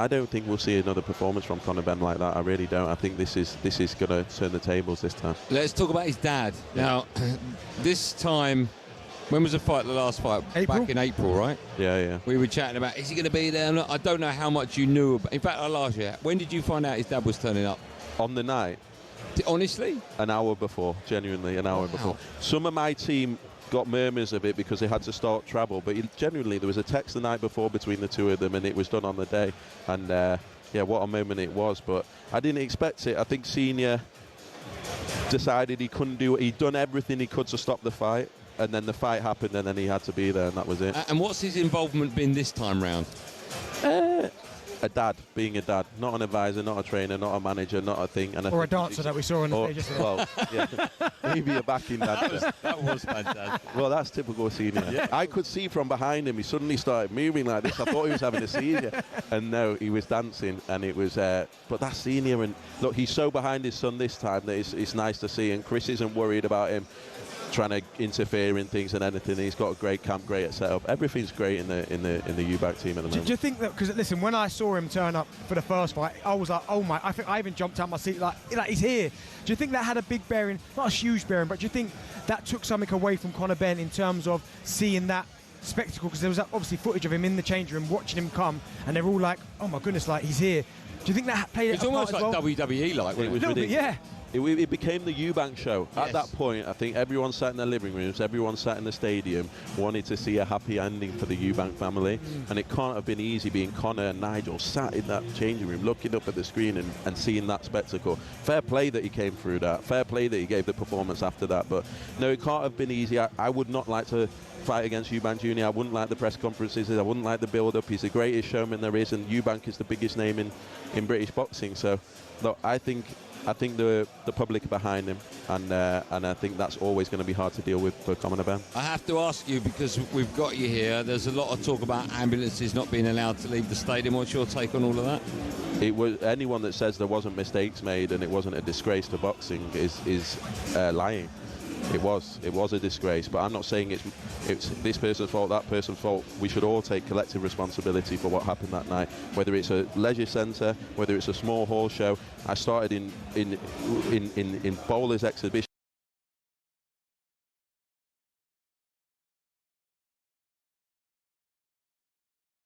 don't think we'll see another performance from Conor Benn like that. I really don't. I think this is going to turn the tables this time. Let's talk about his dad. Yeah. Now, this time, when was the last fight? April? Back in April, right? Yeah. We were chatting about, is he going to be there? I don't know how much you knew about. In fact, last year, when did you find out his dad was turning up? On the night. Honestly? An hour before, genuinely, an hour before. Some of my team got murmurs of it because they had to start travel, but genuinely there was a text the night before between the two of them, and it was done on the day. And yeah, what a moment it was. But I didn't expect it. I think Senior decided he couldn't do it. He'd done everything he could to stop the fight, and then the fight happened, and then he had to be there, and that was it. And what's his involvement been this time round? A dad, being a dad, not an advisor, not a trainer, not a manager, not a thing. And or a dancer that we saw on the stage yesterday. Well, yeah, maybe a backing dancer. That was fantastic. Well, that's typical Senior. Yeah. I could see from behind him, he suddenly started moving like this. I thought he was having a seizure. And no, he was dancing, and it was, but that's Senior. And look, he's so behind his son this time that it's nice to see. And Chris isn't worried about him trying to interfere in things and anything. He's got a great camp, great setup. Everything's great in the Eubank team at the moment. Do you think that, because listen, when I saw him turn up for the first fight, I was like, oh my, I think I even jumped out my seat like he's here. Do you think that had a big bearing, not a huge bearing, but do you think that took something away from Conor Benn in terms of seeing that spectacle? Because there was obviously footage of him in the change room watching him come, and they're all like, oh my goodness, like he's here. Do you think that played It's almost like WWE, like it was ridiculous. Yeah. It became the Eubank show. Yes. At that point, I think everyone sat in their living rooms, everyone sat in the stadium, wanted to see a happy ending for the Eubank family. And it can't have been easy being Conor and Nigel sat in that changing room, looking up at the screen and seeing that spectacle. Fair play that he came through that. Fair play that he gave the performance after that. But no, it can't have been easy. I would not like to fight against Eubank Jr. I wouldn't like the press conferences. I wouldn't like the build-up. He's the greatest showman there is, and Eubank is the biggest name in British boxing. So, look, I think the public are behind him, and I think that's always going to be hard to deal with for Conor Benn. I have to ask you, because we've got you here, there's a lot of talk about ambulances not being allowed to leave the stadium. What's your take on all of that? It was anyone that says there wasn't mistakes made and it wasn't a disgrace to boxing is lying. It was a disgrace, but I'm not saying it's this person's fault, that person's fault. We should all take collective responsibility for what happened that night, whether it's a leisure centre, whether it's a small hall show. I started in Bowler's exhibition.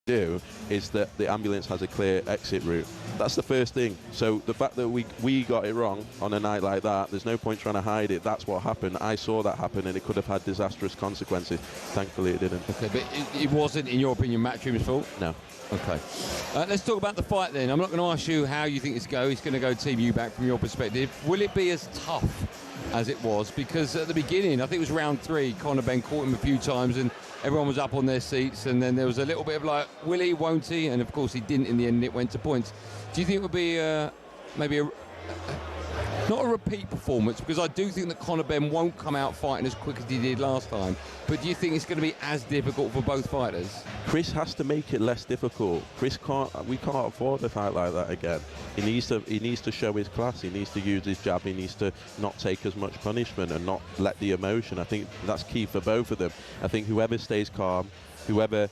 Do is that the ambulance has a clear exit route. That's the first thing. So the fact that we got it wrong on a night like that, there's no point trying to hide it. That's what happened. I saw that happen, and it could have had disastrous consequences. Thankfully it didn't. Okay, but it wasn't, in your opinion, Matchroom's fault? No. Okay. Let's talk about the fight then. I'm not going to ask you how you think it's going. It's going to go Team Eubank from your perspective. Will it be as tough as it was, because at the beginning, I think it was round 3, Conor Benn caught him a few times and everyone was up on their seats, and then there was a little bit of like, will he, won't he? And of course he didn't in the end, and it went to points. Do you think it would be maybe not a repeat performance, because I do think that Conor Benn won't come out fighting as quick as he did last time, but do you think it's going to be as difficult for both fighters? Chris has to make it less difficult. We can't afford a fight like that again. He needs to show his class. He needs to use his jab. He needs to not take as much punishment and not let the emotion. I think that's key for both of them. I think whoever stays calm, whoever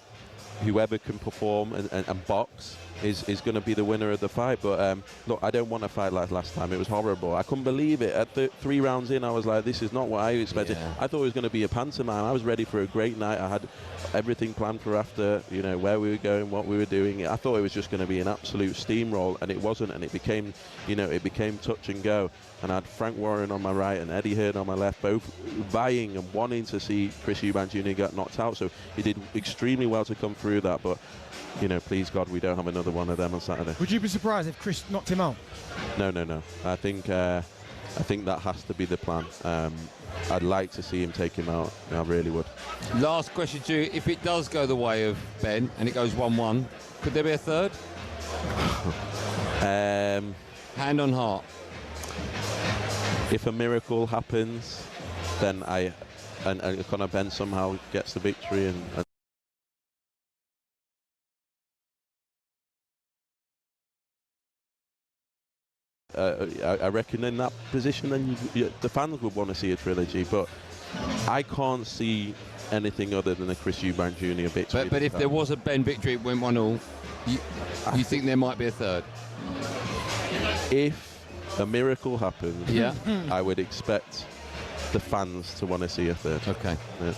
can perform and box is going to be the winner of the fight. But look, I don't want a fight like last time. It was horrible. I couldn't believe it. At 3 rounds in, I was like, this is not what I expected. Yeah. I thought it was going to be a pantomime. I was ready for a great night. I had everything planned for after, you know, where we were going, what we were doing. I thought it was just going to be an absolute steamroll, and it wasn't. And it became, you know, it became touch and go. And I had Frank Warren on my right and Eddie Hearn on my left, both vying and wanting to see Chris Eubank Jr. get knocked out. So he did extremely well to come through that. But, you know, please God, we don't have another one of them on Saturday. Would you be surprised if Chris knocked him out? No. I think that has to be the plan. I'd like to see him take him out. I really would. Last question to you. If it does go the way of Benn and it goes 1-1, could there be a third? Hand on heart. If a miracle happens, then and Conor Benn somehow gets the victory and I reckon in that position then the fans would want to see a trilogy, but I can't see anything other than a Chris Eubank Jr. victory. But if there was a Benn victory, it went 1-1, you think there might be a third? If a miracle happens, yeah, I would expect the fans to want to see a third. Okay. Yeah.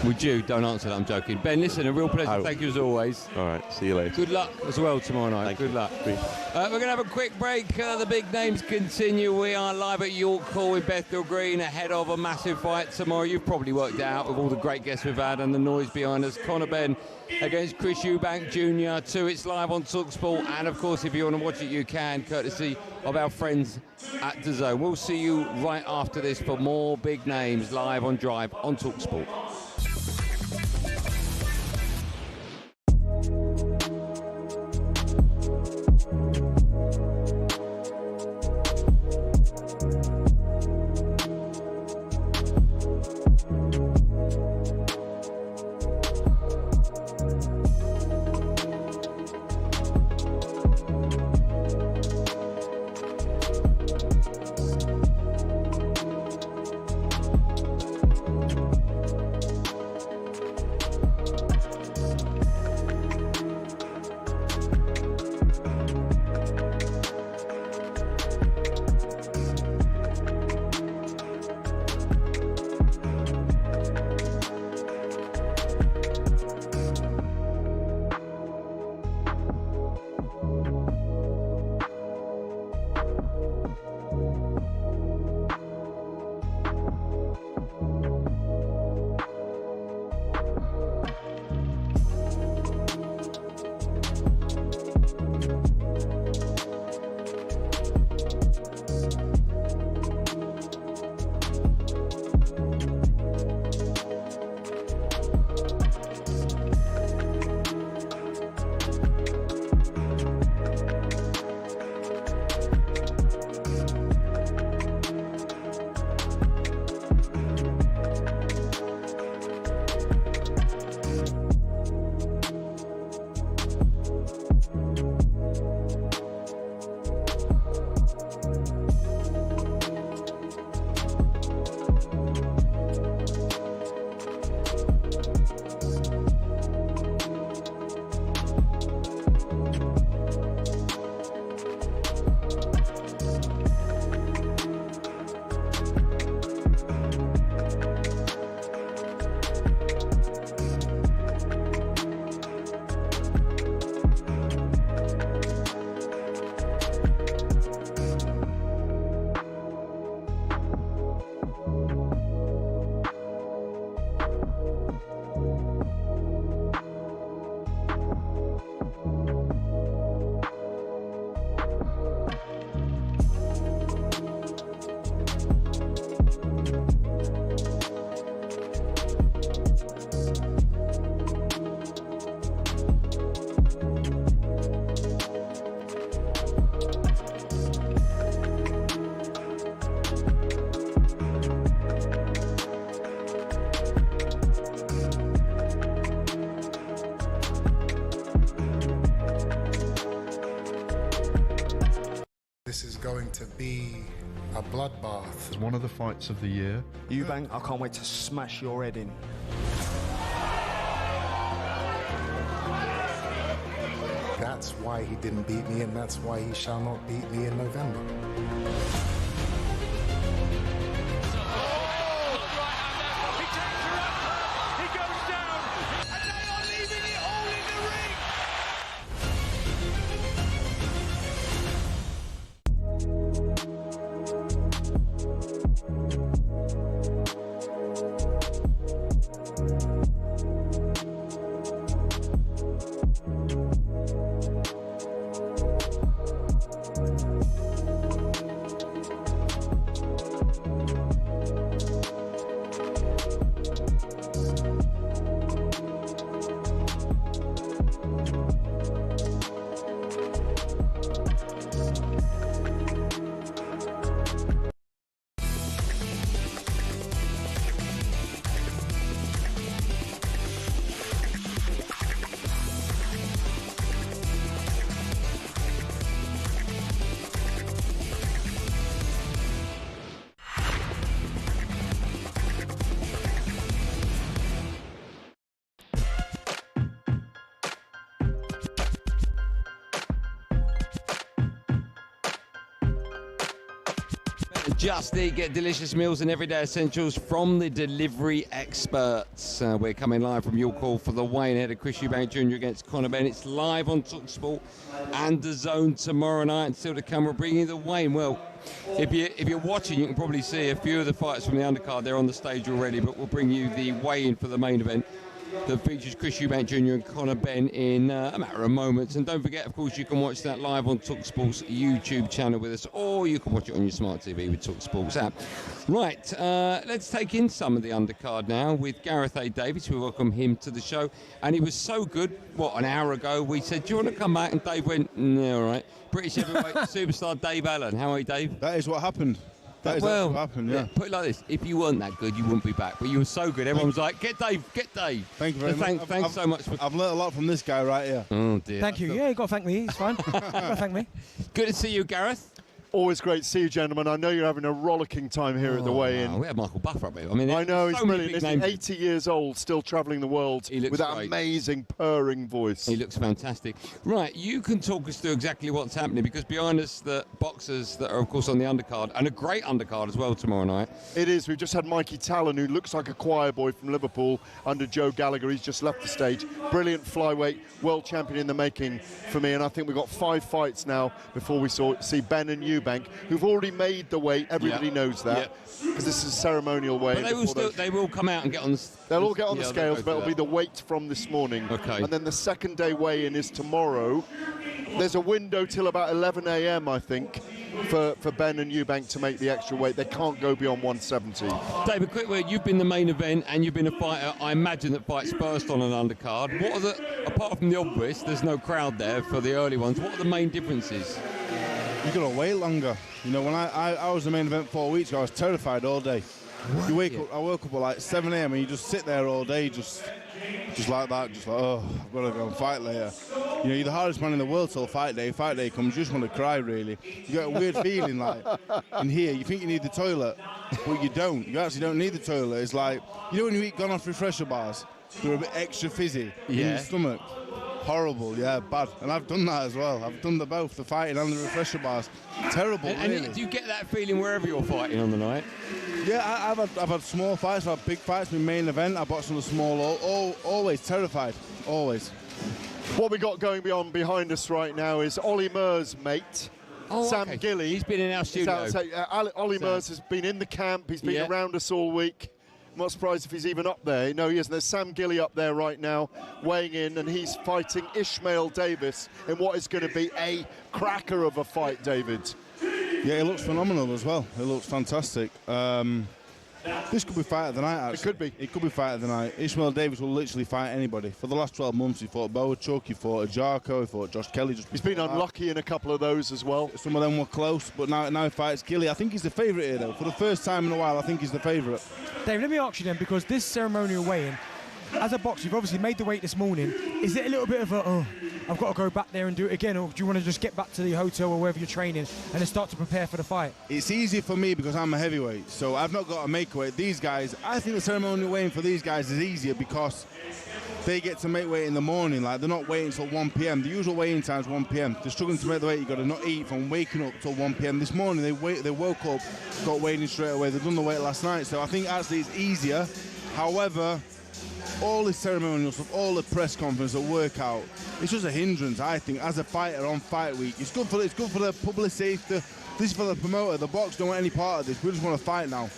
Would you? Don't answer that, I'm joking. Benn, listen, a real pleasure. Thank you as always. All right, see you later. Good luck as well tomorrow night. Thank Good you. luck. We're going to have a quick break. The big names continue. We are live at York Hall in Bethnal Green ahead of a massive fight tomorrow. You've probably worked out with all the great guests we've had and the noise behind us. Conor Benn against Chris Eubank Jr. 2. It's live on talkSPORT, and of course, if you want to watch it, you can, courtesy of our friends at DAZN. We'll see you right after this for more big names live on Drive on talkSPORT. as one of the fights of the year. Eubank, I can't wait to smash your head in. That's why he didn't beat me, and that's why he shall not beat me in November. Just Eat, get delicious meals and everyday essentials from the delivery experts. We're coming live from York Hall for the weigh-in ahead of Chris Eubank Jr. against Conor Benn. It's live on talkSPORT and the Zone tomorrow night. And still to come, we're bringing the weigh-in. Well, if you're watching, you can probably see a few of the fights from the undercard. They're on the stage already, but we'll bring you the weigh-in for the main event that features Chris Eubank Jr. and Conor Benn in a matter of moments. And don't forget, of course, you can watch that live on talkSPORT's YouTube channel with us, or you can watch it on your smart TV with talkSPORT's app. Right, let's take in some of the undercard now with Gareth A. Davies. We welcome him to the show. And he was so good, an hour ago, we said, do you want to come back? And Dave went, yeah, all right. British heavyweight superstar Dave Allen. How are you, Dave? That is what happened. That is what happened, yeah. Put it like this, if you weren't that good, you wouldn't be back. But you were so good, everyone was like, get Dave, get Dave. Thank you very much. Thanks so much. I've learnt a lot from this guy right here. Oh, dear. Thank you. Yeah, you got to thank me. It's fine. You got to thank me. Good to see you, Gareth. Always great to see you, gentlemen. I know you're having a rollicking time here at the weigh-in. Wow. We had Michael Buffer up here. I mean, I know, he's so brilliant. He's 80 years old, still travelling the world with that great. amazing purring voice. He looks fantastic. Right, you can talk us through exactly what's happening, because behind us, the boxers that are, of course, on the undercard, and a great undercard as well tomorrow night. It is. We've just had Mikey Talon, who looks like a choir boy from Liverpool, under Joe Gallagher. He's just left the stage. Brilliant flyweight, world champion in the making for me. And I think we've got 5 fights now before we see Benn and Eubank, who've already made the weight. Everybody knows that, because this is a ceremonial weight. But they will come out and get on the... They'll all get on the scales, but it'll be the weight from this morning. Okay. And then the second day weigh-in is tomorrow. There's a window till about 11 a.m, I think, for Benn and Eubank to make the extra weight. They can't go beyond 170. David, quick word, you've been the main event and you've been a fighter. I imagine that fights first on an undercard. What are the, apart from the obvious, there's no crowd there for the early ones, what are the main differences? You've got to wait longer. You know, when I was the main event 4 weeks ago, I was terrified all day. I woke up at like 7 a.m. and you just sit there all day, just like that, just like, oh, I've got to go and fight later. You know, you're the hardest man in the world till fight day. Fight day comes, you just want to cry, really. You get a weird feeling, like, in here, you think you need the toilet, but you don't. You actually don't need the toilet. It's like, you know when you eat gone off refresher bars, they're a bit extra fizzy in your stomach. Horrible, yeah, bad. And I've done that as well. I've done both, the fighting and the refresher bars. Terrible, really. And do you get that feeling wherever you're fighting on the night? Yeah, I've had small fights, I've had big fights, my main event, I boxed on a small, always terrified, always. What we got going behind us right now is Ollie Murr's mate, Sam Gilly. He's been in our studio. Ollie Murs has been in the camp, he's been around us all week. I'm not surprised if he's even up there. No, he isn't. There's Sam Gilly up there right now, weighing in, and he's fighting Ishmael Davis in what is going to be a cracker of a fight, David. Yeah, it looks phenomenal as well. It looks fantastic. This could be fight of the night, actually. It could be. It could be fight of the night. Ishmael Davis will literally fight anybody. For the last 12 months, he fought Boachuk, he fought Ajarko, he fought Josh Kelly. He's been unlucky in a couple of those as well. Some of them were close, but now he fights Gilly. I think he's the favourite here, though. For the first time in a while, I think he's the favourite. Dave, let me ask you then, because this ceremonial weigh-in as a boxer, you've obviously made the weight this morning. Is it a little bit of a, oh, I've got to go back there and do it again, or do you want to just get back to the hotel or wherever you're training and then start to prepare for the fight? It's easy for me because I'm a heavyweight, so I've not got to make weight. These guys, I think the ceremonial weighing for these guys is easier because they get to make weight in the morning. Like, they're not waiting until 1 p.m. The usual weighing time is 1 p.m. They're struggling to make the weight. You've got to not eat from waking up till 1 p.m. This morning they woke up, got weighing straight away. They've done the weight last night, so I think actually it's easier. However, all the ceremonial stuff, all the press conference, the workout, it's just a hindrance, I think, as a fighter on fight week. It's good for the publicity. This is for the promoter. The box don't want any part of this. We just want to fight now.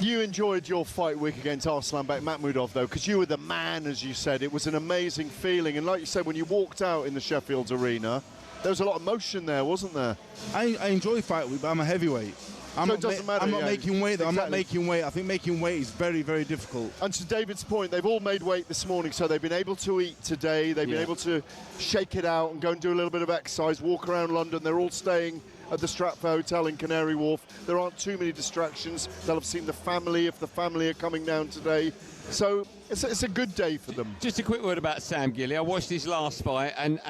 You enjoyed your fight week against Arslanbek Makhmudov, though, because you were the man, as you said. It was an amazing feeling. And like you said, when you walked out in the Sheffield Arena, there was a lot of motion there, wasn't there? I enjoy fight week, but I'm a heavyweight. So it doesn't matter. I'm not making weight, though. Exactly. I'm not making weight. I think making weight is very, very difficult. And to David's point, they've all made weight this morning, so they've been able to eat today. They've been able to shake it out and go and do a little bit of exercise, walk around London. They're all staying at the Stratford Hotel in Canary Wharf. There aren't too many distractions. They'll have seen the family if the family are coming down today. So it's a good day for them. Just a quick word about Sam Gilly. I watched his last fight, and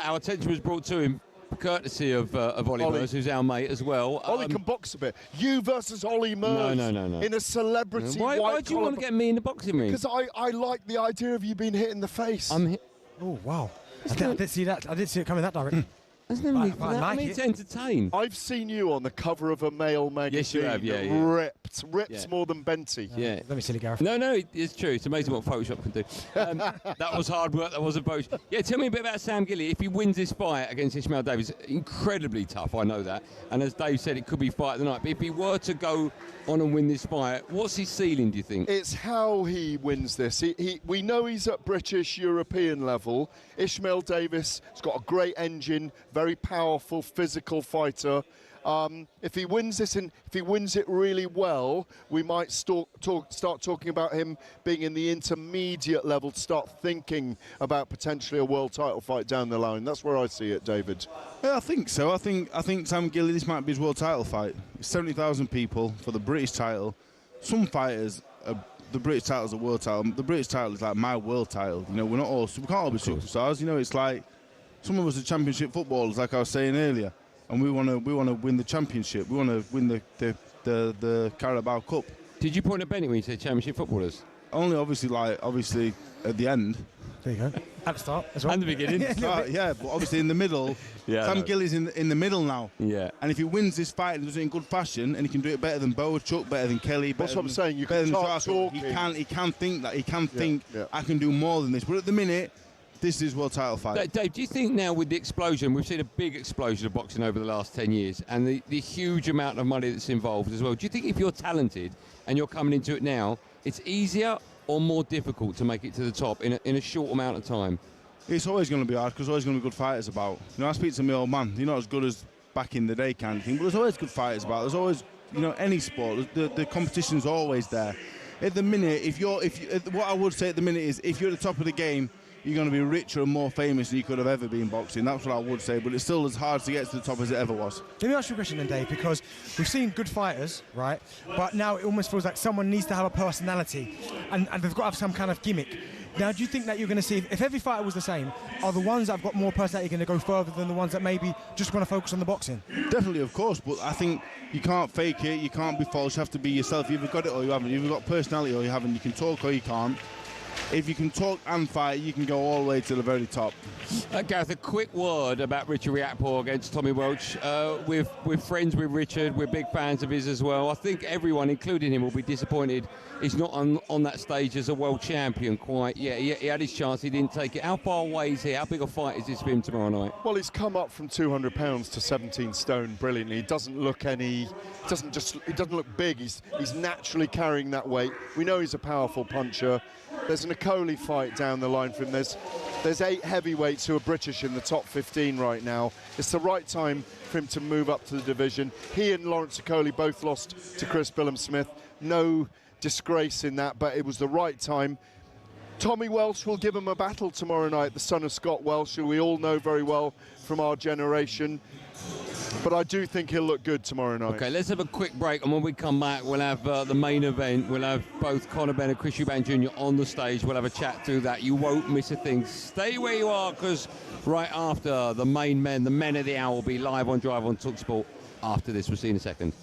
our attention was brought to him courtesy of Ollie Mers, who's our mate as well. Ollie can box a bit. You versus Ollie Mers. No. In a celebrity Why do you want to get me in the boxing ring? Because I like the idea of you being hit in the face. Oh, wow. I didn't see that. I didn't see it coming that direction. There's no need for that. I mean, to entertain. I've seen you on the cover of a male magazine. Yes, you have, yeah. Ripped more than Benty. Yeah. Let me silly Gareth. No, it's true. It's amazing what Photoshop can do. That was hard work. That wasn't Photoshop. Yeah, tell me a bit about Sam Gilly. If he wins this fight against Ishmael Davies, incredibly tough, I know that. And as Dave said, it could be fight of the night. But if he were to go on and win this fight, what's his ceiling, do you think? It's how he wins this. We know he's at British, European level. Ishmael Davies has got a great engine, very powerful, physical fighter. If he wins this and if he wins it really well, we might start talking about him being in the intermediate level to start thinking about potentially a world title fight down the line. That's where I see it, David. Yeah, I think so. I think Sam Gilly, this might be his world title fight. 70,000 people for the British title. Some fighters, the British title is a world title. The British title is like my world title. You know, we can't all be superstars. You know, it's like some of us are championship footballers, like I was saying earlier. And we want to win the championship. We want to win the Carabao Cup. Did you point at Benny when you said championship footballers? Only obviously at the end. There you go. At the start as well. And the beginning. Yeah, but obviously in the middle. Sam Gilly's in the middle now. Yeah. And if he wins this fight and does it in good fashion, and he can do it better than Boachuk, better than Kelly, that's what I'm saying. You can start talking. He can think that. He can think I can do more than this. But at the minute, this is world title fight. Dave, do you think now with the explosion, we've seen a big explosion of boxing over the last 10 years and the huge amount of money that's involved as well. Do you think if you're talented and you're coming into it now, it's easier or more difficult to make it to the top in a short amount of time? It's always going to be hard because there's always going to be good fighters about. You know, I speak to my old man. You're not as good as back in the day kind of thing, but there's always good fighters about. There's always, you know, any sport, the competition's always there. At the minute, what I would say at the minute is if you're at the top of the game, you're going to be richer and more famous than you could have ever been boxing. That's what I would say, but it's still as hard to get to the top as it ever was. Let me ask you a question then, Dave, because we've seen good fighters, right? But now it almost feels like someone needs to have a personality and they've got to have some kind of gimmick. Now, do you think that you're going to see, if every fighter was the same, are the ones that have got more personality going to go further than the ones that maybe just want to focus on the boxing? Definitely, of course, but I think you can't fake it, you can't be false, you have to be yourself. You've either got it or you haven't. You've got personality or you haven't. You can talk or you can't. If you can talk and fight, you can go all the way to the very top. Gareth, a quick word about Richard Riakporhe against Tommy Welch. We're friends with Richard. We're big fans of his as well. I think everyone, including him, will be disappointed he's not on that stage as a world champion quite yet. He had his chance. He didn't take it. How far away is he? How big a fight is this for him tomorrow night? Well, he's come up from 200 pounds to 17 stone brilliantly. He doesn't look he doesn't look big. He's naturally carrying that weight. We know he's a powerful puncher. There's an Okoli fight down the line for him. There's 8 heavyweights who are British in the top 15 right now. It's the right time for him to move up to the division. He and Lawrence Okoli both lost to Chris Billum-Smith. No disgrace in that, but it was the right time. Tommy Welch will give him a battle tomorrow night, the son of Scott Welch, who we all know very well from our generation. But I do think he'll look good tomorrow night. Okay, let's have a quick break, and when we come back, we'll have the main event. We'll have both Conor Benn and Chris Eubank Jr. on the stage. We'll have a chat through that. You won't miss a thing. Stay where you are, because right after the main men, the men of the hour, will be live on Drive on talkSPORT after this. We'll see you in a second.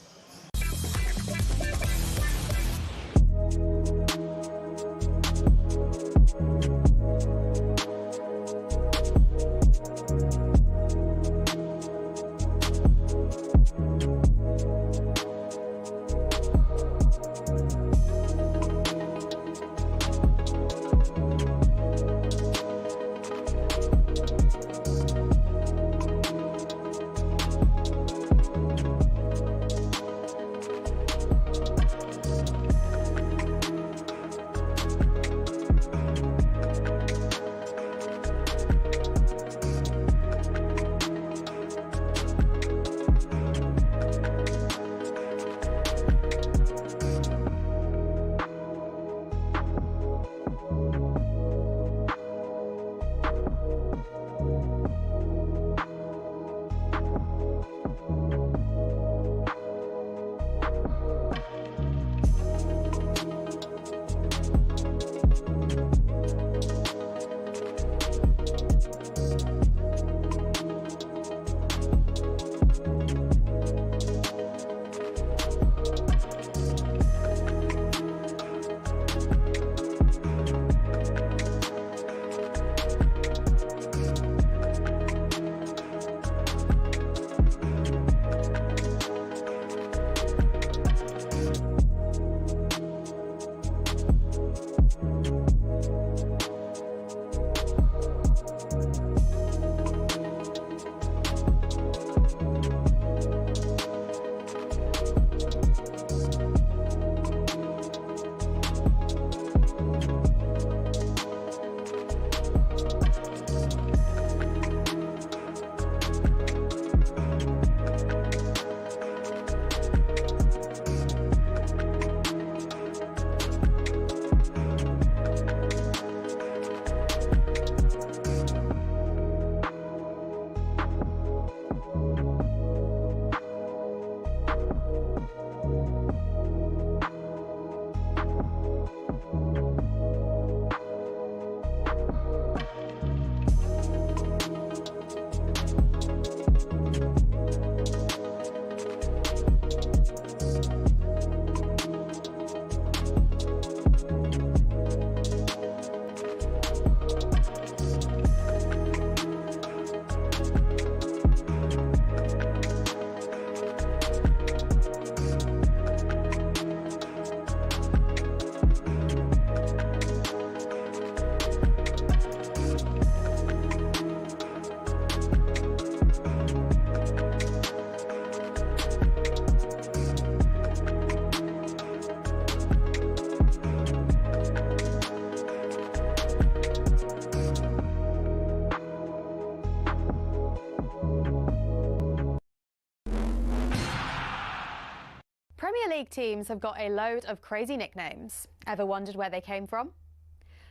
Premier League teams have got a load of crazy nicknames. Ever wondered where they came from?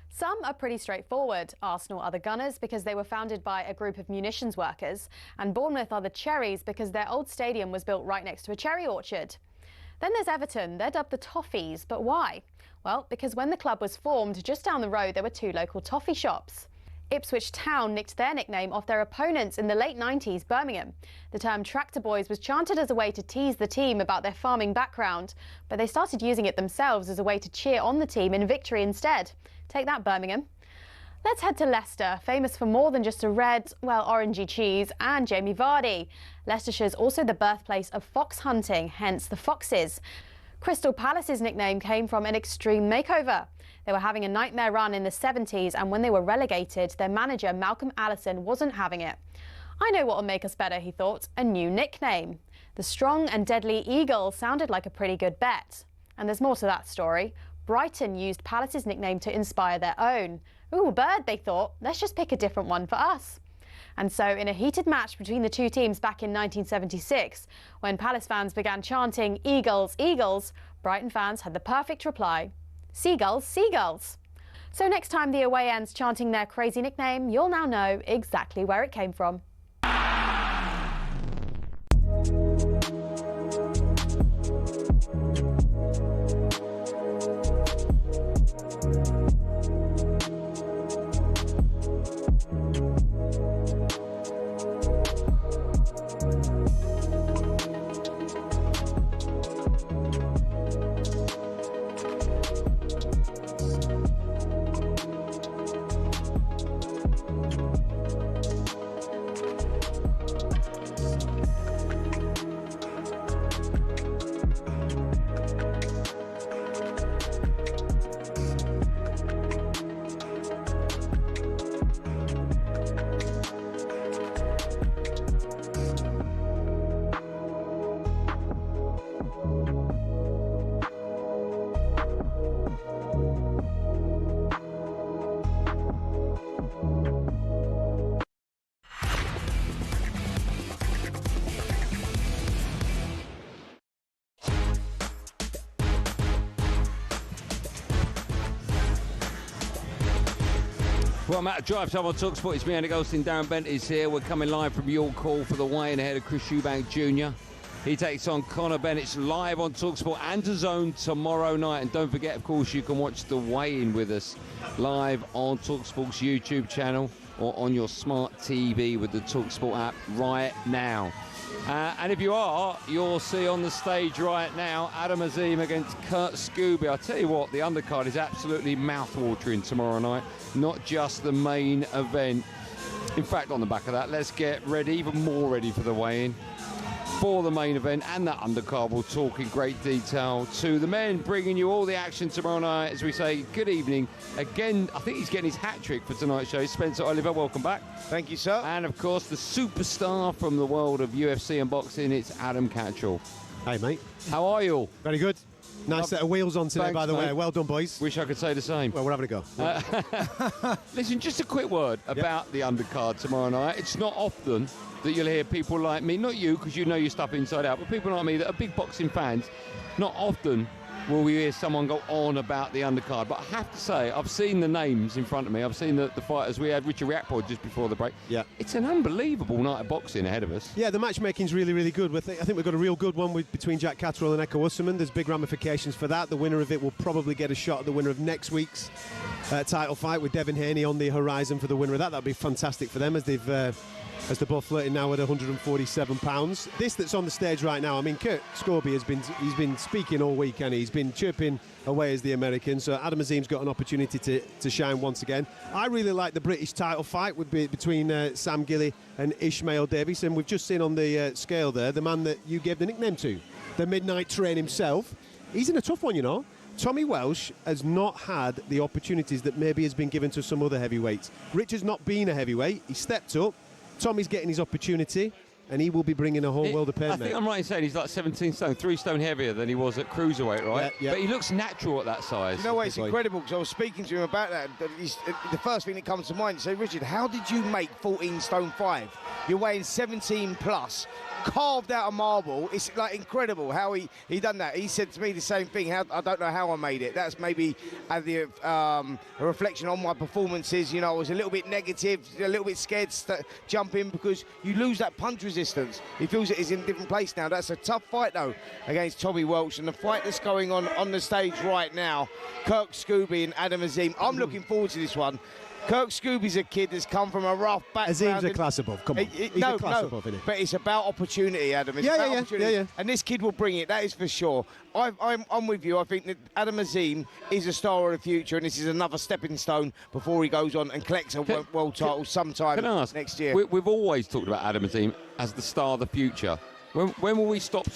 Some are pretty straightforward. Arsenal are the Gunners because they were founded by a group of munitions workers, and Bournemouth are the Cherries because their old stadium was built right next to a cherry orchard. Then there's Everton. They're dubbed the Toffees, but why? Well, because when the club was formed, just down the road there were two local toffee shops. Ipswich Town nicked their nickname off their opponents in the late 90s, Birmingham. The term Tractor Boys was chanted as a way to tease the team about their farming background, but they started using it themselves as a way to cheer on the team in victory instead. Take that, Birmingham. Let's head to Leicester, famous for more than just a red, well, orangey cheese and Jamie Vardy. Leicestershire's also the birthplace of fox hunting, hence the Foxes. Crystal Palace's nickname came from an extreme makeover. They were having a nightmare run in the 70s, and when they were relegated, their manager, Malcolm Allison, wasn't having it. I know what will make us better, he thought, a new nickname. The Strong and Deadly Eagle sounded like a pretty good bet. And there's more to that story. Brighton used Palace's nickname to inspire their own. Ooh, bird, they thought. Let's just pick a different one for us. And so, in a heated match between the two teams back in 1976, when Palace fans began chanting "Eagles, Eagles," Brighton fans had the perfect reply: "Seagulls, Seagulls." So next time the away ends chanting their crazy nickname, you'll now know exactly where it came from. Well, I'm at Drive Time on talkSPORT. It's me, Andy Goldstein Darren Bent is here. We're coming live from York Hall for the weigh-in ahead of Chris Eubank Jr. He takes on Conor Benn. It's live on talkSPORT and DAZN tomorrow night. And don't forget, of course, you can watch the weigh-in with us live on talkSPORT's YouTube channel or on your smart TV with the talkSPORT app right now. And if you are, you'll see on the stage right now Adam Azim against Kurt Scooby. I'll tell you what, the undercard is absolutely mouth-watering tomorrow night, not just the main event. In fact, on the back of that, let's get ready, even more ready for the weigh-in. For the main event and that undercard, we'll talk in great detail to the men, bringing you all the action tomorrow night. As we say, good evening. Again, I think he's getting his hat-trick for tonight's show. Spencer Oliver, welcome back. Thank you, sir. And, of course, the superstar from the world of UFC and boxing, it's Adam Catchell. Hey, mate. How are you all? Very good. Nice set of wheels on today, Thanks, by the way. mate. Well done, boys. Wish I could say the same. Well, we're having a go. Listen, just a quick word about the undercard tomorrow night. It's not often that you'll hear people like me, not you, because you know your stuff inside out, but people like me that are big boxing fans, not often will we hear someone go on about the undercard. But I have to say, I've seen the names in front of me. I've seen the fighters. We had Richard Riakporhe just before the break. Yeah. It's an unbelievable night of boxing ahead of us. Yeah, the matchmaking's really, really good. I think we've got a real good one between Jack Catterall and Eko Usman. There's big ramifications for that. The winner of it will probably get a shot at the winner of next week's title fight with Devin Haney on the horizon for the winner of that. That'd be fantastic for them as they're both flirting now at 147 pounds. This that's on the stage right now, I mean, Kurt Scooby he's been speaking all week, and he's been chirping away as the American. So Adam Azim's got an opportunity to shine once again. I really like the British title fight between Sam Gilly and Ishmael Davies, and we've just seen on the scale there the man that you gave the nickname to, the Midnight Train himself. He's in a tough one, you know. Tommy Welsh has not had the opportunities that maybe has been given to some other heavyweights. Richard's not been a heavyweight. He stepped up. Tommy's getting his opportunity, and he will be bringing a whole world of pain, I think I'm right in saying he's like 17 stone, 3 stone heavier than he was at cruiserweight, right? Yeah. But he looks natural at that size. You know what, it's incredible, because I was speaking to him about that. The first thing that comes to mind, so Richard, how did you make 14 stone 5? You're weighing 17 plus, carved out of marble. It's like incredible how he done that. He said to me the same thing. I don't know how I made it. That's maybe a reflection on my performances. You know, I was a little bit negative, a little bit scared to jump in because you lose that punch resistance. He feels it is in a different place now. That's a tough fight though against Tommy Welsh, and the fight that's going on the stage right now, Kirk Scooby and Adam Azim. I'm looking forward to this one. Kirk Scooby's a kid that's come from a rough background. Azim's a class above. Come on. He's a class above, isn't he? But it's about opportunity, Adam. It's about opportunity. Yeah. And this kid will bring it, that is for sure. I'm with you. I think that Adam Azim is a star of the future, and this is another stepping stone before he goes on and collects a world title sometime next year. We've always talked about Adam Azim as the star of the future. When will we stop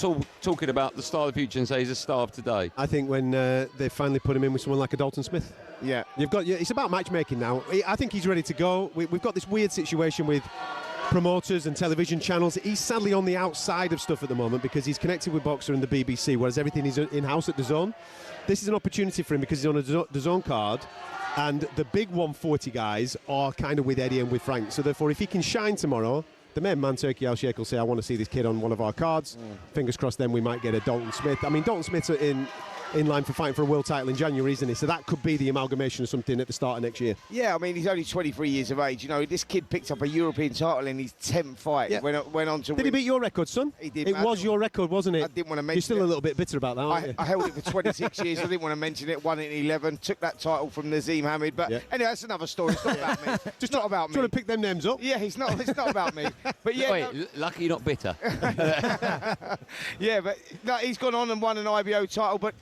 talking about the star of the future and say he's a star of today? I think when they finally put him in with someone like a Dalton Smith. Yeah. It's about matchmaking now. I think he's ready to go. We've got this weird situation with promoters and television channels. He's sadly on the outside of stuff at the moment because he's connected with Boxer and the BBC, whereas everything is in-house at DAZN. This is an opportunity for him because he's on a DAZN card, and the big 140 guys are kind of with Eddie and with Frank. So therefore, if he can shine tomorrow, the main man, Turki Al-Sheikh, will say, I want to see this kid on one of our cards. Fingers crossed then we might get a Dalton Smith. I mean, Dalton Smith's in line for fighting for a world title in January, isn't he? So that could be the amalgamation of something at the start of next year. Yeah, I mean, he's only 23 years of age. You know, this kid picked up a European title in his 10th fight. Yeah. Went on to Did he beat your record, son? He did. It was your record, wasn't it? I didn't want to mention it. You're still a little bit bitter about that, aren't you? I held it for 26 years. I didn't want to mention it. Won it in 11. Took that title from Nazim Hamid. But anyway, that's another story. It's not about me. Just not about me. Trying to pick them names up? Yeah, it's not about me. But yeah, Wait, lucky you're not bitter. Yeah, but no, he's gone on and won an IBO title. But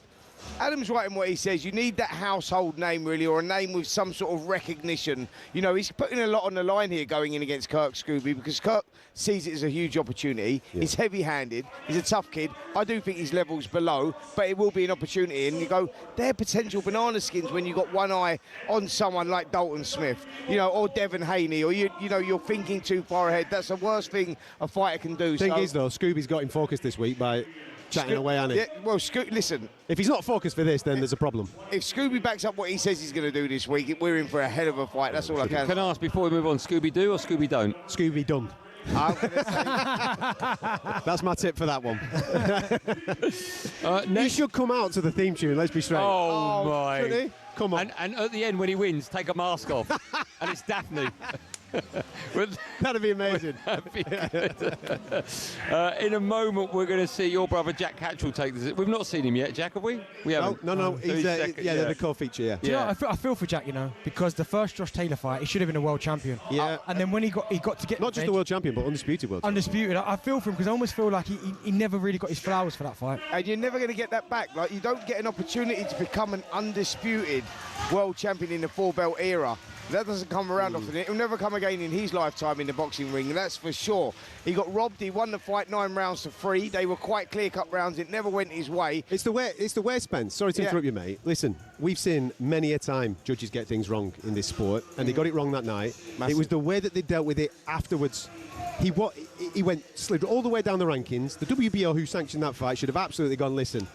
Adam's right in what he says. You need that household name, really, or a name with some sort of recognition. You know, he's putting a lot on the line here going in against Kirk Scooby because Kirk sees it as a huge opportunity. Yeah. He's heavy-handed. He's a tough kid. I do think his level's below, but it will be an opportunity. And you go, they're potential banana skins when you've got one eye on someone like Dalton Smith, you know, or Devin Haney, or, you know, you're thinking too far ahead. That's the worst thing a fighter can do. Thing is, though, Scooby's got him focused this week by chatting away, hasn't he? Yeah, well, listen. If he's not focused for this, then there's a problem. If Scooby backs up what he says he's going to do this week, we're in for a hell of a fight. That's all I can. Can I ask before we move on, Scooby-Doo or Scooby-Don't? Scooby-Done. That's my tip for that one. He should come out to the theme tune, let's be straight. Oh my. Shouldn't he? Come on. And at the end, when he wins, take a mask off. And it's Daphne. That'd be amazing. That'd be good. In a moment, we're going to see your brother Jack Catchell take this. We've not seen him yet, Jack, have we? We haven't. No. He's the co-feature. Yeah. Do you know, I feel for Jack, you know, because the first Josh Taylor fight, he should have been a world champion. Yeah. And then when he got to get not just the world champion, but undisputed world. Undisputed. I feel for him because I almost feel like he never really got his flowers for that fight. And you're never going to get that back. Like, you don't get an opportunity to become an undisputed world champion in the 4-belt era. That doesn't come around often. It'll never come again in his lifetime in the boxing ring, that's for sure. He got robbed. He won the fight 9 rounds to 3. They were quite clear-cut rounds. It never went his way. It's the way, Spence. Sorry to interrupt you, mate. Listen, we've seen many a time judges get things wrong in this sport, and they got it wrong that night. Massive. It was the way that they dealt with it afterwards. He slid all the way down the rankings. The WBO who sanctioned that fight should have absolutely gone, listen,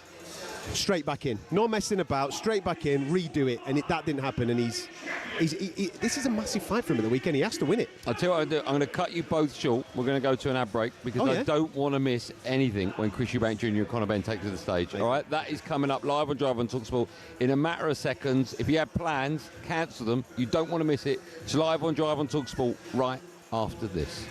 straight back in. No messing about, straight back in, redo it. And that didn't happen. And this is a massive fight for him at the weekend. He has to win it. I'll tell you what I'll do. I'm going to cut you both short. We're going to go to an ad break because I don't want to miss anything when Chris Eubank Jr. and Conor Benn take to the stage. All right, that is coming up live on Drive on talkSPORT in a matter of seconds. If you have plans, cancel them. You don't want to miss it. It's live on Drive on talkSPORT right after this.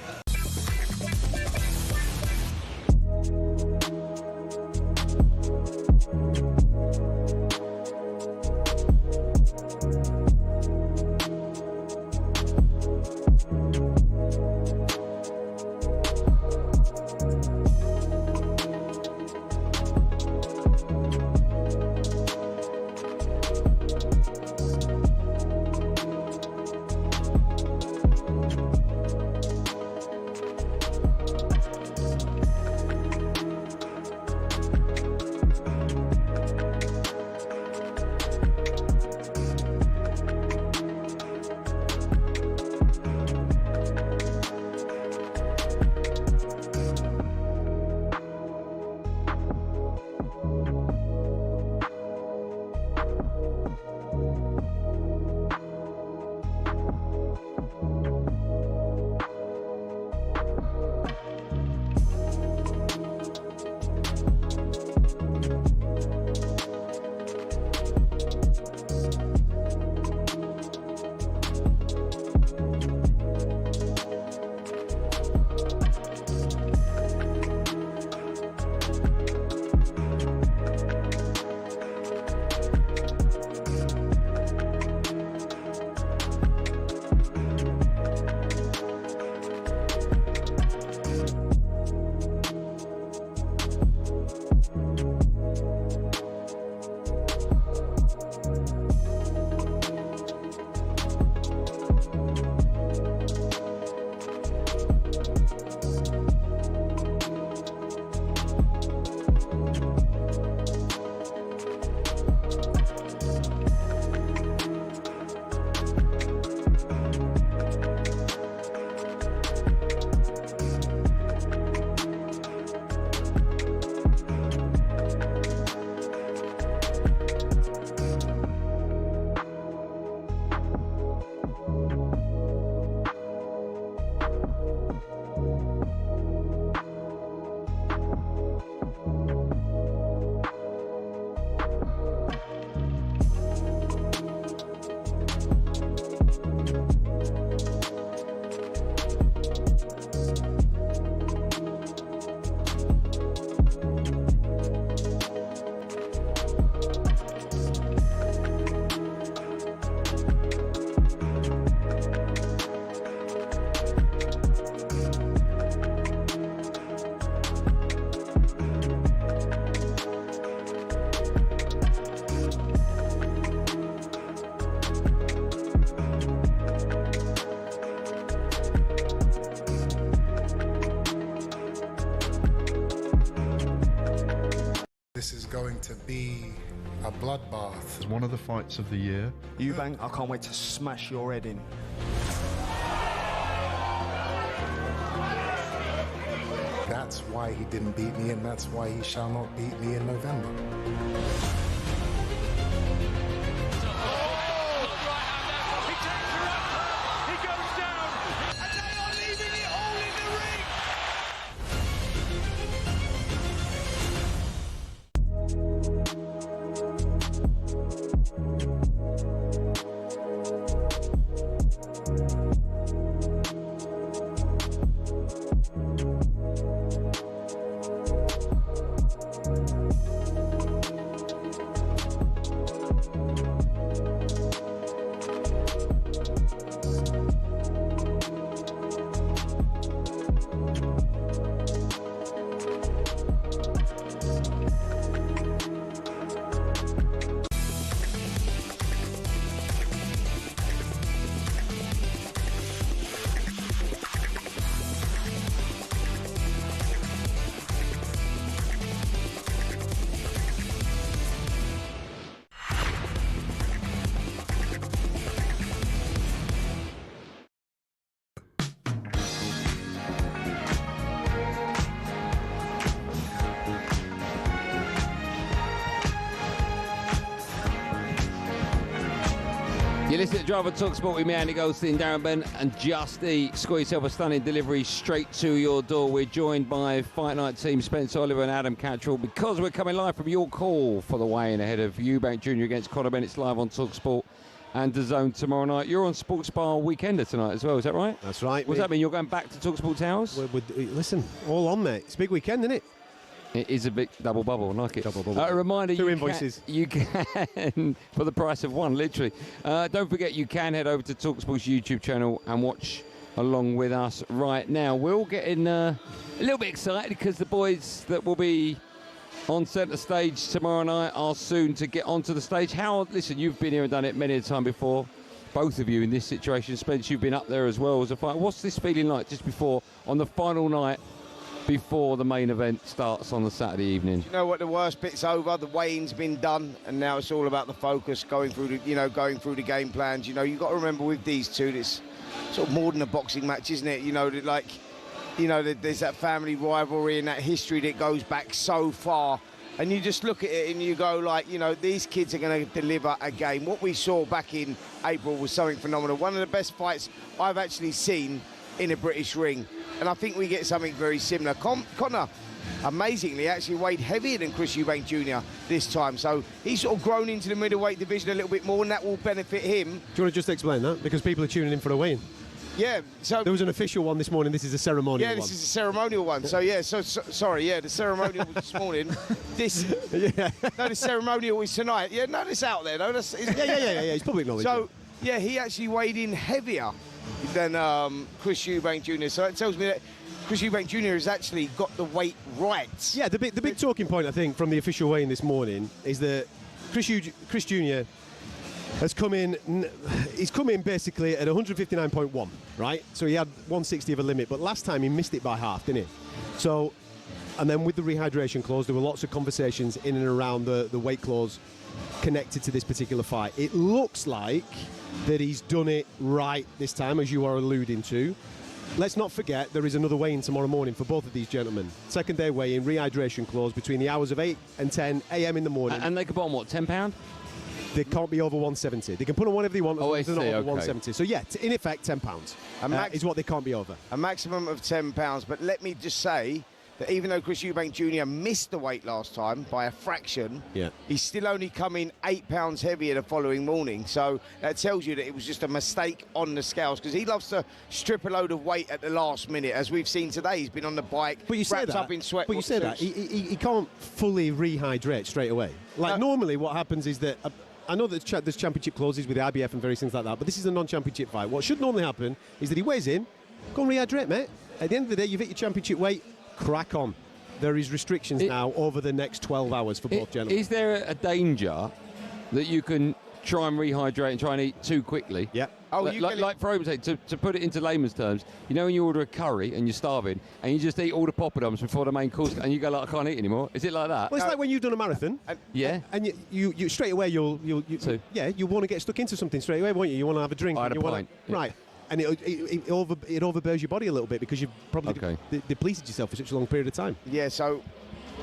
This is going to be a bloodbath. It's one of the fights of the year. Eubank, I can't wait to smash your head in. That's why he didn't beat me, and that's why he shall not beat me in November. He goes down, and they are leaving it all in the ring. You listen to Drive on talkSPORT with me, Andy Goldstein Darren Bent, and Just Eat. Score yourself a stunning delivery straight to your door. We're joined by Fight Night team Spencer Oliver and Adam Cattrall because we're coming live from York Hall for the weigh-in ahead of Eubank Jr. against Conor Benn. It's live on talkSPORT and DAZN tomorrow night. You're on Sports Bar Weekender tonight as well, is that right? That's right. What does that mean? You're going back to talkSPORT Towers? Listen, all on, mate. It's a big weekend, isn't it? It is a big double bubble, I like it. Double bubble. A reminder, Two invoices. You can for the price of one, literally. Don't forget, you can head over to talkSPORT's YouTube channel and watch along with us right now. We're all getting a little bit excited because the boys that will be on centre stage tomorrow night are soon to get onto the stage. Listen, you've been here and done it many a time before. Both of you in this situation. Spence, you've been up there as well as a fighter. What's this feeling like just before, on the final night, before the main event starts on the Saturday evening? You know what? The worst bit's over. The weigh-in's been done, and now it's all about the focus, going through the game plans. You've got to remember with these two, it's sort of more than a boxing match, isn't it? There's that family rivalry and that history that goes back so far. And you just look at it and you go these kids are going to deliver a game. What we saw back in April was something phenomenal. One of the best fights I've actually seen in a British ring. And I think we get something very similar. Conor, amazingly, actually weighed heavier than Chris Eubank Jr. this time. So he's sort of grown into the middleweight division a little bit more, and that will benefit him. Do you want to just explain that? Because people are tuning in for a weigh-in. Yeah, so... There was an official one this morning. This is a ceremonial one. Yeah, this is a ceremonial one. So, yeah, sorry, the ceremonial was this morning. No, the ceremonial is tonight. Yeah, no, it's out there, though. Yeah, it's public knowledge. So, yeah, he actually weighed in heavier than Chris Eubank Jr. So that tells me that Chris Eubank Jr. has actually got the weight right. Yeah, the big talking point, I think, from the official weigh-in this morning is that Chris Jr. has come in. He's come in basically at 159.1, right? So he had 160 of a limit, but last time he missed it by half, didn't he? So, and then with the rehydration clause, there were lots of conversations in and around the weight clause connected to this particular fight. It looks like that he's done it right this time, as you are alluding to. Let's not forget there is another weigh-in tomorrow morning for both of these gentlemen. Second day weigh-in, rehydration clause between the hours of 8 and 10 a.m. in the morning. And they could put on what, £10? They can't be over 170. They can put on whatever they want, as long as they're not over 170. So yeah, in effect, £10 is what they can't be over. A maximum of £10. But let me just say that even though Chris Eubank Jr. missed the weight last time by a fraction, he's still only come in £8 heavier the following morning. So that tells you that it was just a mistake on the scales, because he loves to strip a load of weight at the last minute, as we've seen today. He's been on the bike, wrapped up in sweat. But you say that he can't fully rehydrate straight away. Normally what happens is that I know that there's championship clauses with the IBF and various things like that, but this is a non-championship fight. What should normally happen is that he weighs in, go and rehydrate, mate. At the end of the day, you've hit your championship weight, crack on. There is restrictions now over the next 12 hours for both gentlemen. Is there a danger that you can try and rehydrate and try and eat too quickly? Yeah. Like for example, to put it into layman's terms, you know when you order a curry and you're starving and you just eat all the poppadoms before the main course and you go like, I can't eat anymore. Is it like that? Well, it's like when you've done a marathon. And you straight away you want to get stuck into something straight away, won't you? You want to have a drink. I had a pint. Right. And it overbears your body a little bit because you've probably depleted yourself for such a long period of time. Yeah, so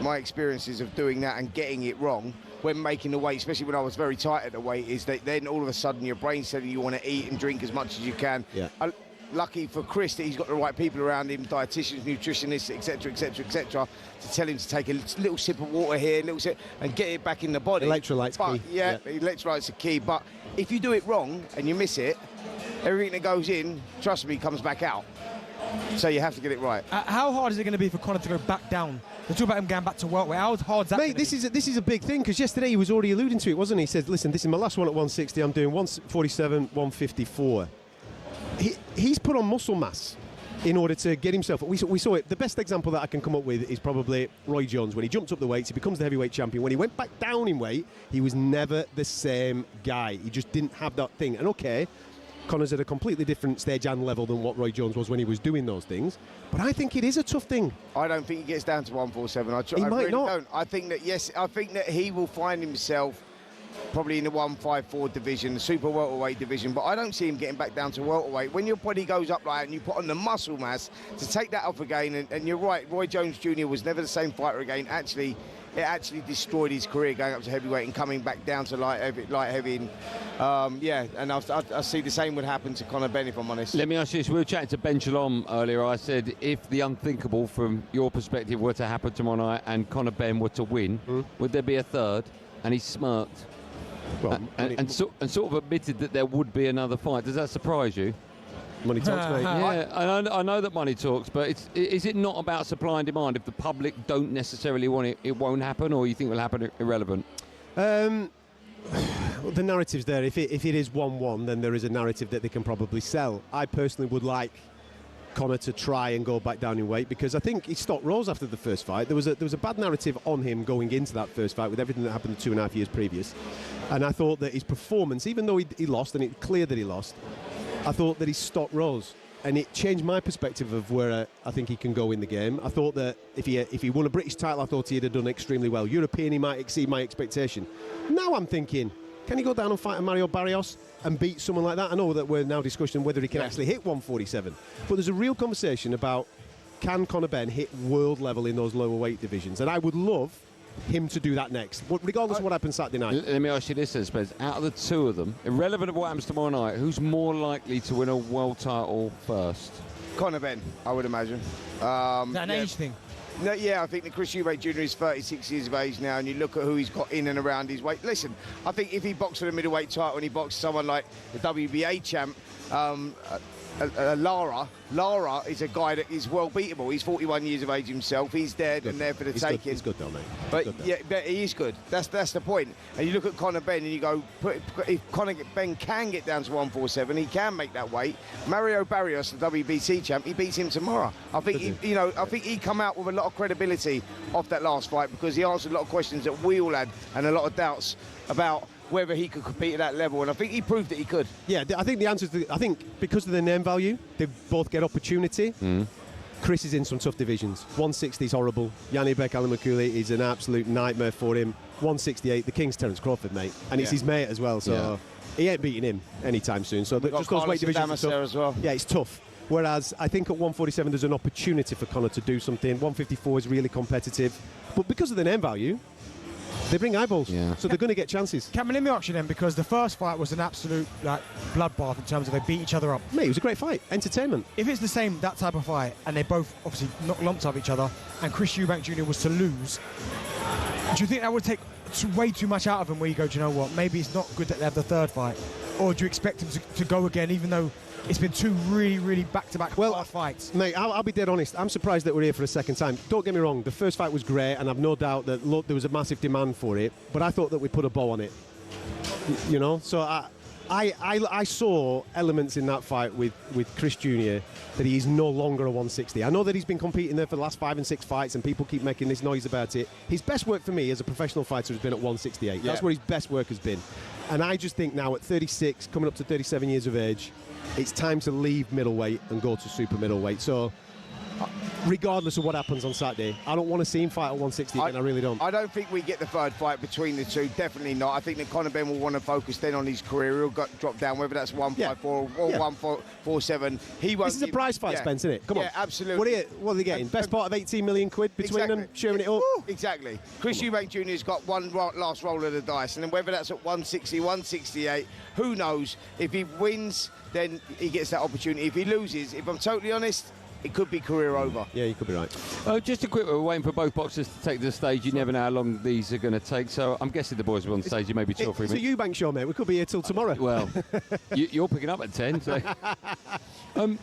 my experiences of doing that and getting it wrong when making the weight, especially when I was very tight at the weight, is that then all of a sudden your brain's telling you want to eat and drink as much as you can. Yeah. Lucky for Chris that he's got the right people around him, dietitians, nutritionists, etc., to tell him to take a little sip of water here, a little sip, and get it back in the body. Electrolytes key. Yeah, electrolytes are key. But if you do it wrong and you miss it, everything that goes in, trust me, comes back out. So you have to get it right. How hard is it going to be for Conor to go back down? They talk about him going back to welterweight. How hard is that? Mate, this is a big thing, because yesterday he was already alluding to it, wasn't he? He said, listen, this is my last one at 160. I'm doing 147, 154. He's put on muscle mass in order to get himself. We saw it. The best example that I can come up with is probably Roy Jones. When he jumped up the weights, he becomes the heavyweight champion. When he went back down in weight, he was never the same guy. He just didn't have that thing. And okay, Conor's at a completely different stage and level than what Roy Jones was when he was doing those things. But I think it is a tough thing. I don't think he gets down to 147. He might really not. Don't. I think that he will find himself probably in the 154 division, the super welterweight division, but I don't see him getting back down to welterweight. When your body goes up like that and you put on the muscle mass to take that off again, and you're right, Roy Jones Jr. was never the same fighter again. Actually, it actually destroyed his career going up to heavyweight and coming back down to light heavy. Yeah, and I see the same would happen to Conor Benn, if I'm honest. Let me ask you this. We were chatting to Ben Shalom earlier. I said, if the unthinkable from your perspective were to happen tomorrow night and Conor Benn were to win, would there be a third? And he smirked. Well, and sort of admitted that there would be another fight. Does that surprise you? Money talks, mate. Yeah, I know that money talks, but is it not about supply and demand? If the public don't necessarily want it, it won't happen, or you think it will happen irrelevant? The narrative's there. If it is 1-1, then there is a narrative that they can probably sell. I personally would like Conor to try and go back down in weight, because I think he stopped Rose after the first fight. There was a bad narrative on him going into that first fight with everything that happened the 2.5 years previous, and I thought that his performance, even though he lost, and it's clear that he lost, I thought that he stopped Rose, and it changed my perspective of where I think he can go in the game. I thought that if he won a British title, I thought he'd have done extremely well. European, he might exceed my expectation. Now I'm thinking, can he go down and fight a Mario Barrios and beat someone like that? I know that we're now discussing whether he can actually hit 147, but there's a real conversation about, can Conor Benn hit world level in those lower weight divisions? And I would love him to do that next, regardless of what happens Saturday night. Let me ask you this, Spence. Out of the two of them, irrelevant of what happens tomorrow night, who's more likely to win a world title first? Conor Benn, I would imagine. Is that an age thing? No, yeah, I think that Chris Eubank Jr. is 36 years of age now, and you look at who he's got in and around his weight. Listen, I think if he boxed for the middleweight title and he boxed someone like the WBA champ, Lara is a guy that is well beatable. He's 41 years of age himself. He's there and there for the taking. He's good though, mate. But he is good. That's the point. And you look at Conor Benn and you go, if Conor Benn can get down to 147, he can make that weight. Mario Barrios, the WBC champ, he beats him tomorrow. I think I think he come out with a lot of credibility off that last fight, because he answered a lot of questions that we all had and a lot of doubts about whether he could compete at that level, and I think he proved that he could. Yeah, I think the answer is, I think because of the name value, they both get opportunity. Chris is in some tough divisions. 160 is horrible. Yanni Bekalamakuli is an absolute nightmare for him. 168, the King's Terence Crawford, mate, and it's his mate as well, so he ain't beating him anytime soon. So just those weight divisions are tough. As well. Yeah, it's tough. Whereas I think at 147 there's an opportunity for Conor to do something. 154 is really competitive, but because of the name value, they bring eyeballs, so they're going to get chances. Cameron, let me ask you then, because the first fight was an absolute bloodbath in terms of they beat each other up. Mate, it was a great fight, entertainment. If it's the same, that type of fight, and they both obviously knocked lumps of each other, and Chris Eubank Jr. was to lose, do you think that would take way too much out of him, where you go, do you know what, maybe it's not good that they have the third fight? Or do you expect him to go again, even though it's been two really, really back-to-back hard fights? Mate, I'll be dead honest. I'm surprised that we're here for a second time. Don't get me wrong, the first fight was great, and I've no doubt that there was a massive demand for it, but I thought that we put a bow on it. You know? So I saw elements in that fight with Chris Jr. that he is no longer a 160. I know that he's been competing there for the last 5 and 6 fights, and people keep making this noise about it. His best work for me as a professional fighter has been at 168. That's where his best work has been. And I just think now at 36, coming up to 37 years of age, it's time to leave middleweight and go to super middleweight. So regardless of what happens on Saturday, I don't want to see him fight at 160 again. I really don't. I don't think we get the third fight between the two. Definitely not. I think that Conor Benn will want to focus then on his career. He'll drop down, whether that's 154 or 147. He won't. This is a prize fight, Spence, isn't it? Come on. Yeah, absolutely. What are they getting? Best part of 18 million quid between them, sharing it up? Exactly. Chris Eubank Jr. has got one last roll of the dice, and then whether that's at 160, 168, who knows? If he wins, then he gets that opportunity. If he loses, if I'm totally honest, it could be career over. Yeah, you could be right. Just a quick, we're waiting for both boxers to take to the stage. You never know how long these are going to take, so I'm guessing the boys will be on stage in maybe 2 or 3 minutes. It's a Eubank show, mate. We could be here till tomorrow. Well, you're picking up at 10. So.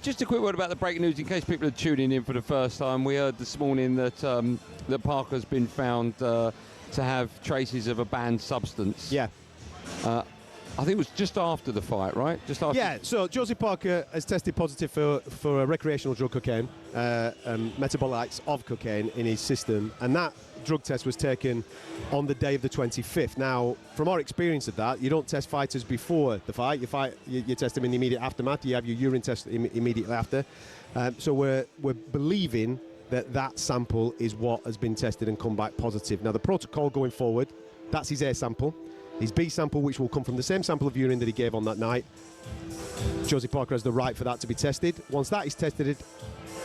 Just a quick word about the breaking news, in case people are tuning in for the first time. We heard this morning that that Parker's been found to have traces of a banned substance. Yeah. I think it was just after the fight, right? Just after. Yeah, so Josie Parker has tested positive for a recreational drug, cocaine, metabolites of cocaine in his system, and that drug test was taken on the day of the 25th. Now, from our experience of that, you don't test fighters before the fight. You test them in the immediate aftermath. You have your urine test immediately after. So we're believing that sample is what has been tested and come back positive. Now, the protocol going forward, that's his A sample. His B sample, which will come from the same sample of urine that he gave on that night. Josie Parker has the right for that to be tested. Once that is tested,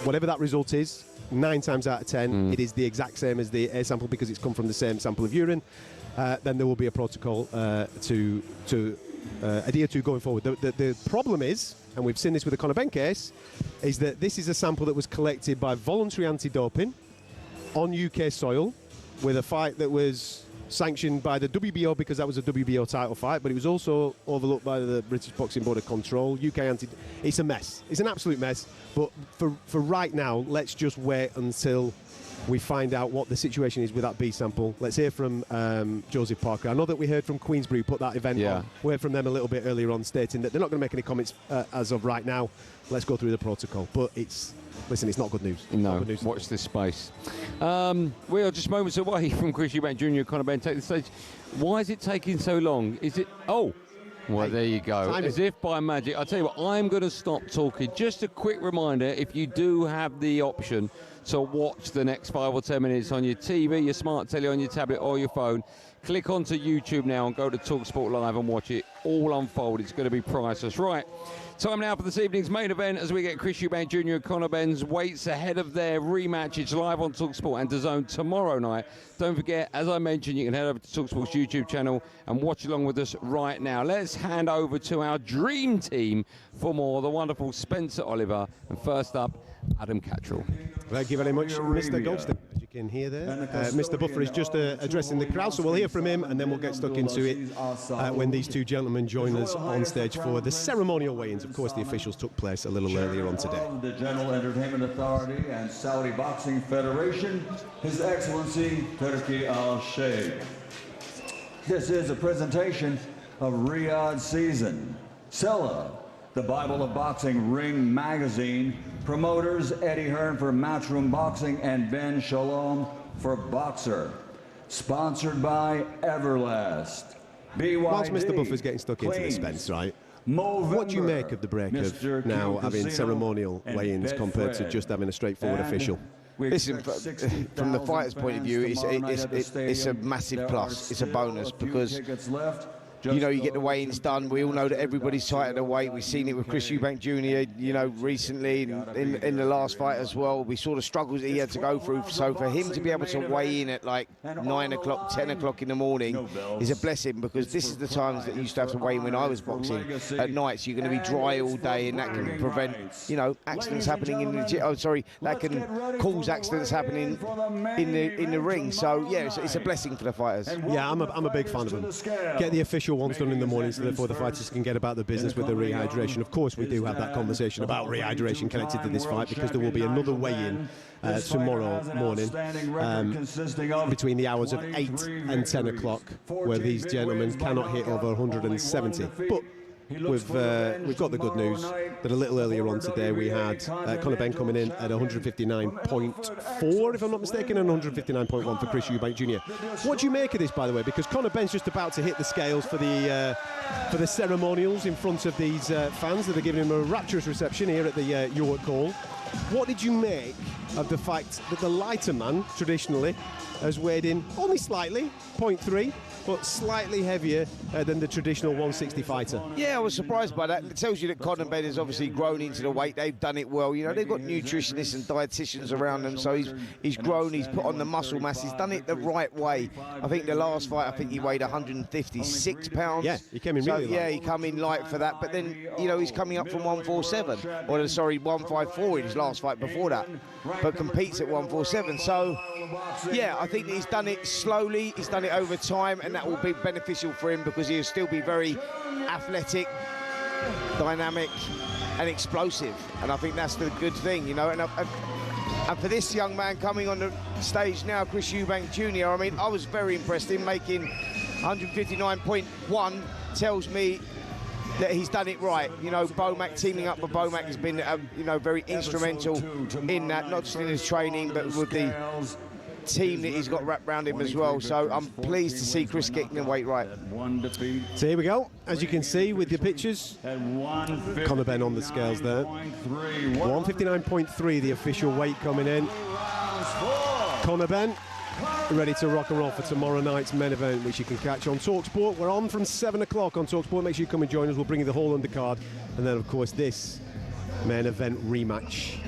whatever that result is, 9 times out of 10 it is the exact same as the A sample because it's come from the same sample of urine, then there will be a protocol to adhere to going forward. The problem is, and we've seen this with the Conor Benn case, is that this is a sample that was collected by voluntary anti-doping on UK soil with a fight that was sanctioned by the WBO because that was a WBO title fight, but it was also overlooked by the British Boxing Board of Control. It's a mess. It's an absolute mess. But for right now, let's just wait until we find out what the situation is with that B sample. Let's hear from Joseph Parker. I know that we heard from Queensbury, who put that event on. We heard from them a little bit earlier on, stating that they're not going to make any comments as of right now. Let's go through the protocol. But listen, it's not good news. No, good news. Watch this space. We are just moments away from Chris Eubank Jr. and Conor Benn take the stage. Why is it taking so long? Is it... Oh, well, there you go. As if by magic. I'll tell you what, I'm going to stop talking. Just a quick reminder, if you do have the option to watch the next 5 or 10 minutes on your TV, your smart telly, on your tablet or your phone, click onto YouTube now and go to talkSPORT Live and watch it all unfold. It's going to be priceless. Right. Time now for this evening's main event as we get Chris Eubank Jr. and Conor Benn's weights ahead of their rematch. It's live on talkSPORT and DAZN tomorrow night. Don't forget, as I mentioned, you can head over to talkSPORT's YouTube channel and watch along with us right now. Let's hand over to our dream team for more. The wonderful Spencer Oliver. And first up, Adam Cattrall. Thank you very much, Mr. Goldstein. As you can hear there, Mr. Buffer is just addressing the crowd, so we'll hear from him and then we'll get stuck into it when these two gentlemen join us on stage for the ceremonial weigh-ins. Of course, the officials took place a little earlier on today. The General Entertainment Authority and Saudi Boxing Federation, His Excellency Turki Al-Sheikh. This is a presentation of Riyadh Season. Sella, the Bible of Boxing Ring Magazine, promoters Eddie Hearn for Matchroom Boxing and Ben Shalom for Boxer. Sponsored by Everlast. BYD, whilst Mr. Buffer's getting stuck into the Spence, right? What do you make of the break of now having ceremonial weigh-ins compared to just having a straightforward official? Listen, from the fighter's point of view, it's a massive plus. It's a bonus because, you know, you get the weigh-ins done. We all know that everybody's tight at the weight. We've seen it with Chris Eubank Jr., you know, recently in the last fight as well. We saw the struggles that he had to go through. So for him to be able to weigh in at like 9 o'clock, 10 o'clock in the morning is a blessing, because this is the times that you used to have to weigh in when I was boxing at night. So you're going to be dry all day, and that can prevent, you know, accidents happening in the gym. Oh, sorry, that can cause accidents happening in the ring. So yeah, it's a blessing for the fighters. Yeah, I'm a big fan of them. Get the official ones done in the morning so therefore the fighters can get about the business with the rehydration. Of course, we do have that conversation about rehydration connected to this fight, because there will be another weigh-in tomorrow morning between the hours of 8 and 10 o'clock, where these gentlemen cannot hit over 170. But we've got the good news that a little earlier on today we had Conor Benn coming in at 159.4, if I'm not mistaken, and 159.1 for Chris Eubank Jr. What do you make of this, by the way? Because Conor Benn's just about to hit the scales for the ceremonials in front of these fans that are giving him a rapturous reception here at the York Hall. What did you make of the fact that the lighter man, traditionally, has weighed in only slightly, 0.3, but slightly heavier than the traditional 160 fighter? Yeah, I was surprised by that. It tells you that Conor Benn has obviously grown into the weight. They've done it well. You know, they've got nutritionists and dietitians around them, so he's grown, he's put on the muscle mass, he's done it the right way. I think the last fight, I think he weighed 156 pounds. Yeah, he came in really light. Yeah, he came in light for that, but then, you know, he's coming up from 147, or sorry, 154 in his last fight before that, but competes at 147. So, yeah, I think he's done it slowly, he's done it over time, and that will be beneficial for him, because he'll still be very athletic, dynamic and explosive, and I think that's the good thing, you know. And for this young man coming on the stage now, Chris Eubank Jr., I mean, I was very impressed. In making 159.1 tells me that he's done it right. You know, Bomac, teaming up with Bomac has been, you know, very instrumental in that, not just in his training, but with the team that he's got wrapped around him as well. So I'm pleased to see Chris getting the weight right. So here we go. As you can see with your pictures, Conor Benn on the scales there. 159.3, the official weight coming in. Conor Benn ready to rock and roll for tomorrow night's main event, which you can catch on talkSPORT. We're on from 7 o'clock on talkSPORT. Make sure you come and join us. We'll bring you the whole undercard, and then of course this main event rematch.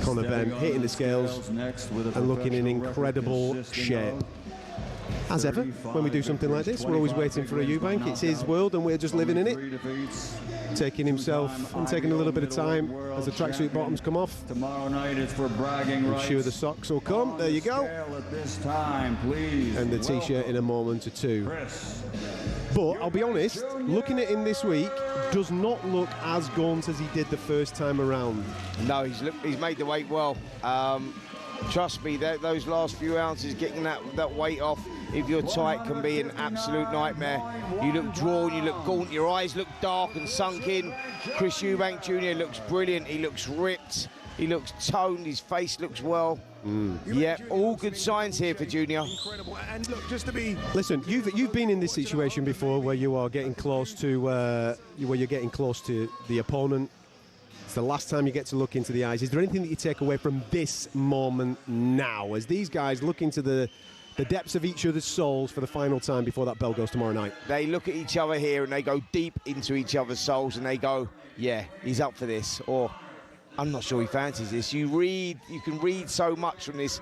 Conor Benn hitting the scales and looking in incredible shape. As ever, when we do something like this, we're always waiting for a Eubank. It's his world and we're just living in it. Taking himself and taking a little bit of time as the tracksuit bottoms come off. Tomorrow night is for bragging rights. I'm sure the socks will come. There you go. At this time, please. And the t-shirt in a moment or two. But I'll be honest, looking at him this week, does not look as gaunt as he did the first time around. No, he's made the weight well. Trust me, those last few ounces, getting that weight off, if you're tight, can be an absolute nightmare. You look drawn, you look gaunt, your eyes look dark and sunk in. Chris Eubank Jr. looks brilliant, he looks ripped, he looks toned, his face looks well. Yeah, all good signs here for Junior. Incredible. And look, just to be... Listen, you've been in this situation before where you are getting close to where you're getting close to the opponent. It's the last time you get to look into the eyes. Is there anything that you take away from this moment now, as these guys look into the depths of each other's souls for the final time before that bell goes tomorrow night? They look at each other here and they go deep into each other's souls and they go, yeah, he's up for this, or I'm not sure he fancies this. You can read so much from this